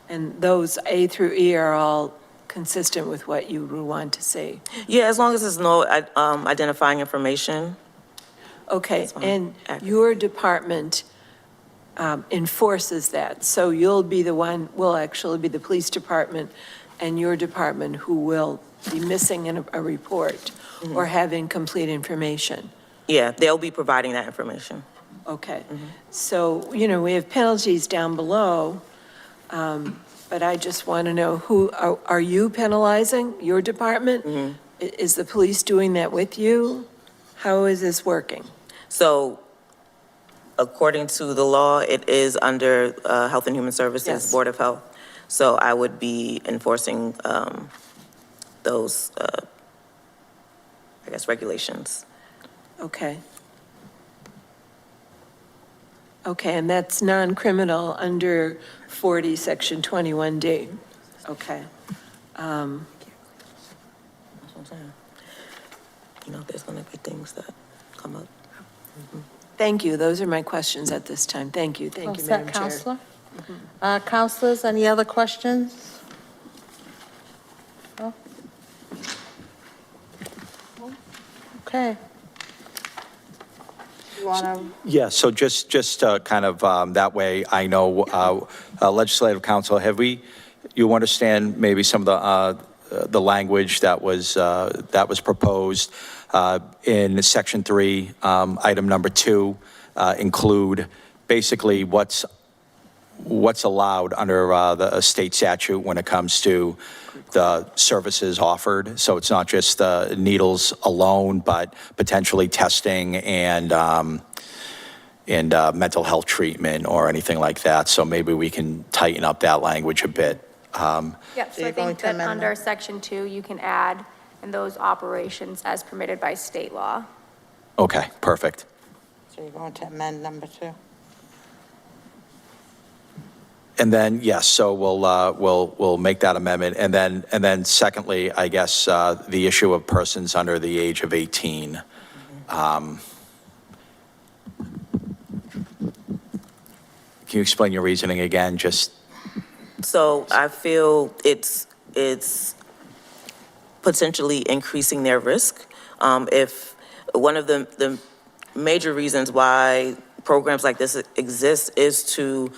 Speaker 11: And those A through E are all consistent with what you would want to see.
Speaker 9: Yeah, as long as there's no identifying information.
Speaker 11: Okay,
Speaker 9: That's fine.
Speaker 11: and
Speaker 9: Accurate.
Speaker 11: your department enforces that, so you'll be the one, will actually be the police department and your department who will be missing in a report or have incomplete information.
Speaker 9: Yeah, they'll be providing that information.
Speaker 11: Okay, so, we have penalties down below, but I just want to know are you penalizing your department? Is the police doing that with you? How is this working?
Speaker 9: So according to the law, it is under Health and Human Services
Speaker 11: Yes.
Speaker 9: Board of Health. So I would be enforcing those, regulations.
Speaker 11: Okay. Okay, and that's non-criminal under 40, Section 21D. Okay.
Speaker 9: That's what I'm saying. There's going to be things that come up.
Speaker 11: Thank you. Those are my questions at this time. Thank you. Thank you, Madam Chair.
Speaker 4: Counselor? Counselors, any other questions? No? Okay. You want to?
Speaker 1: Yeah, so just kind of, that way, I know, Legislative Council, you understand maybe some of the language that was proposed in Section 3, item number 2, include basically what's allowed under the state statute when it comes to the services offered. So it's not just needles alone, but potentially testing and mental health treatment or anything like that. So maybe we can tighten up that language a bit.
Speaker 2: Yep, so I think that under Section 2, you can add in those operations as permitted by state law.
Speaker 1: Okay, perfect.
Speaker 4: So you're going to amend number 2?
Speaker 1: And then, yes, so we'll make that amendment. And then secondly, I guess, the issue of persons under the age of 18. Can you explain your reasoning again, just?
Speaker 9: So I feel it's potentially increasing their risk. If one of the major reasons why programs like this exist is to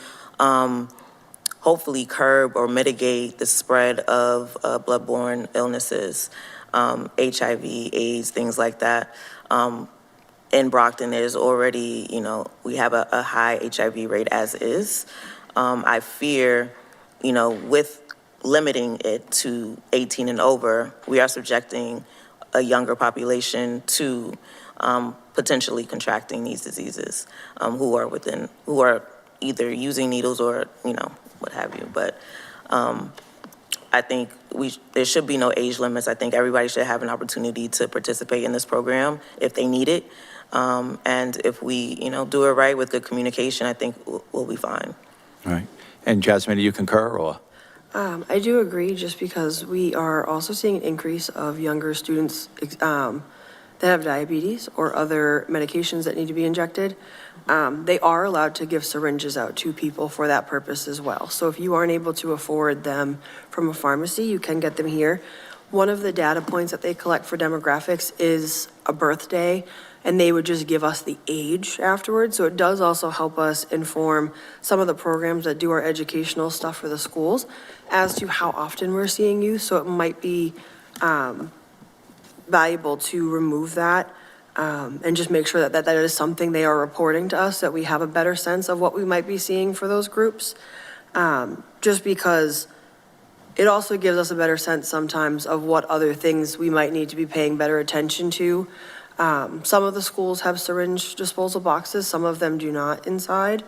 Speaker 9: hopefully curb or mitigate the spread of bloodborne illnesses, HIV, AIDS, things like that. In Brockton, there's already, we have a high HIV rate as is. I fear, with limiting it to 18 and over, we are subjecting a younger population to potentially contracting these diseases, who are either using needles or, what have you. But I think there should be no age limits. I think everybody should have an opportunity to participate in this program if they need it. And if we, do it right with good communication, I think we'll be fine.
Speaker 1: All right. And Jasmine, do you concur, or?
Speaker 14: I do agree, just because we are also seeing an increase of younger students that have diabetes or other medications that need to be injected. They are allowed to give syringes out to people for that purpose as well. So if you aren't able to afford them from a pharmacy, you can get them here. One of the data points that they collect for demographics is a birthday, and they would just give us the age afterwards. So it does also help us inform some of the programs that do our educational stuff for the schools as to how often we're seeing youth. So it might be valuable to remove that and just make sure that is something they are reporting to us, that we have a better sense of what we might be seeing for those groups. Just because it also gives us a better sense sometimes of what other things we might need to be paying better attention to. Some of the schools have syringe disposal boxes, some of them do not inside.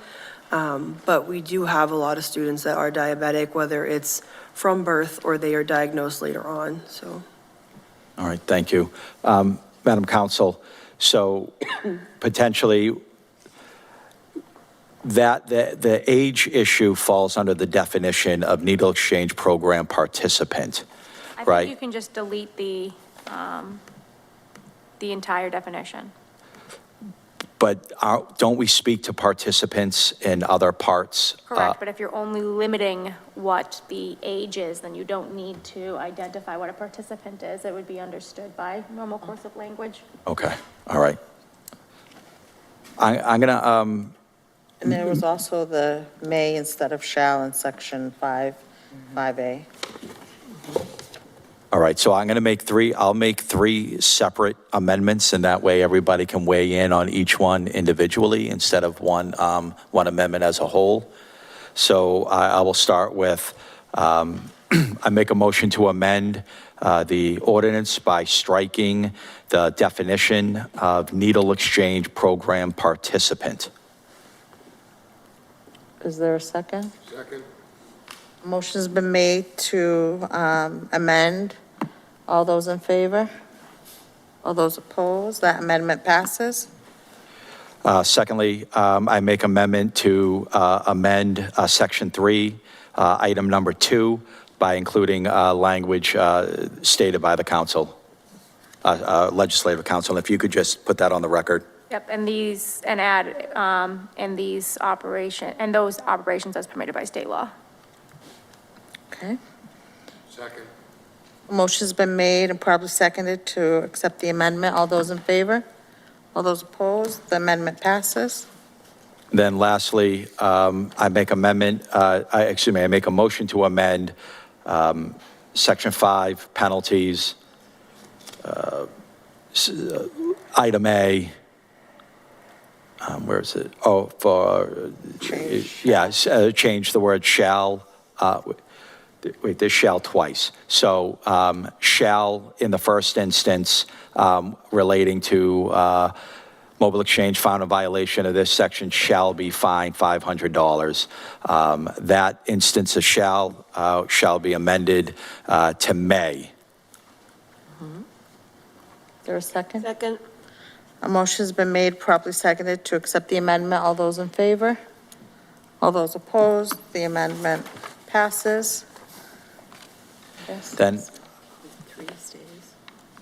Speaker 14: But we do have a lot of students that are diabetic, whether it's from birth or they are diagnosed later on, so.
Speaker 1: All right, thank you. Madam Counsel, so potentially that the age issue falls under the definition of needle exchange program participant, right?
Speaker 2: I think you can just delete the entire definition.
Speaker 1: But don't we speak to participants in other parts?
Speaker 2: Correct, but if you're only limiting what the age is, then you don't need to identify what a participant is. It would be understood by normal course of language.
Speaker 1: Okay, all right. I'm gonna,
Speaker 4: And there was also the may instead of shall in section 5A.
Speaker 1: all right, so I'm gonna make I'll make three separate amendments, and that way everybody can weigh in on each one individually instead of one amendment as a whole. So I will start with, I make a motion to amend the ordinance by striking the definition of needle exchange program participant.
Speaker 4: Is there a second?
Speaker 10: Second.
Speaker 4: Motion's been made to amend. All those in favor? All those opposed? That amendment passes.
Speaker 1: Secondly, I make amendment to amend Section 3, item number 2, by including language stated by the council. Legislative Council. If you could just put that on the record.
Speaker 2: Yep, and these, and add, and those operations as permitted by state law.
Speaker 4: Okay.
Speaker 10: Second.
Speaker 4: Motion's been made and probably seconded to accept the amendment. All those in favor? All those opposed? The amendment passes.
Speaker 1: Then lastly, I make I make a motion to amend Section 5 penalties, item A, where is it? Oh, for, change the word shall, wait, there's shall twice. So shall in the first instance relating to mobile exchange found in violation of this section shall be fined $500. That instance of shall be amended to may.
Speaker 4: Is there a second?
Speaker 11: Second.
Speaker 4: A motion's been made, properly seconded to accept the amendment. All those in favor? All those opposed? The amendment passes. Yes.
Speaker 1: Then,
Speaker 11: 3 stays.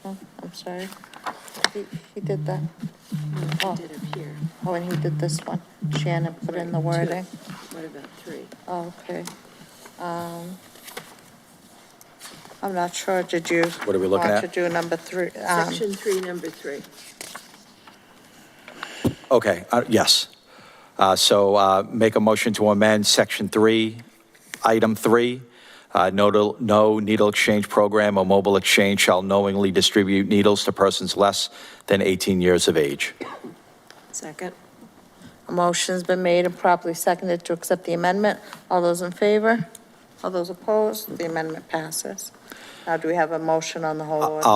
Speaker 4: Oh, I'm sorry. He did that.
Speaker 11: No, he did up here.
Speaker 4: Oh, and he did this one. Shannon put in the
Speaker 11: Right, 2.
Speaker 4: wording.
Speaker 11: What about 3?
Speaker 4: Oh, okay. I'm not sure. Did you?
Speaker 1: What are we looking
Speaker 4: want
Speaker 1: at?
Speaker 4: to do number 3?
Speaker 11: Section 3, number 3.
Speaker 1: okay, yes. So make a motion to amend Section 3, Item 3. No needle exchange program or mobile exchange shall knowingly distribute needles to persons less than 18 years of age.
Speaker 11: Second.
Speaker 4: A motion's been made and properly seconded to accept the amendment. All those in favor? All those opposed? The amendment passes. Now, do we have a motion on the whole order?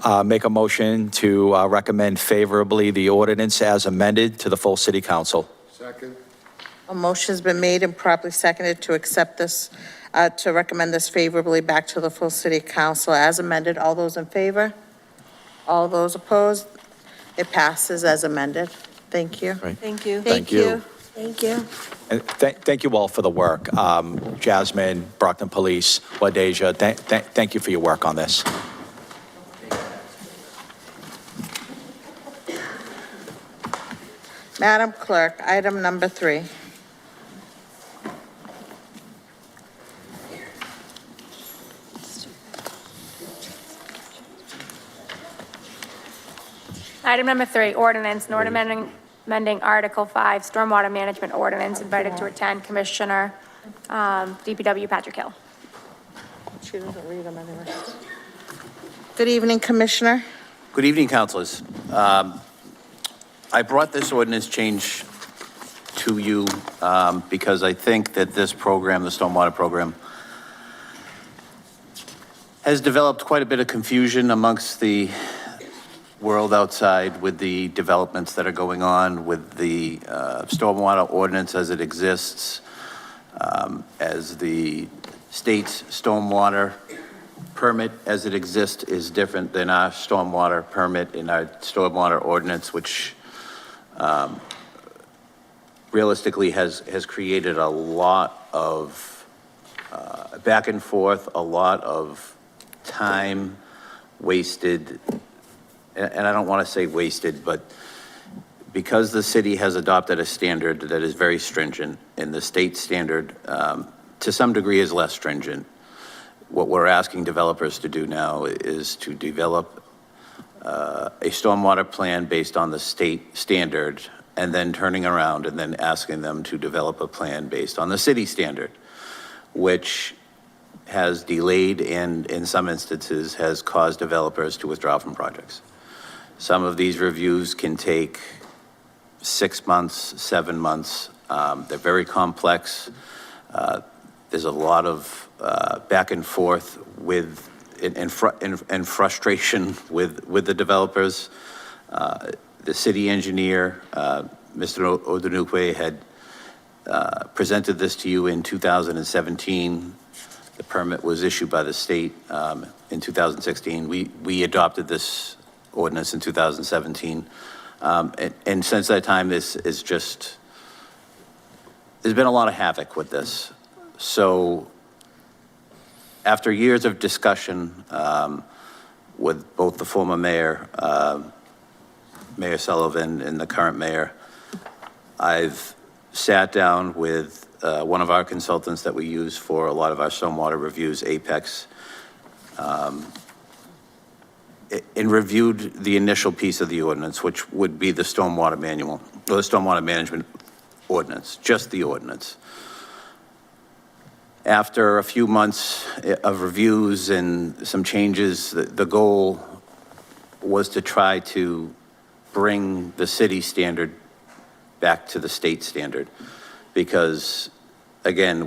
Speaker 1: I'll make a motion to recommend favorably the ordinance as amended to the full city council.
Speaker 10: Second.
Speaker 4: A motion's been made and properly seconded to accept this, to recommend this favorably back to the full city council as amended. All those in favor? All those opposed? It passes as amended. Thank you.
Speaker 1: Right.
Speaker 11: Thank you.
Speaker 1: Thank you.
Speaker 4: Thank you.
Speaker 1: And thank you all for the work. Jasmine, Brockton Police, Wadeja, thank you for your work on this.
Speaker 4: Madam Clerk, item number 3.
Speaker 2: Item number 3, ordinance, amending Article 5, Stormwater Management Ordinance, invited to attend Commissioner, DPW Patrick Hill.
Speaker 4: She doesn't read them anyway. Good evening, Commissioner.
Speaker 15: Good evening, councilors. I brought this ordinance change to you because I think that this program, the stormwater program, has developed quite a bit of confusion amongst the world outside with the developments that are going on with the stormwater ordinance as it exists, as the state's stormwater permit as it exists is different than our stormwater permit in our stormwater ordinance, which realistically has created a lot of back and forth, a lot of time wasted. And I don't want to say wasted, but because the city has adopted a standard that is very stringent and the state standard to some degree is less stringent, what we're asking developers to do now is to develop a stormwater plan based on the state standard and then turning around and then asking them to develop a plan based on the city standard, which has delayed and in some instances has caused developers to withdraw from projects. Some of these reviews can take 6 months, 7 months. They're very complex. There's a lot of back and forth with and frustration with the developers. The city engineer, Mr. Ordinance, had presented this to you in 2017. The permit was issued by the state in 2016. We adopted this ordinance in 2017. And since that time, this is just, there's been a lot of havoc with this. So after years of discussion, with both the former mayor, Mayor Sullivan, and the current mayor. I've sat down with one of our consultants that we use for a lot of our stormwater reviews, Apex, and reviewed the initial piece of the ordinance, which would be the stormwater manual, or the stormwater management ordinance, just the ordinance. After a few months of reviews and some changes, the goal was to try to bring the city standard back to the state standard. Because, again,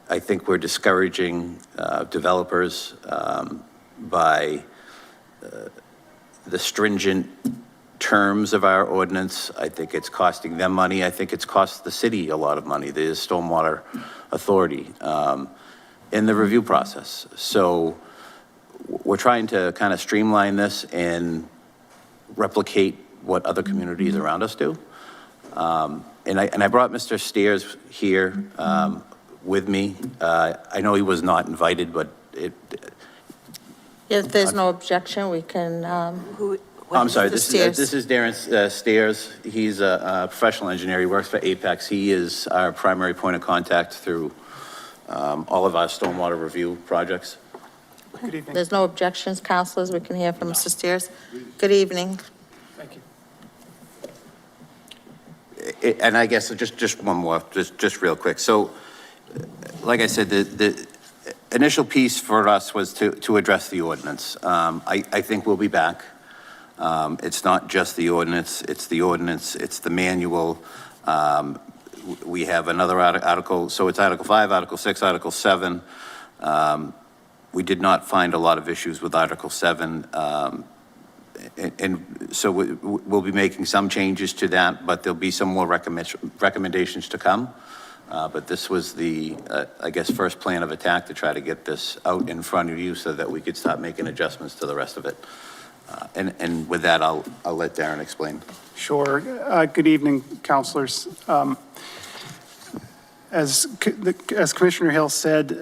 Speaker 15: I think we're discouraging developers by the stringent terms of our ordinance. I think it's costing them money. I think it's cost the city a lot of money, the Stormwater Authority, in the review process. So we're trying to kind of streamline this and replicate what other communities around us do. And I brought Mr. Steers here with me. I know he was not invited, but
Speaker 4: If there's no objection, we can,
Speaker 15: I'm sorry,
Speaker 4: Mr.
Speaker 15: this is Darren Steers. He's a professional engineer. He works for Apex. He is our primary point of contact through all of our stormwater review projects.
Speaker 8: Good evening.
Speaker 4: there's no objections, councilors, we can hear from Mr. Steers. Good evening.
Speaker 8: Thank you.
Speaker 15: And I guess just one more, just real quick. So, like I said, the initial piece for us was to address the ordinance. I think we'll be back. It's not just the ordinance, it's the manual. We have another article, so it's Article 5, Article 6, Article 7. We did not find a lot of issues with Article 7. And so we'll be making some changes to that, but there'll be some more recommendations to come. But this was the, I guess, first plan of attack to try to get this out in front of you so that we could start making adjustments to the rest of it. And with that, I'll let Darren explain.
Speaker 16: Sure. Good evening, councilors. As Commissioner Hill said,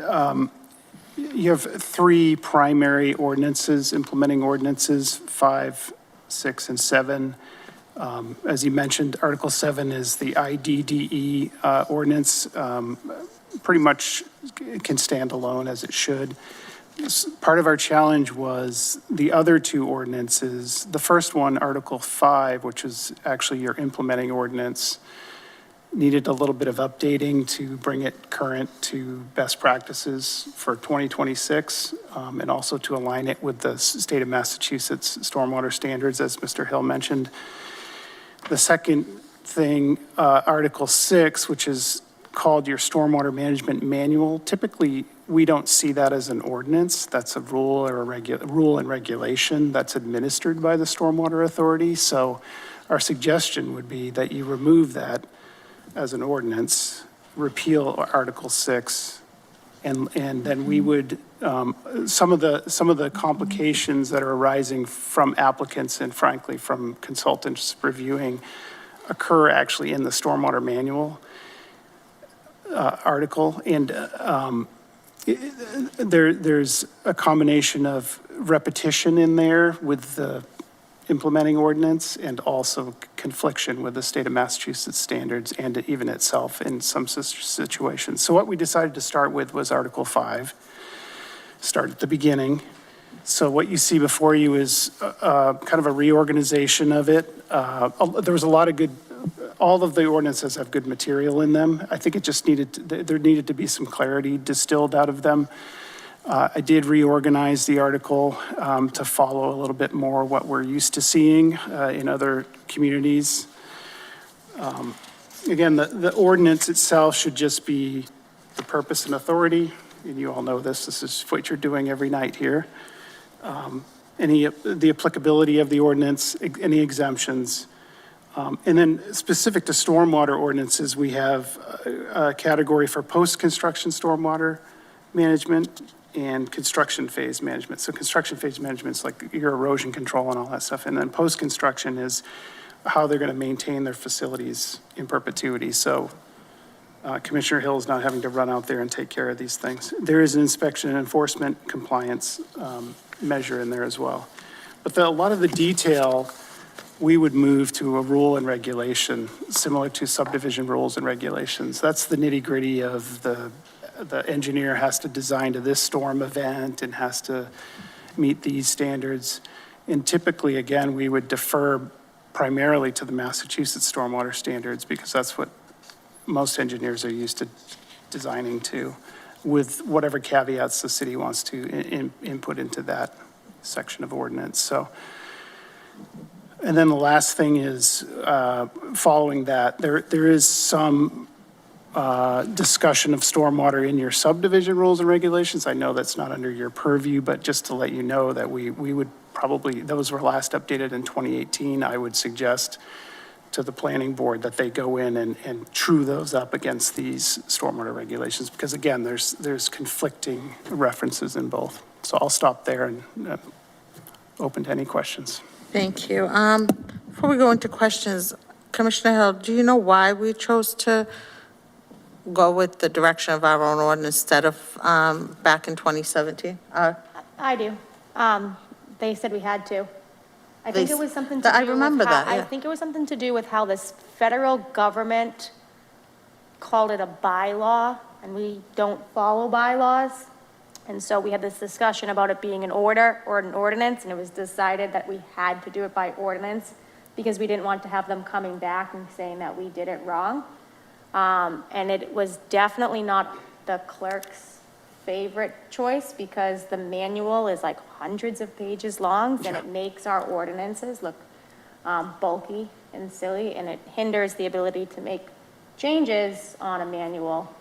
Speaker 16: you have three primary ordinances, implementing ordinances, 5, 6, and 7. As you mentioned, Article 7 is the IDDE ordinance. Pretty much can stand alone as it should. Part of our challenge was the other two ordinances. The first one, Article 5, which is actually your implementing ordinance, needed a little bit of updating to bring it current to best practices for 2026, and also to align it with the state of Massachusetts stormwater standards, as Mr. Hill mentioned. The second thing, Article 6, which is called your Stormwater Management Manual. Typically, we don't see that as an ordinance. That's a rule or a rule and regulation that's administered by the Stormwater Authority. So our suggestion would be that you remove that as an ordinance, repeal Article 6, and then we would, some of the complications that are arising from applicants and frankly from consultants reviewing occur actually in the Stormwater Manual article. And there's a combination of repetition in there with the implementing ordinance and also confliction with the state of Massachusetts standards and even itself in some situations. So what we decided to start with was Article 5, start at the beginning. So what you see before you is kind of a reorganization of it. There was a lot of good, all of the ordinances have good material in them. I think it just there needed to be some clarity distilled out of them. I did reorganize the article to follow a little bit more what we're used to seeing in other communities. Again, the ordinance itself should just be the purpose and authority, and you all know this is what you're doing every night here. The applicability of the ordinance, any exemptions. And then specific to stormwater ordinances, we have a category for post-construction stormwater management and construction phase management. So construction phase management is like your erosion control and all that stuff. And then post-construction is how they're going to maintain their facilities in perpetuity. So Commissioner Hill is not having to run out there and take care of these things. There is an inspection and enforcement compliance measure in there as well. But a lot of the detail, we would move to a rule and regulation, similar to subdivision rules and regulations. That's the nitty-gritty of the engineer has to design to this storm event and has to meet these standards. And typically, again, we would defer primarily to the Massachusetts stormwater standards because that's what most engineers are used to designing to, with whatever caveats the city wants to input into that section of ordinance. So, and then the last thing is, following that, there is some discussion of stormwater in your subdivision rules and regulations. I know that's not under your purview, but just to let you know that we would probably, those were last updated in 2018. I would suggest to the planning board that they go in and true those up against these stormwater regulations, because again, there's conflicting references in both. So I'll stop there and open to any questions.
Speaker 4: Thank you. Before we go into questions, Commissioner Hill, do you know why we chose to go with the direction of our own ordinance instead of back in 2017?
Speaker 2: I do. They said we had to. I think it was something to do
Speaker 4: I remember
Speaker 2: with how,
Speaker 4: that, yeah.
Speaker 2: I think it was something to do with how this federal government called it a bylaw, and we don't follow bylaws. And so we had this discussion about it being an order or an ordinance, and it was decided that we had to do it by ordinance because we didn't want to have them coming back and saying that we did it wrong. And it was definitely not the clerk's favorite choice because the manual is like hundreds of pages long, and it makes our ordinances look bulky and silly, and it hinders the ability to make changes on a manual.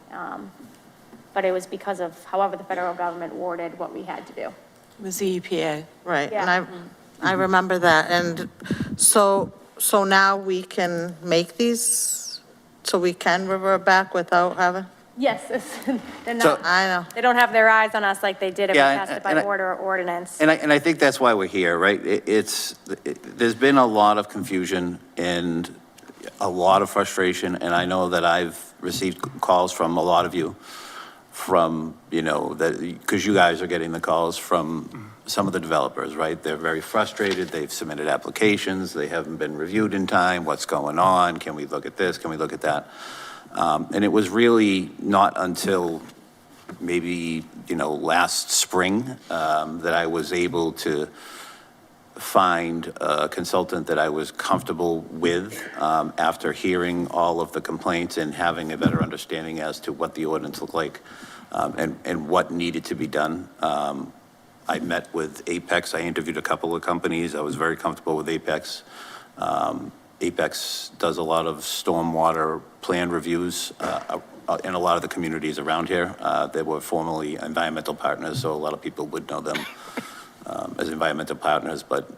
Speaker 2: But it was because of however the federal government worded what we had to do.
Speaker 11: It was the EPA.
Speaker 4: Right,
Speaker 2: Yeah.
Speaker 4: and I remember that. And so now we can make these, so we can revert back without having?
Speaker 2: Yes, they're
Speaker 15: So-
Speaker 2: not,
Speaker 4: I know.
Speaker 2: they don't have their eyes on us like they did if we
Speaker 15: Yeah,
Speaker 2: passed it by
Speaker 15: and I-
Speaker 2: order or ordinance.
Speaker 15: And I think that's why we're here, right? There's been a lot of confusion and a lot of frustration, and I know that I've received calls from a lot of you from, because you guys are getting the calls from some of the developers, right? They're very frustrated. They've submitted applications. They haven't been reviewed in time. What's going on? Can we look at this? Can we look at that? And it was really not until maybe, last spring that I was able to find a consultant that I was comfortable with after hearing all of the complaints and having a better understanding as to what the ordinance looked like and what needed to be done. I met with Apex. I interviewed a couple of companies. I was very comfortable with Apex. Apex does a lot of stormwater plan reviews in a lot of the communities around here. They were formerly environmental partners, so a lot of people would know them as environmental partners, but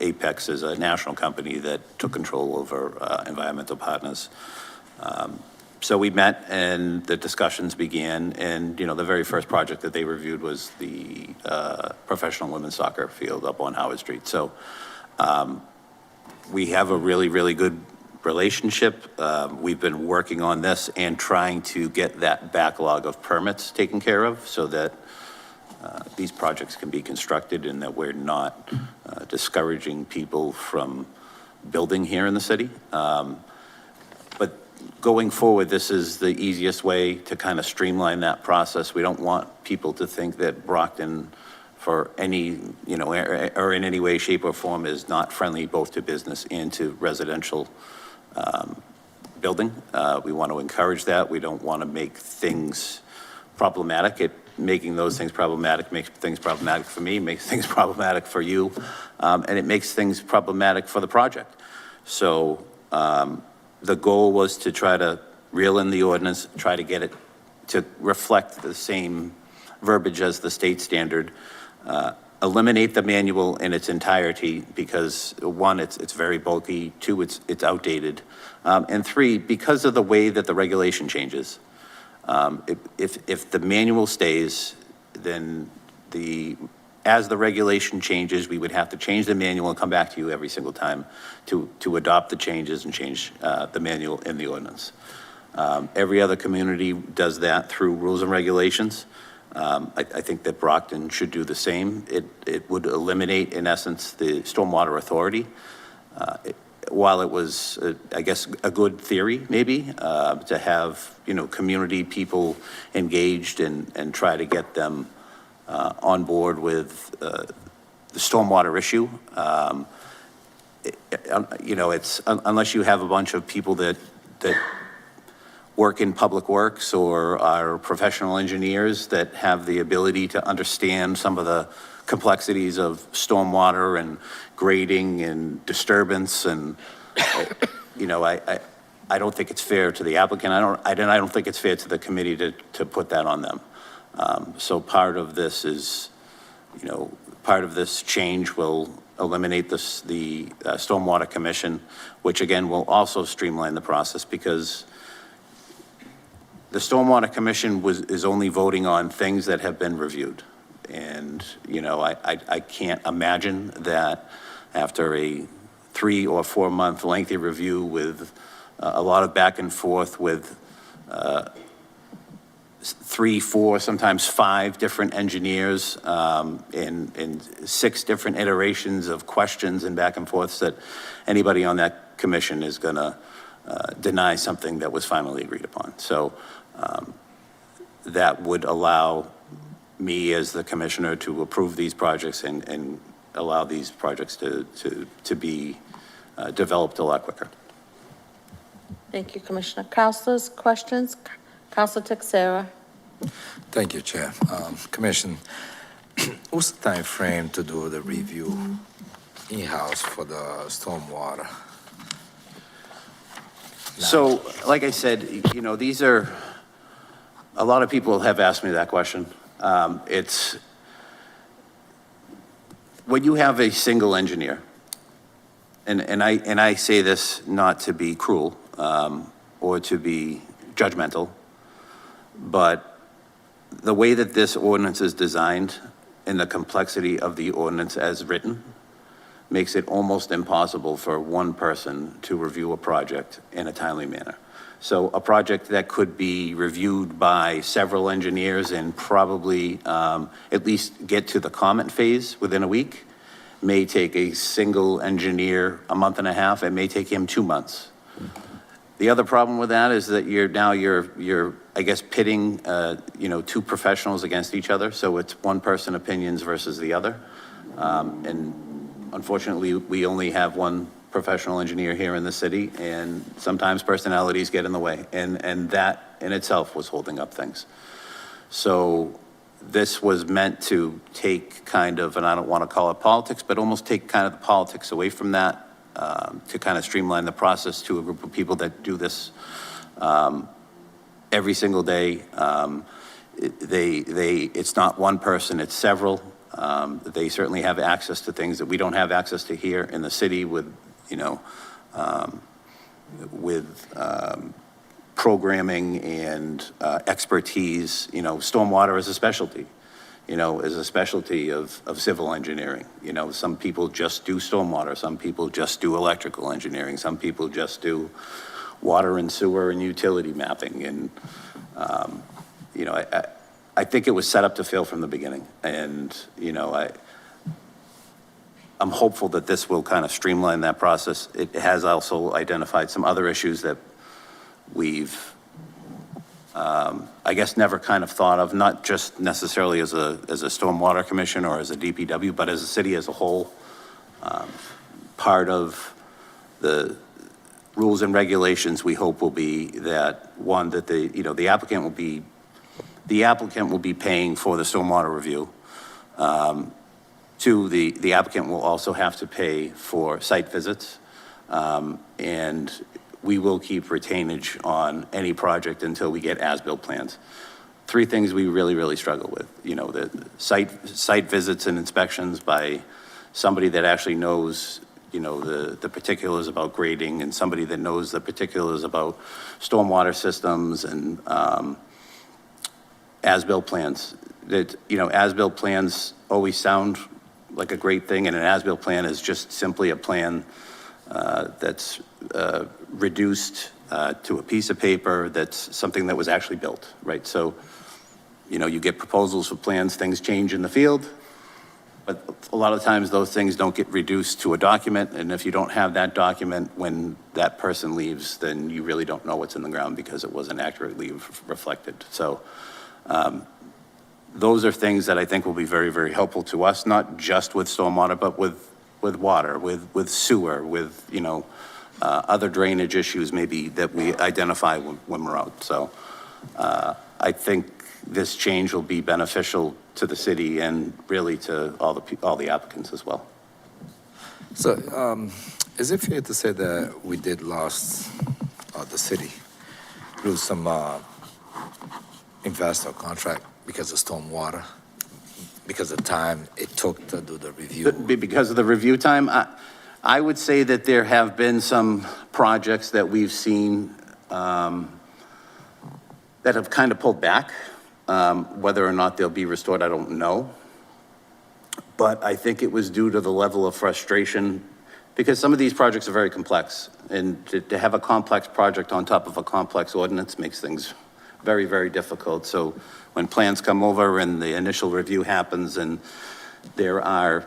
Speaker 15: Apex is a national company that took control over environmental partners. So we met and the discussions began, and the very first project that they reviewed was the professional women's soccer field up on Howard Street. So we have a really, really good relationship. We've been working on this and trying to get that backlog of permits taken care of so that these projects can be constructed and that we're not discouraging people from building here in the city. But going forward, this is the easiest way to kind of streamline that process. We don't want people to think that Brockton for any, or in any way, shape, or form is not friendly both to business and to residential building. We want to encourage that. We don't want to make things problematic. Making those things problematic makes things problematic for me, makes things problematic for you, and it makes things problematic for the project. So the goal was to try to reel in the ordinance, try to get it to reflect the same verbiage as the state standard, eliminate the manual in its entirety because one, it's very bulky, two, it's outdated, and three, because of the way that the regulation changes. If the manual stays, then as the regulation changes, we would have to change the manual and come back to you every single time to adopt the changes and change the manual in the ordinance. Every other community does that through rules and regulations. I think that Brockton should do the same. It would eliminate, in essence, the Stormwater Authority. While it was, I guess, a good theory, maybe, to have, community people engaged and try to get them on board with the stormwater issue. It's, unless you have a bunch of people that work in public works or are professional engineers that have the ability to understand some of the complexities of stormwater and grading and disturbance, and I don't think it's fair to the applicant. I don't think it's fair to the committee to put that on them. So part of this is, part of this change will eliminate the Stormwater Commission, which again will also streamline the process, because the Stormwater Commission is only voting on things that have been reviewed. And, I can't imagine that after a 3 or 4 month lengthy review with a lot of back and forth with 3, 4, sometimes 5 different engineers in 6 different iterations of questions and back and forths, that anybody on that commission is going to deny something that was finally agreed upon. So that would allow me as the commissioner to approve these projects and allow these projects to be developed a lot quicker.
Speaker 4: Thank you, Commissioner. Councilors, questions? Councilor Texera.
Speaker 12: Thank you, Chair. Commission, what's the time frame to do the review in-house for the stormwater?
Speaker 15: So, like I said, these are, a lot of people have asked me that question. It's, when you have a single engineer, and I say this not to be cruel or to be judgmental, but the way that this ordinance is designed and the complexity of the ordinance as written makes it almost impossible for one person to review a project in a timely manner. So a project that could be reviewed by several engineers and probably at least get to the comment phase within a week may take a single engineer a month and a half. It may take him 2 months. The other problem with that is that you're I guess pitting 2 professionals against each other. So it's one person opinions versus the other. And unfortunately, we only have one professional engineer here in the city, and sometimes personalities get in the way, and that in itself was holding up things. So this was meant to take kind of, and I don't want to call it politics, but almost take kind of the politics away from that, to kind of streamline the process to a group of people that do this every single day. It's not one person, it's several. They certainly have access to things that we don't have access to here in the city with, programming and expertise. Stormwater is a specialty, is a specialty of civil engineering. Some people just do stormwater, some people just do electrical engineering, some people just do water and sewer and utility mapping. And, I think it was set up to fail from the beginning. And, I'm hopeful that this will kind of streamline that process. It has also identified some other issues that we've, I guess, never kind of thought of, not just necessarily as a stormwater commission or as a DPW, but as a city as a whole. Part of the rules and regulations we hope will be that, one, that the applicant will be paying for the stormwater review. 2, the applicant will also have to pay for site visits, and we will keep retainage on any project until we get as-built plans. 3 things we really, really struggle with, the site visits and inspections by somebody that actually knows, the particulars about grading, and somebody that knows the particulars about stormwater systems, and as-built plans. That, as-built plans always sound like a great thing, and an as-built plan is just simply a plan that's reduced to a piece of paper that's something that was actually built, right? So, you know, you get proposals for plans, things change in the field, but a lot of times those things don't get reduced to a document, and if you don't have that document when that person leaves, then you really don't know what's in the ground because it wasn't accurately reflected. So those are things that I think will be very, very helpful to us, not just with stormwater, but with water, with sewer, with, you know, other drainage issues maybe that we identify when we're out. So I think this change will be beneficial to the city and really to all the applicants as well.
Speaker 12: So, is it fair to say that we did lost, the city, lose some investor contract because of stormwater, because of the time it took to do the review?
Speaker 15: Because of the review time, I would say that there have been some projects that we've seen that have kind of pulled back. Whether or not they'll be restored, I don't know. But I think it was due to the level of frustration, because some of these projects are very complex. And to have a complex project on top of a complex ordinance makes things very, very difficult. So when plans come over and the initial review happens and there are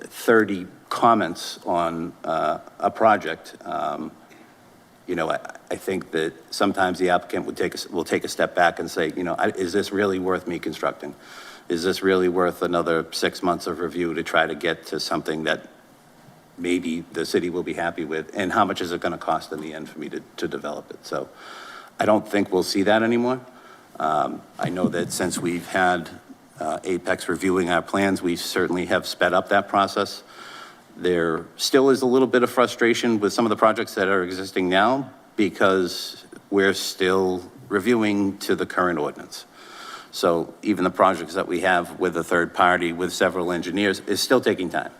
Speaker 15: 30 comments on a project, you know, I think that sometimes the applicant will take a step back and say, you know, is this really worth me constructing? Is this really worth another 6 months of review to try to get to something that maybe the city will be happy with? And how much is it going to cost in the end for me to develop it? So I don't think we'll see that anymore. I know that since we've had Apex reviewing our plans, we certainly have sped up that process. There still is a little bit of frustration with some of the projects that are existing now because we're still reviewing to the current ordinance. So even the projects that we have with a third party, with several engineers, is still taking time.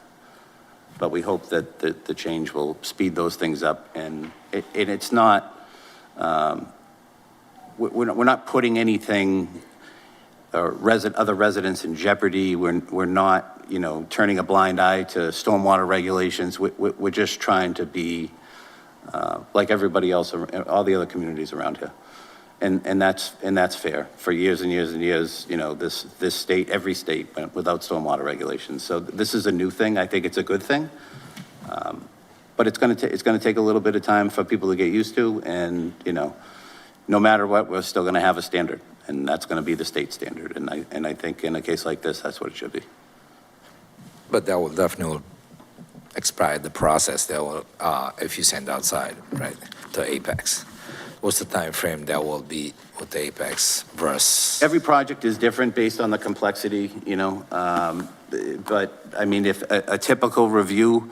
Speaker 15: But we hope that the change will speed those things up. And it's not, we're not putting anything, other residents in jeopardy. We're not, you know, turning a blind eye to stormwater regulations. We're just trying to be like everybody else, all the other communities around here. And that's fair. For years and years and years, you know, this state, every state went without stormwater regulations. So this is a new thing. I think it's a good thing. But it's going to take a little bit of time for people to get used to. And, you know, no matter what, we're still going to have a standard. And that's going to be the state standard. And I think in a case like this, that's what it should be.
Speaker 12: But that will definitely expedite the process that will, if you send outside, right, to Apex. What's the time frame that will be with the Apex versus?
Speaker 15: Every project is different based on the complexity, you know. But I mean, if a typical review,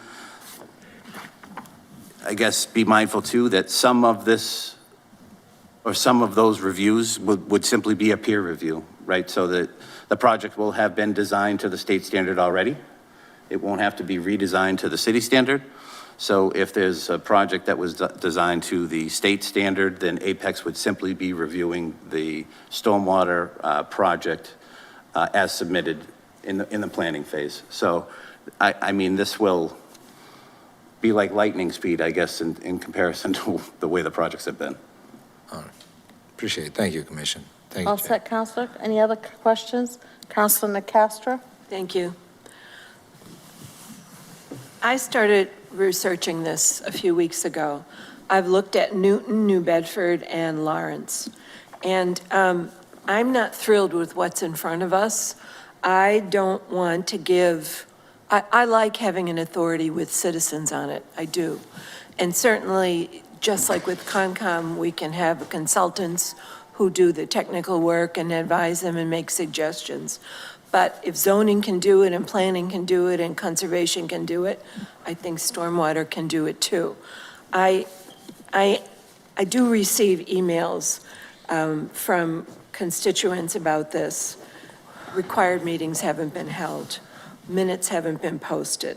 Speaker 15: I guess be mindful too that some of this or some of those reviews would simply be a peer review, right? So that the project will have been designed to the state standard already. It won't have to be redesigned to the city standard. So if there's a project that was designed to the state standard, then Apex would simply be reviewing the stormwater project as submitted in the planning phase. So, I mean, this will be like lightning speed, I guess, in comparison to the way the projects have been.
Speaker 12: All right. Appreciate it. Thank you, Commissioner. Thank you,
Speaker 4: All
Speaker 12: Chair.
Speaker 4: set, Counselor? Any other questions? Counselor Nacastro?
Speaker 11: Thank you. I started researching this a few weeks ago. I've looked at Newton, New Bedford, and Lawrence. And I'm not thrilled with what's in front of us. I don't want to give, I like having an authority with citizens on it, I do. And certainly, just like with Concom, we can have consultants who do the technical work and advise them and make suggestions. But if zoning can do it and planning can do it and conservation can do it, I think stormwater can do it too. I do receive emails from constituents about this. Required meetings haven't been held. Minutes haven't been posted.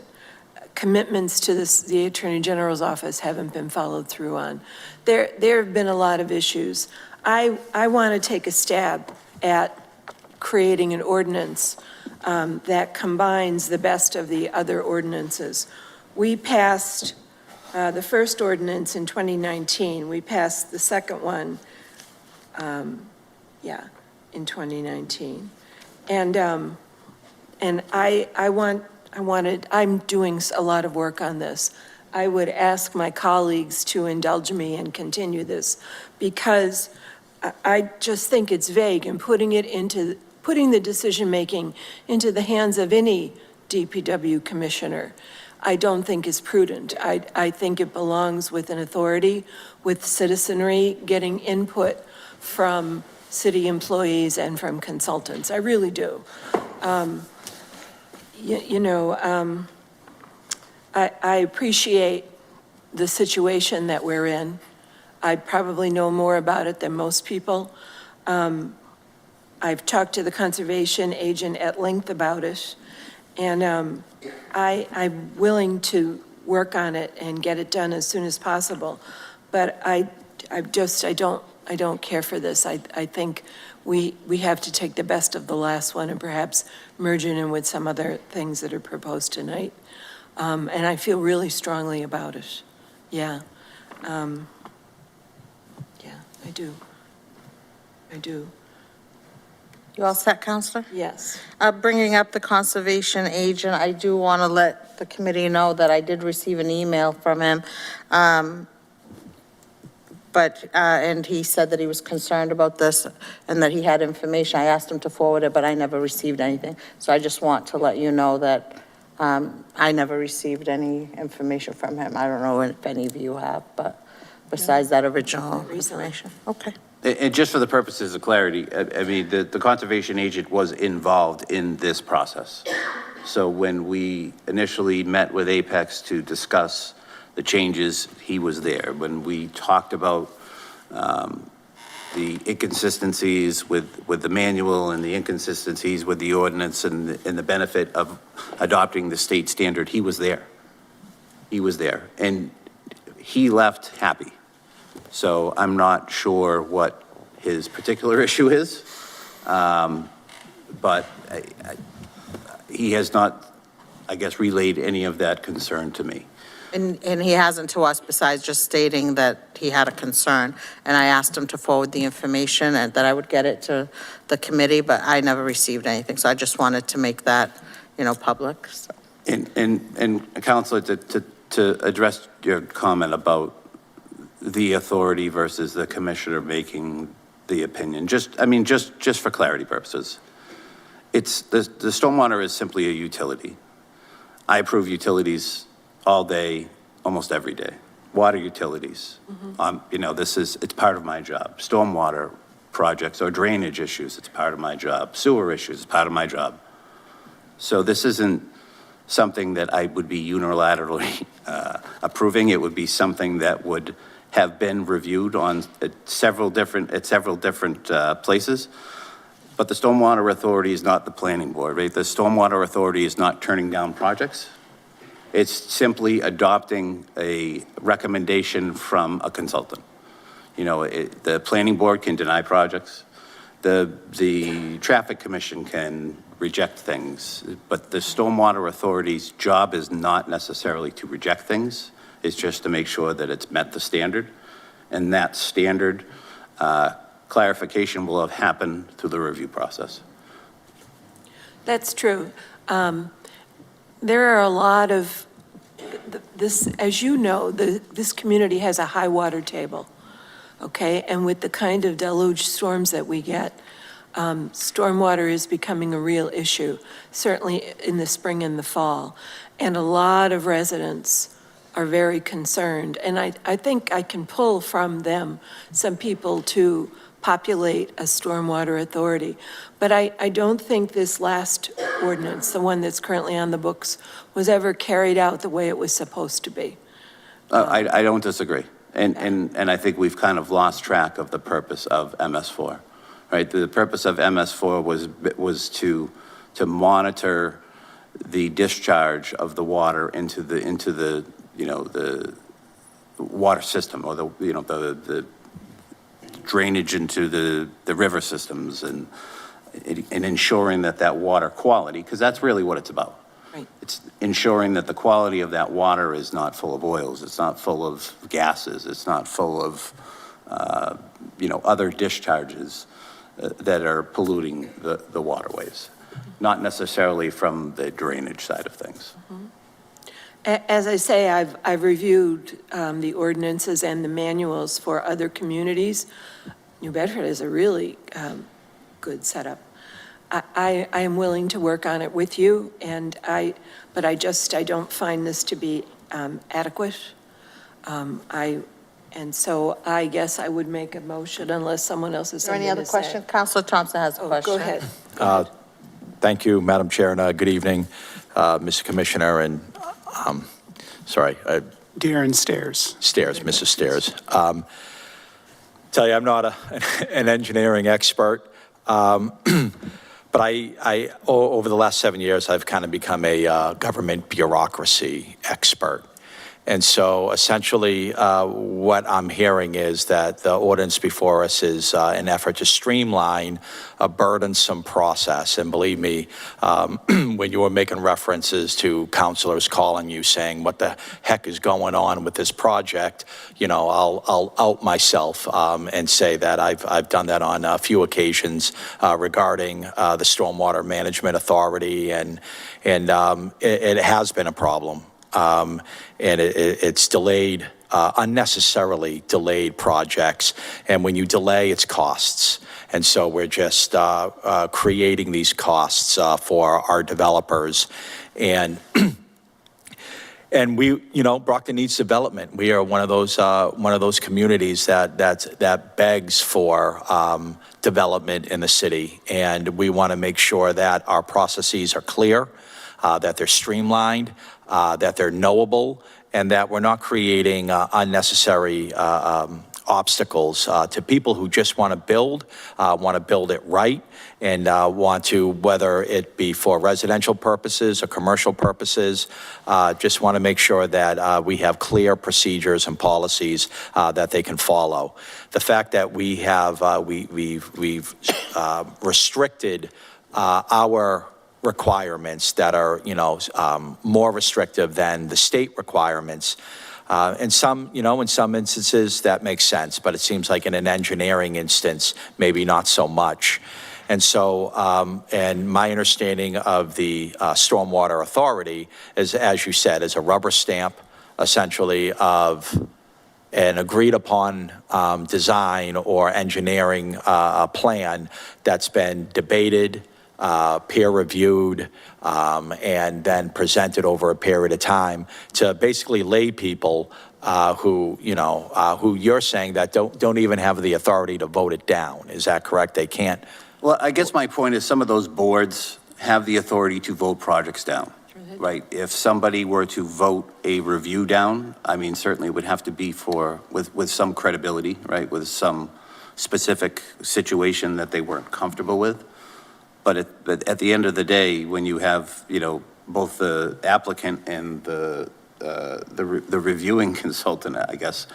Speaker 11: Commitments to the Attorney General's office haven't been followed through on. There have been a lot of issues. I want to take a stab at creating an ordinance that combines the best of the other ordinances. We passed the first ordinance in 2019. We passed the second one, in 2019. And I'm doing a lot of work on this. I would ask my colleagues to indulge me and continue this, because I just think it's vague, and putting the decision-making into the hands of any DPW commissioner, I don't think is prudent. I think it belongs with an authority, with citizenry, getting input from city employees and from consultants. I really do. I appreciate the situation that we're in. I probably know more about it than most people. I've talked to the conservation agent at length about it, and I'm willing to work on it and get it done as soon as possible. But I don't care for this. I think we have to take the best of the last one and perhaps merge it in with some other things that are proposed tonight. And I feel really strongly about it. Yeah. I do.
Speaker 4: You all set, Counselor?
Speaker 11: Yes.
Speaker 4: Bringing up the conservation agent, I do want to let the committee know that I did receive an email from him. And he said that he was concerned about this and that he had information. I asked him to forward it, but I never received anything. So I just want to let you know that I never received any information from him. I don't know if any of you have, but besides that original information. Okay.
Speaker 15: And just for the purposes of clarity, I mean, the conservation agent was involved in this process. So when we initially met with Apex to discuss the changes, he was there. When we talked about the inconsistencies with the manual and the inconsistencies with the ordinance and the benefit of adopting the state standard, he was there. He was there. And he left happy. So I'm not sure what his particular issue is, but he has not, I guess, relayed any of that concern to me.
Speaker 4: And he hasn't to us, besides just stating that he had a concern. And I asked him to forward the information and that I would get it to the committee, but I never received anything. So I just wanted to make that, public. So.
Speaker 15: And Councilor, to address your comment about the authority versus the commissioner making the opinion, just for clarity purposes, it's the stormwater is simply a utility. I approve utilities all day, almost every day. Water utilities, it's part of my job. Stormwater projects or drainage issues, it's part of my job. Sewer issues, it's part of my job. So this isn't something that I would be unilaterally approving. It would be something that would have been reviewed at several different places. But the Stormwater Authority is not the planning board, right? The Stormwater Authority is not turning down projects. It's simply adopting a recommendation from a consultant. The planning board can deny projects. The traffic commission can reject things, but the Stormwater Authority's job is not necessarily to reject things. It's just to make sure that it's met the standard, and that standard clarification will have happened through the review process.
Speaker 11: That's true. There are a lot of, as you know, this community has a high water table, okay? And with the kind of deluge storms that we get, stormwater is becoming a real issue, certainly in the spring and the fall. And a lot of residents are very concerned. And I think I can pull from them some people to populate a stormwater authority. But I don't think this last ordinance, the one that's currently on the books, was ever carried out the way it was supposed to be.
Speaker 15: I don't disagree. And I think we've kind of lost track of the purpose of MS4, right? The purpose of MS4 was to monitor the discharge of the water into the water system, or the drainage into the river systems, and ensuring that water quality, because that's really what it's about.
Speaker 11: Right.
Speaker 15: It's ensuring that the quality of that water is not full of oils, it's not full of gases, it's not full of, other discharges that are polluting the waterways, not necessarily from the drainage side of things.
Speaker 11: As I say, I've reviewed the ordinances and the manuals for other communities. New Bedford is a really good setup. I am willing to work on it with you, but I don't find this to be adequate. And so I guess I would make a motion unless someone else has
Speaker 4: Is there
Speaker 11: something
Speaker 4: any
Speaker 11: to
Speaker 4: other
Speaker 11: say.
Speaker 4: question? Counselor Thompson has a
Speaker 11: Oh,
Speaker 4: question.
Speaker 11: go ahead.
Speaker 1: Thank you, Madam Chair, and good evening, Mr. Commissioner, and,
Speaker 16: Darren Stairs.
Speaker 1: Mrs. Stairs. Tell you, I'm not an engineering expert, but over the last 7 years, I've kind of become a government bureaucracy expert. And so essentially, what I'm hearing is that the ordinance before us is an effort to streamline a burdensome process. And believe me, when you were making references to counselors calling you saying, what the heck is going on with this project, I'll out myself and say that I've done that on a few occasions regarding the Stormwater Management Authority, and it has been a problem. And it's delayed, unnecessarily delayed projects. And when you delay, it's costs. And so we're just creating these costs for our developers. And we, Brockton needs development. We are one of those communities that begs for development in the city. And we want to make sure that our processes are clear, that they're streamlined, that they're knowable, and that we're not creating unnecessary obstacles to people who just want to build it right, and want to, whether it be for residential purposes or commercial purposes, just want to make sure that we have clear procedures and policies that they can follow. The fact that we have, we've restricted our requirements that are, more restrictive than the state requirements. In some instances that makes sense, but it seems like in an engineering instance, maybe not so much. And so, and my understanding of the Stormwater Authority is, as you said, is a rubber stamp, essentially, of an agreed upon design or engineering plan that's been debated, peer-reviewed, and then presented over a period of time to basically lay people who you're saying that don't even have the authority to vote it down. Is that correct? They can't.
Speaker 15: Well, I guess my point is some of those boards have the authority to vote projects down, right? If somebody were to vote a review down, I mean, certainly it would have to be with some credibility, right? With some specific situation that they weren't comfortable with. But at the end of the day, when you have, both the applicant and the reviewing consultant, I guess,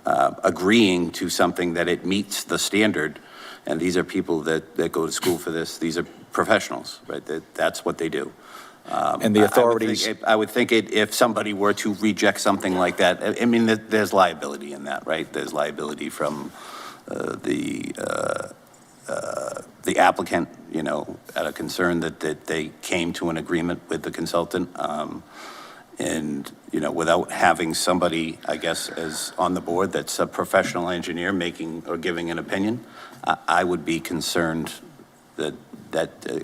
Speaker 15: agreeing to something that it meets the standard, and these are people that go to school for this, these are professionals, right? That's what they do.
Speaker 1: And the authorities.
Speaker 15: I would think if somebody were to reject something like that, I mean, there's liability in that, right? There's liability from the applicant, out of concern that they came to an agreement with the consultant. And, without having somebody, I guess, as on the board that's a professional engineer making or giving an opinion, I would be concerned that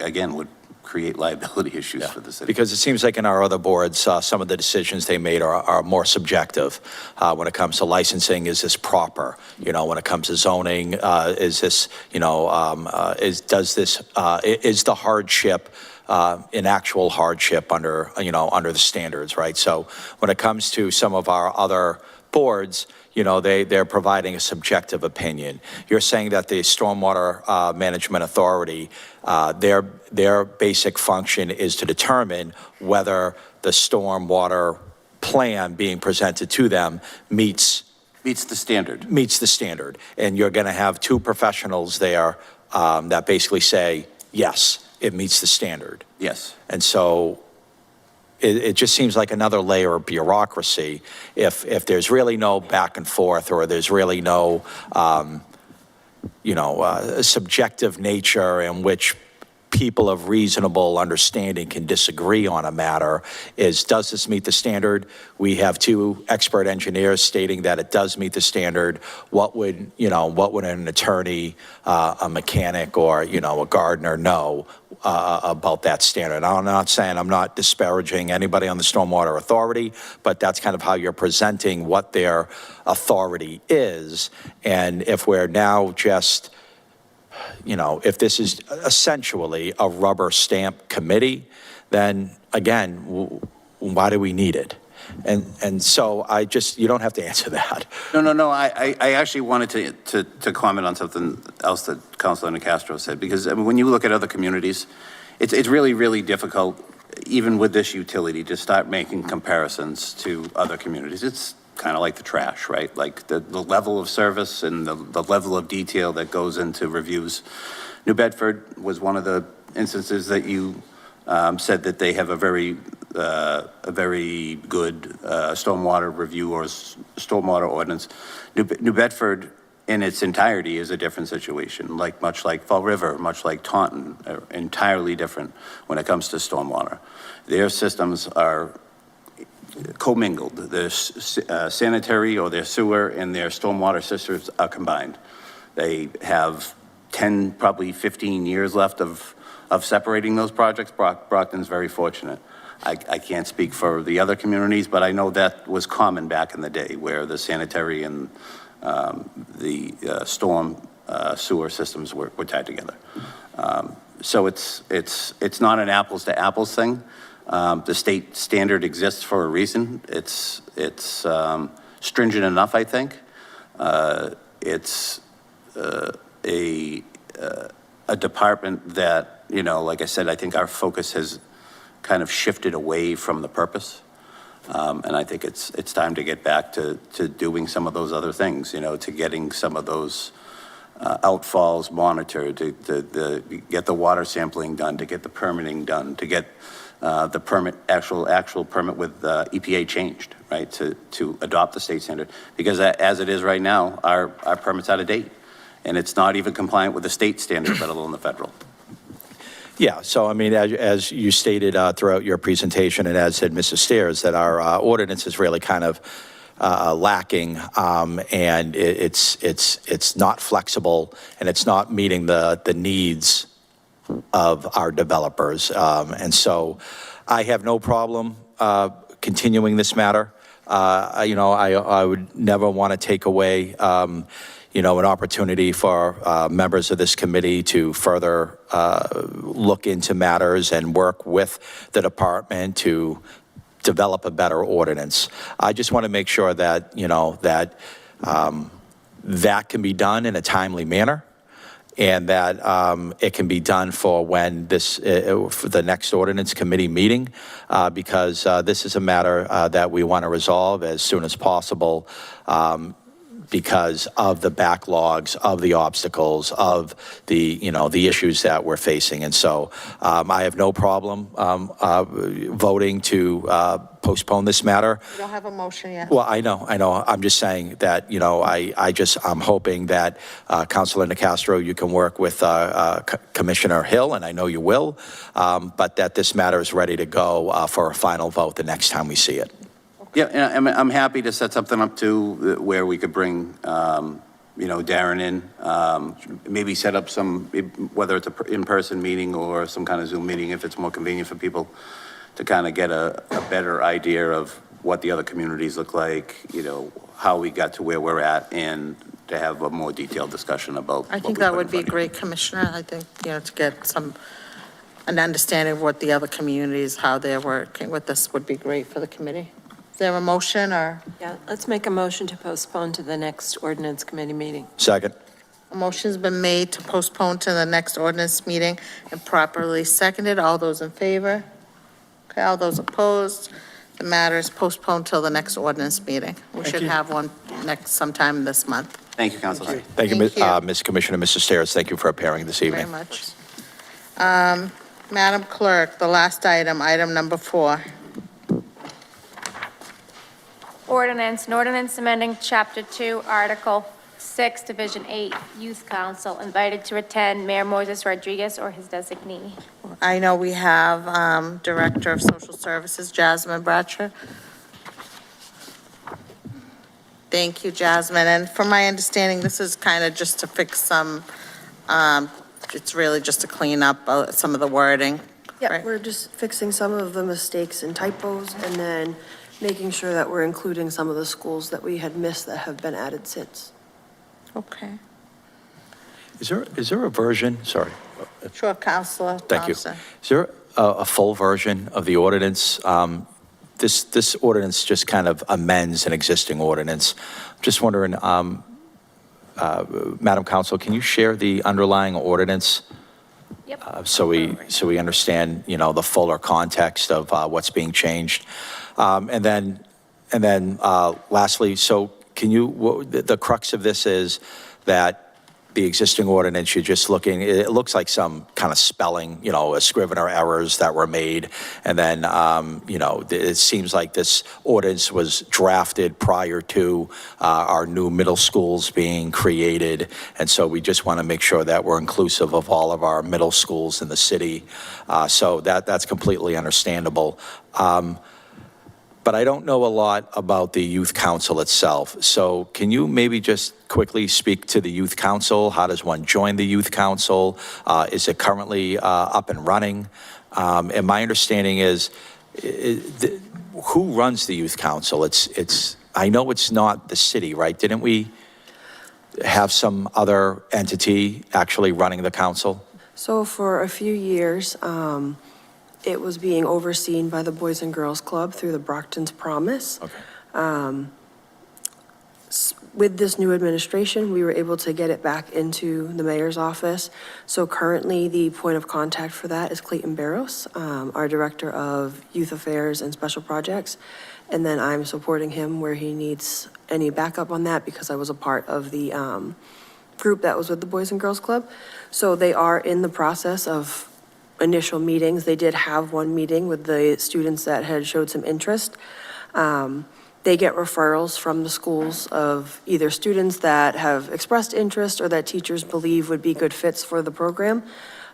Speaker 15: again, would create liability issues for the city.
Speaker 1: Because it seems like in our other boards, some of the decisions they made are more subjective. When it comes to licensing, is this proper? When it comes to zoning, is this, is the hardship an actual hardship under the standards, right? So when it comes to some of our other boards, they're providing a subjective opinion. You're saying that the Stormwater Management Authority, their basic function is to determine whether the stormwater plan being presented to them meets
Speaker 15: the standard.
Speaker 1: Meets the standard. And you're going to have two professionals there that basically say, yes, it meets the standard.
Speaker 15: Yes.
Speaker 1: And so it just seems like another layer of bureaucracy if there's really no back and forth, or there's really no, subjective nature in which people of reasonable understanding can disagree on a matter. Does this meet the standard? We have two expert engineers stating that it does meet the standard. What would an attorney, a mechanic, or, a gardener know about that standard? I'm not saying, I'm not disparaging anybody on the Stormwater Authority, but that's kind of how you're presenting what their authority is. And if we're now just, if this is essentially a rubber stamp committee, then again, why do we need it? And so you don't have to answer that.
Speaker 15: No. I actually wanted to comment on something else that Councilor Nicastro said, because I mean, when you look at other communities, it's really, really difficult, even with this utility, to start making comparisons to other communities. It's kind of like the trash, right? Like the level of service and the level of detail that goes into reviews. New Bedford was one of the instances that you said that they have a very good stormwater review or stormwater ordinance. New Bedford in its entirety is a different situation, much like Fall River, much like Taunton, are entirely different when it comes to stormwater. Their systems are commingled. Their sanitary or their sewer and their stormwater systems are combined. They have 10, probably 15 years left of separating those projects. Brockton's very fortunate. I can't speak for the other communities, but I know that was common back in the day, where the sanitary and the storm sewer systems were tied together. So it's not an apples to apples thing. The state standard exists for a reason. It's stringent enough, I think. It's a department that, like I said, I think our focus has kind of shifted away from the purpose. And I think it's time to get back to doing some of those other things, to getting some of those outfalls monitored, to get the water sampling done, to get the permitting done, to get the permit, actual permit with EPA changed, right, to adopt the state standard. Because as it is right now, our permit's out of date, and it's not even compliant with the state standard, let alone the federal.
Speaker 1: Yeah, so I mean, as you stated throughout your presentation, and as said Mrs. Stairs, that our ordinance is really kind of lacking, and it's not flexible, and it's not meeting the needs of our developers. And so I have no problem continuing this matter. I would never want to take away, an opportunity for members of this committee to further look into matters and work with the department to develop a better ordinance. I just want to make sure that, that can be done in a timely manner, and that it can be done for when for the next ordinance committee meeting, because this is a matter that we want to resolve as soon as possible, because of the backlogs, of the obstacles, of the issues that we're facing. And so I have no problem voting to postpone this matter.
Speaker 4: You don't have a motion yet.
Speaker 1: Well, I know. I'm just saying that, I'm hoping that Councilor Nicastro, you can work with Commissioner Hill, and I know you will, but that this matter is ready to go for a final vote the next time we see it.
Speaker 15: Yeah, and I'm happy to set something up too, where we could bring, Darren in, maybe set up some, whether it's an in-person meeting or some kind of Zoom meeting, if it's more convenient for people, to kind of get a better idea of what the other communities look like, how we got to where we're at, and to have a more detailed discussion about.
Speaker 4: I think that would be great, Commissioner. I think, to get an understanding of what the other communities, how they're working with this would be great for the committee. Is there a motion or?
Speaker 11: Yeah, let's make a motion to postpone to the next ordinance committee meeting.
Speaker 1: Second.
Speaker 4: A motion's been made to postpone to the next ordinance meeting and properly seconded. All those in favor? Okay, all those opposed? The matter is postponed till the next ordinance meeting. We should have one sometime this month.
Speaker 15: Thank you, Councilor.
Speaker 1: Thank you, Ms. Commissioner, Mr. Stairs. Thank you for appearing this evening.
Speaker 4: Very much. Madam Clerk, the last item, item number 4.
Speaker 2: Ordinance, an ordinance amending Chapter 2, Article 6, Division 8, Youth Council, invited to attend Mayor Moises Rodriguez or his designee.
Speaker 4: I know we have Director of Social Services, Jasmine Bratcher. Thank you, Jasmine. And from my understanding, this is kind of just to fix some, it's really just to clean up some of the wording.
Speaker 14: Yeah,
Speaker 4: right?
Speaker 14: we're just fixing some of the mistakes and typos, and then making sure that we're including some of the schools that we had missed that have been added since.
Speaker 4: Okay.
Speaker 1: Is there a version, sorry,
Speaker 4: Sure, Counselor
Speaker 1: thank you.
Speaker 4: Thompson.
Speaker 1: Is there a full version of the ordinance? This ordinance just kind of amends an existing ordinance. Just wondering, Madam Counsel, can you share the underlying ordinance?
Speaker 2: Yep.
Speaker 1: So we understand, the fuller context of what's being changed. And then lastly, so can you, the crux of this is that the existing ordinance, you're just looking, it looks like some kind of spelling, a Scrivener errors that were made. And then, it seems like this ordinance was drafted prior to our new middle schools being created. And so we just want to make sure that we're inclusive of all of our middle schools in the city. So that's completely understandable. But I don't know a lot about the youth council itself. So can you maybe just quickly speak to the youth council? How does one join the youth council? Is it currently up and running? And my understanding is, who runs the youth council? I know it's not the city, right? Didn't we have some other entity actually running the council?
Speaker 14: So for a few years, it was being overseen by the Boys and Girls Club through the Brockton's Promise.
Speaker 1: Okay.
Speaker 14: With this new administration, we were able to get it back into the mayor's office. So currently, the point of contact for that is Clayton Barros, our Director of Youth Affairs and Special Projects. And then I'm supporting him where he needs any backup on that because I was a part of the group that was with the Boys and Girls Club. So they are in the process of initial meetings. They did have one meeting with the students that had showed some interest. They get referrals from the schools of either students that have expressed interest or that teachers believe would be good fits for the program.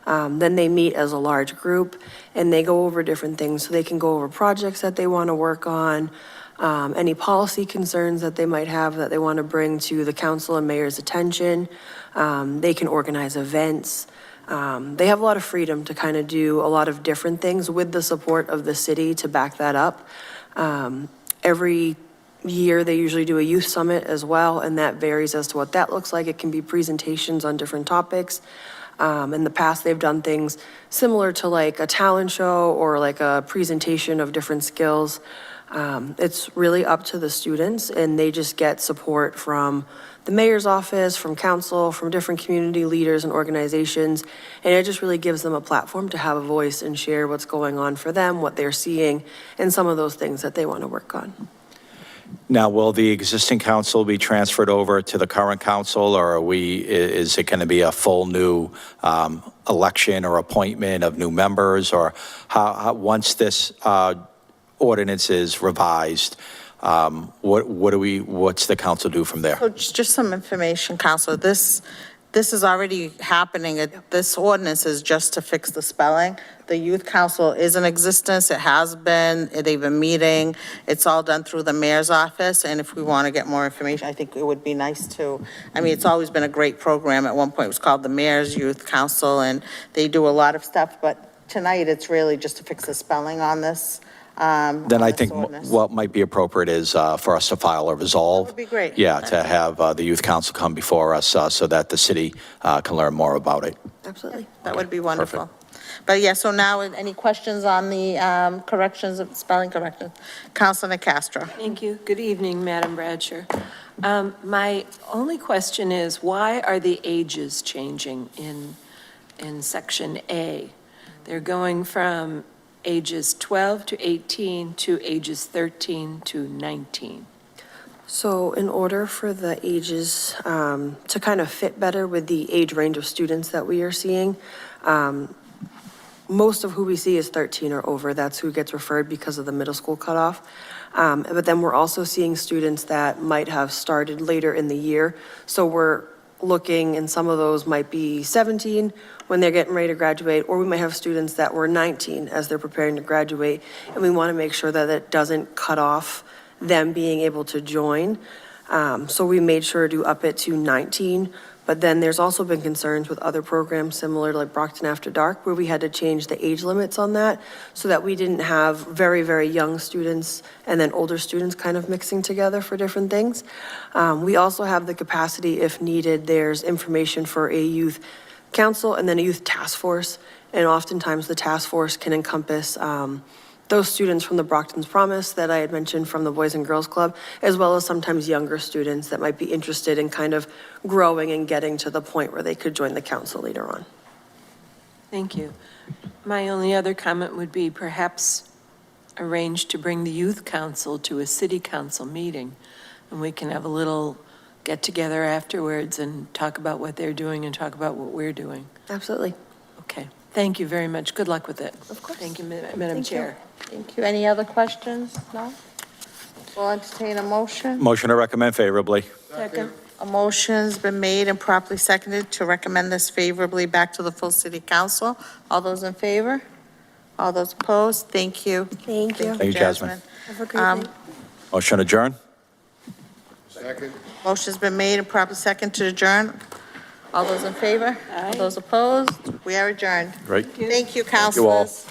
Speaker 14: Then they meet as a large group and they go over different things. So they can go over projects that they want to work on, any policy concerns that they might have that they want to bring to the council and mayor's attention. They can organize events. They have a lot of freedom to kind of do a lot of different things with the support of the city to back that up. Every year, they usually do a youth summit as well, and that varies as to what that looks like. It can be presentations on different topics. In the past, they've done things similar to like a talent show or like a presentation of different skills. It's really up to the students, and they just get support from the mayor's office, from council, from different community leaders and organizations. And it just really gives them a platform to have a voice and share what's going on for them, what they're seeing, and some of those things that they want to work on.
Speaker 1: Now, will the existing council be transferred over to the current council, or is it going to be a full new election or appointment of new members, or once this ordinance is revised, what's the council do from there?
Speaker 4: So just some information, Counselor. This is already happening. This ordinance is just to fix the spelling. The youth council is in existence. It has been. They've been meeting. It's all done through the mayor's office. And if we want to get more information, I think it would be nice to. I mean, it's always been a great program. At one point, it was called the Mayor's Youth Council, and they do a lot of stuff. But tonight, it's really just to fix the spelling on this.
Speaker 1: Then I think what might be appropriate is for us to file a resolve.
Speaker 4: That would be great.
Speaker 1: Yeah, to have the youth council come before us so that the city can learn more about it.
Speaker 14: Absolutely.
Speaker 4: That would be wonderful. But yeah, so now, any questions on the corrections, of spelling corrections? Councilor Castro.
Speaker 11: Thank you. Good evening, Madam Bradshaw. My only question is, why are the ages changing in Section A? They're going from ages 12 to 18 to ages 13 to 19.
Speaker 14: So in order for the ages to kind of fit better with the age range of students that we are seeing, most of who we see is 13 or over. That's who gets referred because of the middle school cutoff. But then we're also seeing students that might have started later in the year. So we're looking, and some of those might be 17 when they're getting ready to graduate, or we might have students that were 19 as they're preparing to graduate. And we want to make sure that it doesn't cut off them being able to join. So we made sure to up it to 19. But then there's also been concerns with other programs similar to like Brockton After Dark, where we had to change the age limits on that so that we didn't have very, very young students and then older students kind of mixing together for different things. We also have the capacity, if needed, there's information for a youth council and then a youth task force. And oftentimes the task force can encompass those students from the Brockton's Promise that I had mentioned from the Boys and Girls Club, as well as sometimes younger students that might be interested in kind of growing and getting to the point where they could join the council later on.
Speaker 11: Thank you. My only other comment would be perhaps arrange to bring the youth council to a city council meeting, and we can have a little get-together afterwards and talk about what they're doing and talk about what we're doing.
Speaker 14: Absolutely.
Speaker 11: Okay. Thank you very much. Good luck with it.
Speaker 14: Of course.
Speaker 11: Thank you, Madam
Speaker 14: Thank you.
Speaker 11: Chair.
Speaker 4: Thank you. Any other questions? No? We'll entertain a motion.
Speaker 1: Motion to recommend favorably.
Speaker 11: Second.
Speaker 4: A motion's been made and properly seconded to recommend this favorably back to the full city council. All those in favor? All those opposed? Thank you.
Speaker 14: Thank you.
Speaker 1: Thank you, Jasmine.
Speaker 14: Have a great night.
Speaker 1: Motion adjourn.
Speaker 10: Second?
Speaker 4: Motion's been made and properly seconded to adjourn. All those in favor? All those opposed? We are adjourned.
Speaker 1: Great.
Speaker 4: Thank you,
Speaker 1: you all.
Speaker 4: councilors.